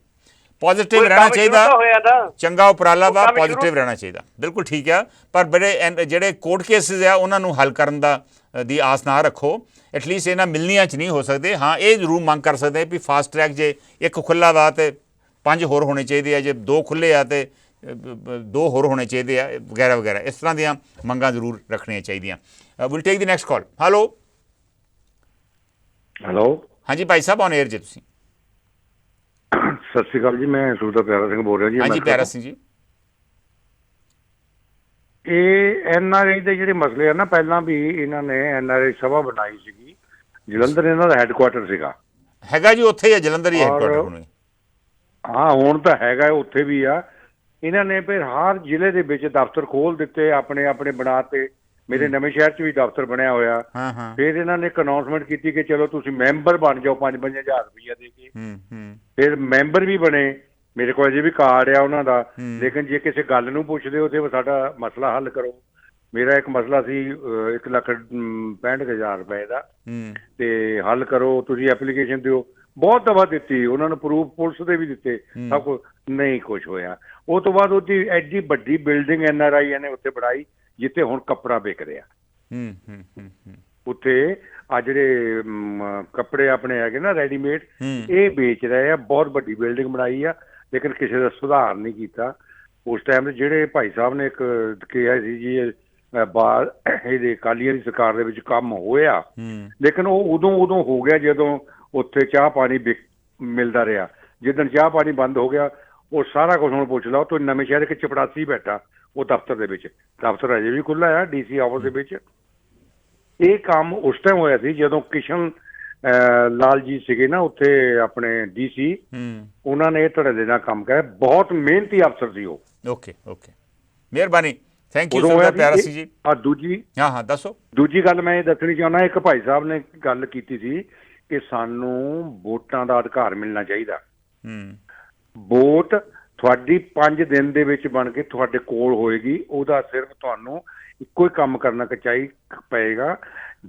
ਪੋਜ਼ਿਟਿਵ ਰਹਿਣਾ ਚਾਹੀਦਾ, ਚੰਗਾ ਉਪਰਾਲਾ ਵਾ, ਪੋਜ਼ਿਟਿਵ ਰਹਿਣਾ ਚਾਹੀਦਾ। ਬਿਲਕੁਲ ਠੀਕ ਆ, ਪਰ ਜਿਹੜੇ ਕੋਰਟ ਕੇਸਿਸ ਆ ਉਹਨਾਂ ਨੂੰ ਹੱਲ ਕਰਨ ਦੀ ਆਸ ਨਾ ਰੱਖੋ। ਐਟਲੀਸਟ ਇਹਨਾਂ ਮਿਲਣੀਆਂ 'ਚ ਨਹੀਂ ਹੋ ਸਕਦੇ। ਹਾਂ ਇਹ ਜ਼ਰੂਰ ਮੰਗ ਕਰ ਸਕਦੇ ਵੀ ਫਾਸਟ ਟਰੈਕ ਜੇ ਇੱਕ ਖੁੱਲ੍ਹਾ ਵਾ ਤੇ 5 ਹੋਰ ਹੋਣੇ ਚਾਹੀਦੇ ਆ, ਜੇ 2 ਖੁੱਲ੍ਹੇ ਆ ਤੇ 2 ਹੋਰ ਹੋਣੇ ਚਾਹੀਦੇ ਆ, ਵਗੈਰਾ ਵਗੈਰਾ। ਇਸ ਤਰ੍ਹਾਂ ਦੀਆਂ ਮੰਗਾਂ ਜ਼ਰੂਰ ਰੱਖਣੀਆਂ ਚਾਹੀਦੀਆਂ। Will take the next call. Hello ਹਾਂਜੀ ਭਾਈ ਸਾਹਿਬ, ਔਨ 에ਅਰ ਜੀ ਤੁਸੀਂ। ਸਤਿ ਸ਼੍ਰੀ ਅਕਾਲ ਜੀ, ਮੈਂ ਸੂਰਤਾ ਪਿਆਰਾ ਸਿੰਘ ਬੋਲ ਰਿਹਾ ਜੀ। ਹਾਂਜੀ ਪਿਆਰਾ ਸਿੰਘ ਜੀ। ਇਹ NRI ਦੇ ਜਿਹੜੇ ਮਸਲੇ ਆ ਨਾ, ਪਹਿਲਾਂ ਵੀ ਇਹਨਾਂ ਨੇ NRI ਸਭਾ ਬਣਾਈ ਸੀਗੀ, ਜਲੰਧਰ ਇਹਨਾਂ ਦਾ ਹੈੱਡਕੁਆਟਰ ਸੀਗਾ। ਹੈਗਾ ਜੀ ਉੱਥੇ ਹੀ ਆ, ਜਲੰਧਰ ਹੀ ਹੈੱਡਕੁਆਟਰ ਹੁਣ। ਹਾਂ ਹੁਣ ਤਾਂ ਹੈਗਾ, ਉੱਥੇ ਵੀ ਆ। ਇਹਨਾਂ ਨੇ ਫਿਰ ਹਰ ਜ਼ਿਲ੍ਹੇ ਦੇ ਵਿੱਚ ਦਫ਼ਤਰ ਖੋਲ੍ਹ ਦਿੱਤੇ, ਆਪਣੇ ਆਪਣੇ ਬਣਾ ਤੇ। ਮੇਰੇ ਨਵੇਂ ਸ਼ਹਿਰ 'ਚ ਵੀ ਦਫ਼ਤਰ ਬਣਿਆ ਹੋਇਆ। ਫਿਰ ਇਹਨਾਂ ਨੇ ਇੱਕ ਅਨਾਊਂਸਮੈਂਟ ਕੀਤੀ ਕਿ ਚਲੋ ਤੁਸੀਂ ਮੈਂਬਰ ਬਣ ਜਾਓ 5-5 ਹਜ਼ਾਰ ਰੁਪਈਆ ਦੇ ਕੇ। ਫਿਰ ਮੈਂਬਰ ਵੀ ਬਣੇ, ਮੇਰੇ ਕੋਲ ਅਜੇ ਵੀ ਕਾਰਡ ਆ ਉਹਨਾਂ ਦਾ। ਲੇਕਿਨ ਜੇ ਕਿਸੇ ਗੱਲ ਨੂੰ ਪੁੱਛਦੇ ਹੋ ਤੇ ਸਾਡਾ ਮਸਲਾ ਹੱਲ ਕਰੋ। ਮੇਰਾ ਇੱਕ ਮਸਲਾ ਸੀ 1,65,000 ਰੁਪਏ ਦਾ, ਤੇ ਹੱਲ ਕਰੋ, ਤੁਸੀਂ ਐਪਲੀਕੇਸ਼ਨ ਦਿਓ। ਬਹੁਤ ਦਫਾ ਦਿੱਤੀ ਉਹਨਾਂ ਨੂੰ, ਪ੍ਰੂਫ ਪੁਲਿਸ ਦੇ ਵੀ ਦਿੱਤੇ, ਸਭ ਕੁਝ ਨਹੀਂ ਕੁਛ ਹੋਇਆ। ਉਹ ਤੋਂ ਬਾਅਦ ਉਹਦੀ ਐਡੀ ਵੱਡੀ ਬਿਲਡਿੰਗ NRI ਨੇ ਉੱਥੇ ਬਣਾਈ ਜਿੱਥੇ ਹੁਣ ਕੱਪੜਾ ਵਿਕ ਰਿਹਾ। ਉੱਥੇ ਆ ਜਿਹੜੇ ਕੱਪੜੇ ਆਪਣੇ ਹੈਗੇ ਨਾ ਰੈਡੀਮੇਡ, ਇਹ ਵੇਚ ਰਹੇ ਆ। ਬਹੁਤ ਵੱਡੀ ਬਿਲਡਿੰਗ ਬਣਾਈ ਆ, ਲੇਕਿਨ ਕਿਸੇ ਦਾ ਸੁਧਾਰ ਨਹੀਂ ਕੀਤਾ। ਉਸ ਟਾਈਮ ਦੇ ਜਿਹੜੇ ਭਾਈ ਸਾਹਿਬ ਨੇ ਇੱਕ ਕਿਹਾ ਸੀ ਜੀ ਬਾਹਰ ਇਹਦੇ ਅਕਾਲੀਆਂ ਦੀ ਸਰਕਾਰ ਦੇ ਵਿੱਚ ਕੰਮ ਹੋਇਆ, ਲੇਕਿਨ ਉਹ ਉਦੋਂ ਹੋ ਗਿਆ ਜਦੋਂ ਉੱਥੇ ਚਾਹ ਪਾਣੀ ਮਿਲਦਾ ਰਿਹਾ। ਜਿੱਦਣ ਚਾਹ ਪਾਣੀ ਬੰਦ ਹੋ ਗਿਆ, ਉਹ ਸਾਰਾ ਕੁਝ ਹੁਣ ਪੁੱਛ ਲਓ। ਤੋਂ ਨਵੇਂ ਸ਼ਹਿਰ ਇੱਕ ਚਪੜਾਸੀ ਬੈਠਾ ਉਹ ਦਫ਼ਤਰ ਦੇ ਵਿੱਚ, ਦਫ਼ਤਰ ਅਜੇ ਵੀ ਖੁੱਲ੍ਹਾ ਆ DC ਆਫਿਸ ਦੇ ਵਿੱਚ। ਇਹ ਕੰਮ ਉਸ ਟਾਈਮ ਹੋਇਆ ਸੀ ਜਦੋਂ ਕਿਸ਼ਨ ਲਾਲ ਜੀ ਸੀਗੇ ਨਾ ਉੱਥੇ ਆਪਣੇ DC, ਉਹਨਾਂ ਨੇ ਇਹ ਧੜੇ ਦੇ ਨਾਲ ਕੰਮ ਕਰਿਆ, ਬਹੁਤ ਮਿਹਨਤੀ ਅਫਸਰ ਸੀ ਉਹ। ਓਕੇ ਓਕੇ, ਮਿਹਰਬਾਨੀ, ਥੈਂਕ ਯੂ ਸੋ ਪਿਆਰਾ ਸੀ ਜੀ। ਦੂਜੀ ਹਾਂ ਦੱਸੋ। ਦੂਜੀ ਗੱਲ ਮੈਂ ਇਹ ਦੱਸਣੀ ਚਾਹੁੰਦਾ, ਇੱਕ ਭਾਈ ਸਾਹਿਬ ਨੇ ਗੱਲ ਕੀਤੀ ਸੀ ਕਿ ਸਾਨੂੰ ਵੋਟਾਂ ਦਾ ਅਧਿਕਾਰ ਮਿਲਣਾ ਚਾਹੀਦਾ। ਵੋਟ ਤੁਹਾਡੀ 5 ਦਿਨ ਦੇ ਵਿੱਚ ਬਣ ਕੇ ਤੁਹਾਡੇ ਕੋਲ ਹੋਏਗੀ, ਉਹਦਾ ਸਿਰਫ ਤੁਹਾਨੂੰ ਇੱਕੋ ਹੀ ਕੰਮ ਕਰਨਾ ਪਏਗਾ।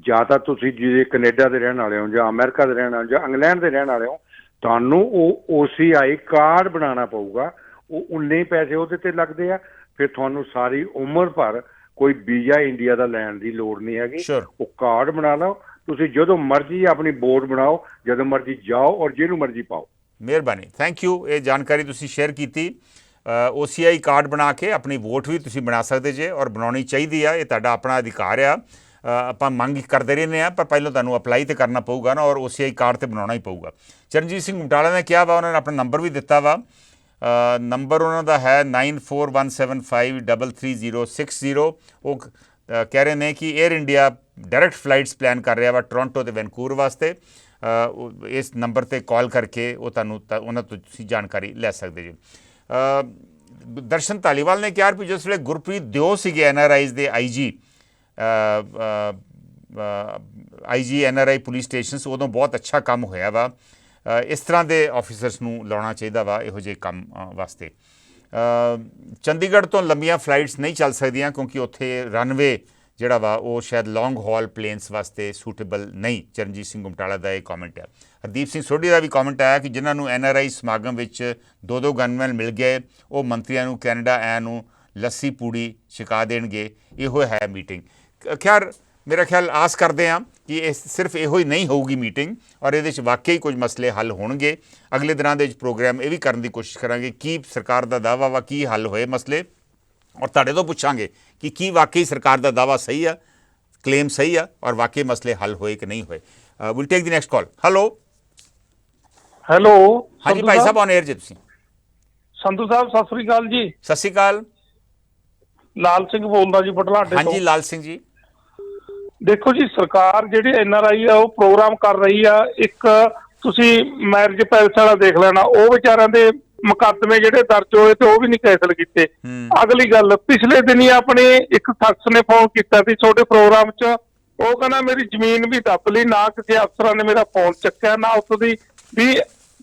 ਜਾਂ ਤਾਂ ਤੁਸੀਂ ਜੇ ਕੈਨੇਡਾ ਦੇ ਰਹਿਣ ਵਾਲੇ ਹੋ, ਜਾਂ ਅਮਰੀਕਾ ਦੇ ਰਹਿਣ ਵਾਲੇ, ਜਾਂ ਇੰਗਲੈਂਡ ਦੇ ਰਹਿਣ ਵਾਲੇ ਹੋ, ਤੁਹਾਨੂੰ ਉਹ OCI ਕਾਰਡ ਬਣਾਉਣਾ ਪਊਗਾ। ਉਹ ਉਨੇ ਹੀ ਪੈਸੇ ਉਹਦੇ ਤੇ ਲੱਗਦੇ ਆ, ਫਿਰ ਤੁਹਾਨੂੰ ਸਾਰੀ ਉਮਰ ਭਰ ਕੋਈ ਵੀਜ਼ਾ ਇੰਡੀਆ ਦਾ ਲੈਣ ਦੀ ਲੋੜ ਨਹੀਂ ਹੈਗੀ। ਉਹ ਕਾਰਡ ਬਣਾ ਲਓ, ਤੁਸੀਂ ਜਦੋਂ ਮਰਜ਼ੀ ਆਪਣੀ ਵੋਟ ਬਣਾਓ, ਜਦੋਂ ਮਰਜ਼ੀ ਜਾਓ ਔਰ ਜਿਹਨੂੰ ਮਰਜ਼ੀ ਪਾਓ। ਮਿਹਰਬਾਨੀ, ਥੈਂਕ ਯੂ। ਇਹ ਜਾਣਕਾਰੀ ਤੁਸੀਂ ਸ਼ੇਅਰ ਕੀਤੀ। OCI ਕਾਰਡ ਬਣਾ ਕੇ ਆਪਣੀ ਵੋਟ ਵੀ ਤੁਸੀਂ ਬਣਾ ਸਕਦੇ ਜੇ, ਔਰ ਬਣਾਉਣੀ ਚਾਹੀਦੀ ਆ, ਇਹ ਤੁਹਾਡਾ ਆਪਣਾ ਅਧਿਕਾਰ ਆ। ਆਪਾਂ ਮੰਗ ਕਰਦੇ ਰਹਿੰਦੇ ਹਾਂ, ਪਰ ਪਹਿਲਾਂ ਤੁਹਾਨੂੰ ਅਪਲਾਈ ਤਾਂ ਕਰਨਾ ਪਊਗਾ ਨਾ, ਔਰ OCI ਕਾਰਡ ਤਾਂ ਬਣਾਉਣਾ ਹੀ ਪਊਗਾ। ਚਰਨਜੀਤ ਸਿੰਘ ਗੁਮਟਾਲਾ ਨੇ ਕਿਹਾ ਵਾ, ਉਹਨਾਂ ਨੇ ਆਪਣਾ ਨੰਬਰ ਵੀ ਦਿੱਤਾ ਵਾ। ਨੰਬਰ ਉਹਨਾਂ ਦਾ ਹੈ 9417533060। ਉਹ ਕਹਿ ਰਹੇ ਨੇ ਕਿ air India direct flights plan ਕਰ ਰਿਹਾ ਵਾ ਟੋਰਾਂਟੋ ਤੇ ਵੈਨਕੂਵਰ ਵਾਸਤੇ। ਇਸ ਨੰਬਰ 'ਤੇ ਕਾਲ ਕਰਕੇ ਉਹ ਤੁਹਾਨੂੰ ਉਹਨਾਂ ਤੋਂ ਤੁਸੀਂ ਜਾਣਕਾਰੀ ਲੈ ਸਕਦੇ ਜੀ। ਦਰਸ਼ਨ ਧਾਲੀਵਾਲ ਨੇ ਕਿਹਾ ਵੀ ਜਿਸ ਵੇਲੇ ਗੁਰਪ੍ਰੀਤ ਦਿਓ ਸੀਗੇ NRIs ਦੇ IG NRI ਪੁਲਿਸ ਸਟੇਸ਼ਨਸ, ਉਦੋਂ ਬਹੁਤ ਅੱਛਾ ਕੰਮ ਹੋਇਆ ਵਾ। ਇਸ ਤਰ੍ਹਾਂ ਦੇ ਆਫਿਸਰਸ ਨੂੰ ਲਾਉਣਾ ਚਾਹੀਦਾ ਵਾ ਇਹੋ ਜਿਹੇ ਕੰਮ ਵਾਸਤੇ। ਚੰਡੀਗੜ੍ਹ ਤੋਂ ਲੰਬੀਆਂ ਫਲਾਈਟਸ ਨਹੀਂ ਚੱਲ ਸਕਦੀਆਂ ਕਿਉਂਕਿ ਉੱਥੇ ਰਨਵੇ ਜਿਹੜਾ ਵਾ ਉਹ ਸ਼ਾਇਦ ਲੌਂਗ ਹਾਲ ਪਲੇਨਸ ਵਾਸਤੇ ਸੂਟੇਬਲ ਨਹੀਂ। ਚਰਨਜੀਤ ਸਿੰਘ ਗੁਮਟਾਲਾ ਦਾ ਇਹ ਕਮੈਂਟ ਹੈ। ਹਰਦੀਪ ਸਿੰਘ ਸੋਢੀ ਦਾ ਵੀ ਕਮੈਂਟ ਆਇਆ ਕਿ ਜਿਨ੍ਹਾਂ ਨੂੰ NRI ਸਮਾਗਮ ਵਿੱਚ 2-2 ਗਨਮੈਨ ਮਿਲ ਗਏ, ਉਹ ਮੰਤਰੀਆਂ ਨੂੰ ਕੈਨੇਡਾ ਐ ਨੂੰ ਲੱਸੀ ਪੂੜੀ ਛਕਾ ਦੇਣਗੇ। ਇਹੋ ਹੈ ਮੀਟਿੰਗ। ਖੈਰ ਮੇਰਾ ਖਿਆਲ ਆਸ ਕਰਦੇ ਹਾਂ ਕਿ ਇਹ ਸਿਰਫ ਇਹੋ ਹੀ ਨਹੀਂ ਹੋਊਗੀ ਮੀਟਿੰਗ, ਔਰ ਇਹਦੇ 'ਚ ਵਾਕਈ ਕੁਝ ਮਸਲੇ ਹੱਲ ਹੋਣਗੇ। ਅਗਲੇ ਦਿਨਾਂ ਦੇ ਵਿੱਚ ਪ੍ਰੋਗਰਾਮ ਇਹ ਵੀ ਕਰਨ ਦੀ ਕੋਸ਼ਿਸ਼ ਕਰਾਂਗੇ ਕੀ ਸਰਕਾਰ ਦਾ ਦਾਅਵਾ ਵਾ, ਕੀ ਹੱਲ ਹੋਏ ਮਸਲੇ, ਔਰ ਤੁਹਾਡੇ ਤੋਂ ਪੁੱਛਾਂਗੇ ਕਿ ਕੀ ਵਾਕਈ ਸਰਕਾਰ ਦਾ ਦਾਅਵਾ ਸਹੀ ਆ, ਕਲੇਮ ਸਹੀ ਆ, ਔਰ ਵਾਕਈ ਮਸਲੇ ਹੱਲ ਹੋਏ ਕਿ ਨਹੀਂ ਹੋਏ। Will take the next call. Hello ਹਾਂਜੀ ਭਾਈ ਸਾਹਿਬ, ਔਨ 에ਅਰ ਜੀ ਤੁਸੀਂ। ਸੰਧੂ ਸਾਹਿਬ ਸਤਿ ਸ੍ਰੀ ਅਕਾਲ ਜੀ। ਸਤਿ ਸ੍ਰੀ ਅਕਾਲ। ਲਾਲ ਸਿੰਘ ਬੋਲਦਾ ਜੀ ਬਟਲਾਡੇ ਤੋਂ। ਹਾਂਜੀ ਲਾਲ ਸਿੰਘ ਜੀ। ਦੇਖੋ ਜੀ, ਸਰਕਾਰ ਜਿਹੜੀ NRI ਆ ਉਹ ਪ੍ਰੋਗਰਾਮ ਕਰ ਰਹੀ ਆ। ਇੱਕ ਤੁਸੀਂ ਮੈਰਿਜ ਪੈਲਸ ਵਾਲਾ ਦੇਖ ਲੈਣਾ, ਉਹ ਵਿਚਾਰਿਆਂ ਦੇ ਮੁਕੱਦਮੇ ਜਿਹੜੇ ਦਰਜ ਹੋਏ ਤੇ ਉਹ ਵੀ ਨਹੀਂ ਕੈਂਸਲ ਕੀਤੇ। ਅਗਲੀ ਗੱਲ, ਪਿਛਲੇ ਦਿਨੀ ਆਪਣੇ ਇੱਕ ਸ਼ਖਸ ਨੇ ਫੋਨ ਕੀਤਾ ਸੀ ਤੁਹਾਡੇ ਪ੍ਰੋਗਰਾਮ 'ਚ, ਉਹ ਕਹਿੰਦਾ ਮੇਰੀ ਜ਼ਮੀਨ ਵੀ ਦੱਬ ਲਈ, ਨਾ ਕਿਸੇ ਅਫਸਰਾਂ ਨੇ ਮੇਰਾ ਫੋਨ ਚੱਕਿਆ, ਨਾ ਉੱਥੋਂ ਦੀ ਵੀ।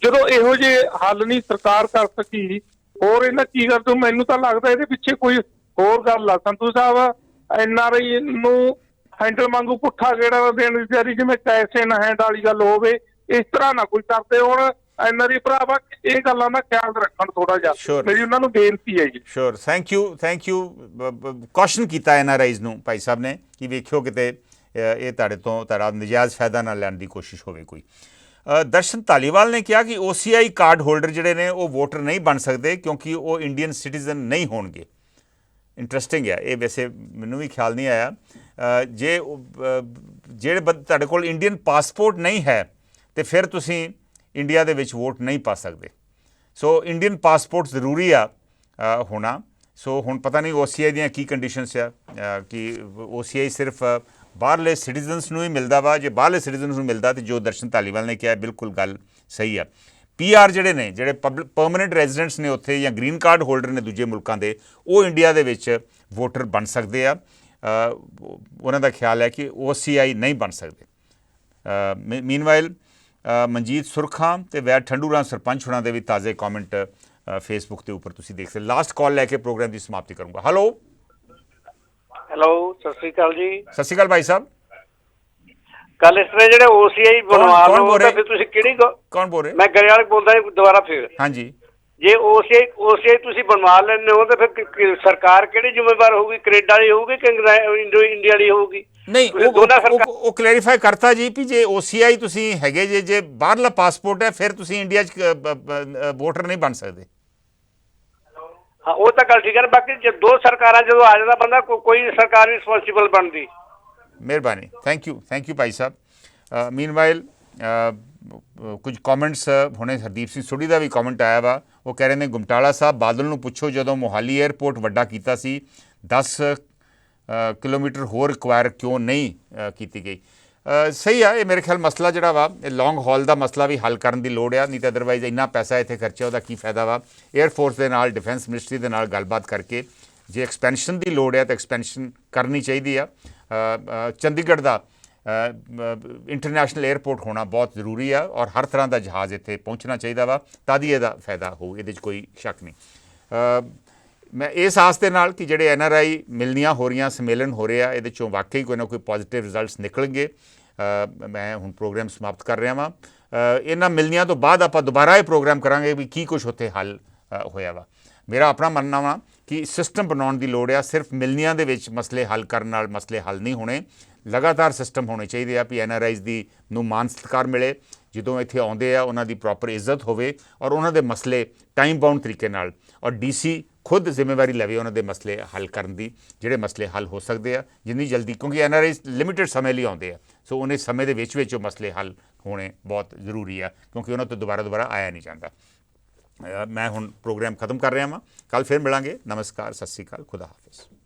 ਜਦੋਂ ਇਹੋ ਜਿਹੇ ਹੱਲ ਨਹੀਂ ਸਰਕਾਰ ਕਰ ਸਕੀ, ਹੋਰ ਇਹਨਾਂ ਕੀ ਕਰ ਦੂ? ਮੈਨੂੰ ਤਾਂ ਲੱਗਦਾ ਇਹਦੇ ਪਿੱਛੇ ਕੋਈ ਹੋਰ ਗੱਲ ਆ। ਸੰਧੂ ਸਾਹਿਬ NRI ਨੂੰ ਹੈਂਡਲ ਵਾਂਗੂ ਪੁੱਠਾ ਗੇੜਾ ਦੇਣ ਦੀ ਤਿਆਰੀ, ਜਿਵੇਂ ਕੈਸੇ ਨਾ ਹੈਂਡ ਵਾਲੀ ਗੱਲ ਹੋਵੇ, ਇਸ ਤਰ੍ਹਾਂ ਨਾ ਕੋਈ ਕਰਦੇ ਹੋਣ। NRI ਭਰਾਵਾ ਇਹ ਗੱਲਾਂ ਦਾ ਖਿਆਲ ਰੱਖਣ ਥੋੜਾ ਜਿਹਾ, ਮੇਰੀ ਉਹਨਾਂ ਨੂੰ ਬੇਨਤੀ ਹੈ ਜੀ। ਸ਼ੋਰ, ਥੈਂਕ ਯੂ। ਕੌਸ਼ਨ ਕੀਤਾ NRIs ਨੂੰ ਭਾਈ ਸਾਹਿਬ ਨੇ ਕਿ ਵੇਖਿਓ ਕਿਤੇ ਇਹ ਤੁਹਾਡੇ ਤੋਂ ਤੁਹਾਡਾ ਨਜਾਇਜ਼ ਫਾਇਦਾ ਨਾ ਲੈਣ ਦੀ ਕੋਸ਼ਿਸ਼ ਹੋਵੇ ਕੋਈ। ਦਰਸ਼ਨ ਧਾਲੀਵਾਲ ਨੇ ਕਿਹਾ ਕਿ OCI ਕਾਰਡ ਹੋਲਡਰ ਜਿਹੜੇ ਨੇ ਉਹ ਵੋਟਰ ਨਹੀਂ ਬਣ ਸਕਦੇ ਕਿਉਂਕਿ ਉਹ ਇੰਡੀਅਨ ਸਿਟੀਜ਼ਨ ਨਹੀਂ ਹੋਣਗੇ। ਇੰਟਰਸਟਿੰਗ ਹੈ ਇਹ, ਵੈਸੇ ਮੈਨੂੰ ਵੀ ਖਿਆਲ ਨਹੀਂ ਆਇਆ। ਜਿਹੜੇ ਤੁਹਾਡੇ ਕੋਲ ਇੰਡੀਅਨ ਪਾਸਪੋਰਟ ਨਹੀਂ ਹੈ ਤੇ ਫਿਰ ਤੁਸੀਂ ਇੰਡੀਆ ਦੇ ਵਿੱਚ ਵੋਟ ਨਹੀਂ ਪਾ ਸਕਦੇ। ਸੋ ਇੰਡੀਅਨ ਪਾਸਪੋਰਟ ਜ਼ਰੂਰੀ ਆ ਹੋਣਾ। ਸੋ ਹੁਣ ਪਤਾ ਨਹੀਂ OCI ਦੀਆਂ ਕੀ ਕੰਡੀਸ਼ਨਸ ਆ ਕਿ OCI ਸਿਰਫ ਬਾਹਰਲੇ ਸਿਟੀਜ਼ਨਸ ਨੂੰ ਹੀ ਮਿਲਦਾ ਵਾ। ਜੇ ਬਾਹਰਲੇ ਸਿਟੀਜ਼ਨਸ ਨੂੰ ਮਿਲਦਾ ਤੇ ਜੋ ਦਰਸ਼ਨ ਧਾਲੀਵਾਲ ਨੇ ਕਿਹਾ ਬਿਲਕੁਲ ਗੱਲ ਸਹੀ ਆ। PR ਜਿਹੜੇ ਨੇ, ਜਿਹੜੇ ਪਰਮਾਨੈਂਟ ਰੈਜ਼ੀਡੈਂਟਸ ਨੇ ਉੱਥੇ, ਜਾਂ ਗ੍ਰੀਨ ਕਾਰਡ ਹੋਲਡਰ ਨੇ ਦੂਜੇ ਮੁਲਕਾਂ ਦੇ, ਉਹ ਇੰਡੀਆ ਦੇ ਵਿੱਚ ਵੋਟਰ ਬਣ ਸਕਦੇ ਆ। ਉਹਨਾਂ ਦਾ ਖਿਆਲ ਹੈ ਕਿ OCI ਨਹੀਂ ਬਣ ਸਕਦੇ। ਮੀਨਵਾਈਲ ਮਨਜੀਤ ਸੁਰਖਾਂ ਤੇ ਵੈਦ ਠੰਡੂਰਾਮ ਸਰਪੰਚ ਹੋਣਾ ਦੇ ਵੀ ਤਾਜ਼ੇ ਕਮੈਂਟ ਫੇਸਬੁੱਕ ਦੇ ਉੱਪਰ ਤੁਸੀਂ ਦੇਖ ਸਕਦੇ। ਲਾਸਟ ਕਾਲ ਲੈ ਕੇ ਪ੍ਰੋਗਰਾਮ ਦੀ ਸਮਾਪਤੀ ਕਰੂੰਗਾ। ਹੈਲੋ ਸਤਿ ਸ੍ਰੀ ਅਕਾਲ ਜੀ। ਸਤਿ ਸ੍ਰੀ ਅਕਾਲ ਭਾਈ ਸਾਹਿਬ। ਕੱਲ ਇਸ ਤਰ੍ਹਾਂ ਜਿਹੜੇ OCI ਬਣਵਾ ਲਓ ਤਾਂ ਫਿਰ ਤੁਸੀਂ ਕਿਹੜੀ ਕੌਣ ਬੋਲ ਰਹੇ? ਮੈਂ ਗਰੇਵਾਲ ਬੋਲਦਾ ਦੁਬਾਰਾ ਫਿਰ। ਹਾਂਜੀ, ਜੇ OCI ਤੁਸੀਂ ਬਣਵਾ ਲੈਂਦੇ ਹੋ ਤਾਂ ਫਿਰ ਸਰਕਾਰ ਕਿਹੜੀ ਜ਼ਿੰਮੇਵਾਰ ਹੋਊਗੀ? ਕੈਨੇਡਾ ਵਾਲੀ ਹੋਊਗੀ ਕਿ ਇੰਡੀਆ ਵਾਲੀ ਹੋਊਗੀ? ਨਹੀਂ, ਉਹ ਕਲੈਰੀਫਾਈ ਕਰਤਾ ਜੀ ਵੀ ਜੇ OCI ਤੁਸੀਂ ਹੈਗੇ ਜੇ ਬਾਹਰਲਾ ਪਾਸਪੋਰਟ ਹੈ ਫਿਰ ਤੁਸੀਂ ਇੰਡੀਆ 'ਚ ਵੋਟਰ ਨਹੀਂ ਬਣ ਸਕਦੇ। ਹਾਂ, ਉਹ ਤਾਂ ਗੱਲ ਠੀਕ ਹੈ। ਬਾਕੀ ਜੇ ਦੋ ਸਰਕਾਰਾਂ ਜਦੋਂ ਆ ਜਾਂਦਾ ਬੰਦਾ, ਕੋਈ ਸਰਕਾਰ ਰਿਸਪੌਂਸਿਬਲ ਬਣਦੀ। ਮਿਹਰਬਾਨੀ, thank you Bhai Sahib. Meanwhile ਕੁਝ ਕਮੈਂਟਸ ਹੁਣੇ ਹਰਦੀਪ ਸਿੰਘ ਸੋਢੀ ਦਾ ਵੀ ਕਮੈਂਟ ਆਇਆ ਵਾ। ਉਹ ਕਹਿ ਰਹੇ ਨੇ ਗੁਮਟਾਲਾ ਸਾਹਿਬ ਬਾਦਲ ਨੂੰ ਪੁੱਛੋ ਜਦੋਂ ਮੋਹਾਲੀ ਏਅਰਪੋਰਟ ਵੱਡਾ ਕੀਤਾ ਸੀ 10 ਕਿਲੋਮੀਟਰ ਹੋਰ ਰਿਕਵਾਇਰ ਕਿਉਂ ਨਹੀਂ ਕੀਤੀ ਗਈ। ਸਹੀ ਆ। ਇਹ ਮੇਰੇ ਖਿਆਲ ਮਸਲਾ ਜਿਹੜਾ ਵਾ ਇਹ ਲੌਂਗ ਹਾਲ ਦਾ ਮਸਲਾ ਵੀ ਹੱਲ ਕਰਨ ਦੀ ਲੋੜ ਆ, ਨਹੀਂ ਤਾਂ ਅਦਰਵਾਈਜ਼ ਇੰਨਾ ਪੈਸਾ ਇੱਥੇ ਖਰਚਿਆ ਉਹਦਾ ਕੀ ਫਾਇਦਾ ਵਾ। 에ਅਰਫੋਰਸ ਦੇ ਨਾਲ, ਡਿਫੈਂਸ ਮਿਨਿਸਟਰੀ ਦੇ ਨਾਲ ਗੱਲਬਾਤ ਕਰਕੇ ਜੇ ਐਕਸਪੈਂਸ਼ਨ ਦੀ ਲੋੜ ਹੈ ਤਾਂ ਐਕਸਪੈਂਸ਼ਨ ਕਰਨੀ ਚਾਹੀਦੀ ਆ। ਚੰਡੀਗੜ੍ਹ ਦਾ ਇੰਟਰਨੈਸ਼ਨਲ 에ਅਰਪੋਰਟ ਹੋਣਾ ਬਹੁਤ ਜ਼ਰੂਰੀ ਆ ਔਰ ਹਰ ਤਰ੍ਹਾਂ ਦਾ ਜਹਾਜ਼ ਇੱਥੇ ਪਹੁੰਚਣਾ ਚਾਹੀਦਾ ਵਾ, ਤਦ ਹੀ ਇਹਦਾ ਫਾਇਦਾ ਹੋਊ, ਇਹਦੇ 'ਚ ਕੋਈ ਸ਼ੱਕ ਨਹੀਂ। ਮੈਂ ਇਸ ਆਸ ਦੇ ਨਾਲ ਕਿ ਜਿਹੜੇ NRI ਮਿਲਣੀਆਂ ਹੋ ਰਹੀਆਂ, ਸੰਮੇਲਨ ਹੋ ਰਿਹਾ, ਇਹਦੇ 'ਚੋਂ ਵਾਕਈ ਕੋਈ ਨਾ ਕੋਈ ਪੋਜ਼ੀਟਿਵ ਰਿਜ਼ਲਟਸ ਨਿਕਲਣਗੇ। ਮੈਂ ਹੁਣ ਪ੍ਰੋਗਰਾਮ ਸਮਾਪਤ ਕਰ ਰਿਹਾ ਵਾਂ। ਇਹਨਾਂ ਮਿਲਣੀਆਂ ਤੋਂ ਬਾਅਦ ਆਪਾਂ ਦੁਬਾਰਾ ਇਹ ਪ੍ਰੋਗਰਾਮ ਕਰਾਂਗੇ ਵੀ ਕੀ ਕੁਛ ਉੱਥੇ ਹੱਲ ਹੋਇਆ ਵਾ। ਮੇਰਾ ਆਪਣਾ ਮੰਨਣਾ ਵਾ ਕਿ ਸਿਸਟਮ ਬਣਾਉਣ ਦੀ ਲੋੜ ਆ। ਸਿਰਫ ਮਿਲਣੀਆਂ ਦੇ ਵਿੱਚ ਮਸਲੇ ਹੱਲ ਕਰਨ ਨਾਲ ਮਸਲੇ ਹੱਲ ਨਹੀਂ ਹੋਣੇ, ਲਗਾਤਾਰ ਸਿਸਟਮ ਹੋਣੇ ਚਾਹੀਦੇ ਆ ਵੀ NRIs ਨੂੰ ਮਾਨ ਸਤਿਕਾਰ ਮਿਲੇ, ਜਦੋਂ ਇੱਥੇ ਆਉਂਦੇ ਆ ਉਹਨਾਂ ਦੀ ਪ੍ਰੋਪਰ ਇੱਜ਼ਤ ਹੋਵੇ ਔਰ ਉਹਨਾਂ ਦੇ ਮਸਲੇ ਟਾਈਮ ਬਾਉਂਡ ਤਰੀਕੇ ਨਾਲ, ਔਰ DC ਖੁਦ ਜ਼ਿੰਮੇਵਾਰੀ ਲਵੇ ਉਹਨਾਂ ਦੇ ਮਸਲੇ ਹੱਲ ਕਰਨ ਦੀ, ਜਿਹੜੇ ਮਸਲੇ ਹੱਲ ਹੋ ਸਕਦੇ ਆ ਜਿੰਨੀ ਜਲਦੀ, ਕਿਉਂਕਿ NRIs ਲਿਮਿਟਡ ਸਮੇਂ ਲਈ ਆਉਂਦੇ ਆ, ਸੋ ਉਹਨੇ ਸਮੇਂ ਦੇ ਵਿੱਚ ਉਹ ਮਸਲੇ ਹੱਲ ਹੋਣੇ ਬਹੁਤ ਜ਼ਰੂਰੀ ਆ, ਕਿਉਂਕਿ ਉਹਨਾਂ ਤੋਂ ਦੁਬਾਰਾ ਆਇਆ ਨਹੀਂ ਜਾਂਦਾ। ਮੈਂ ਹੁਣ ਪ੍ਰੋਗਰਾਮ ਖਤਮ ਕਰ ਰਿਹਾ ਵਾਂ। ਕੱਲ੍ਹ ਫਿਰ ਮਿਲਾਂਗੇ। ਨਮਸਕਾਰ, ਸਤਿ ਸ਼੍ਰੀ ਅਕਾਲ, ਖੁਦਾ ਹਾਫਿਜ਼।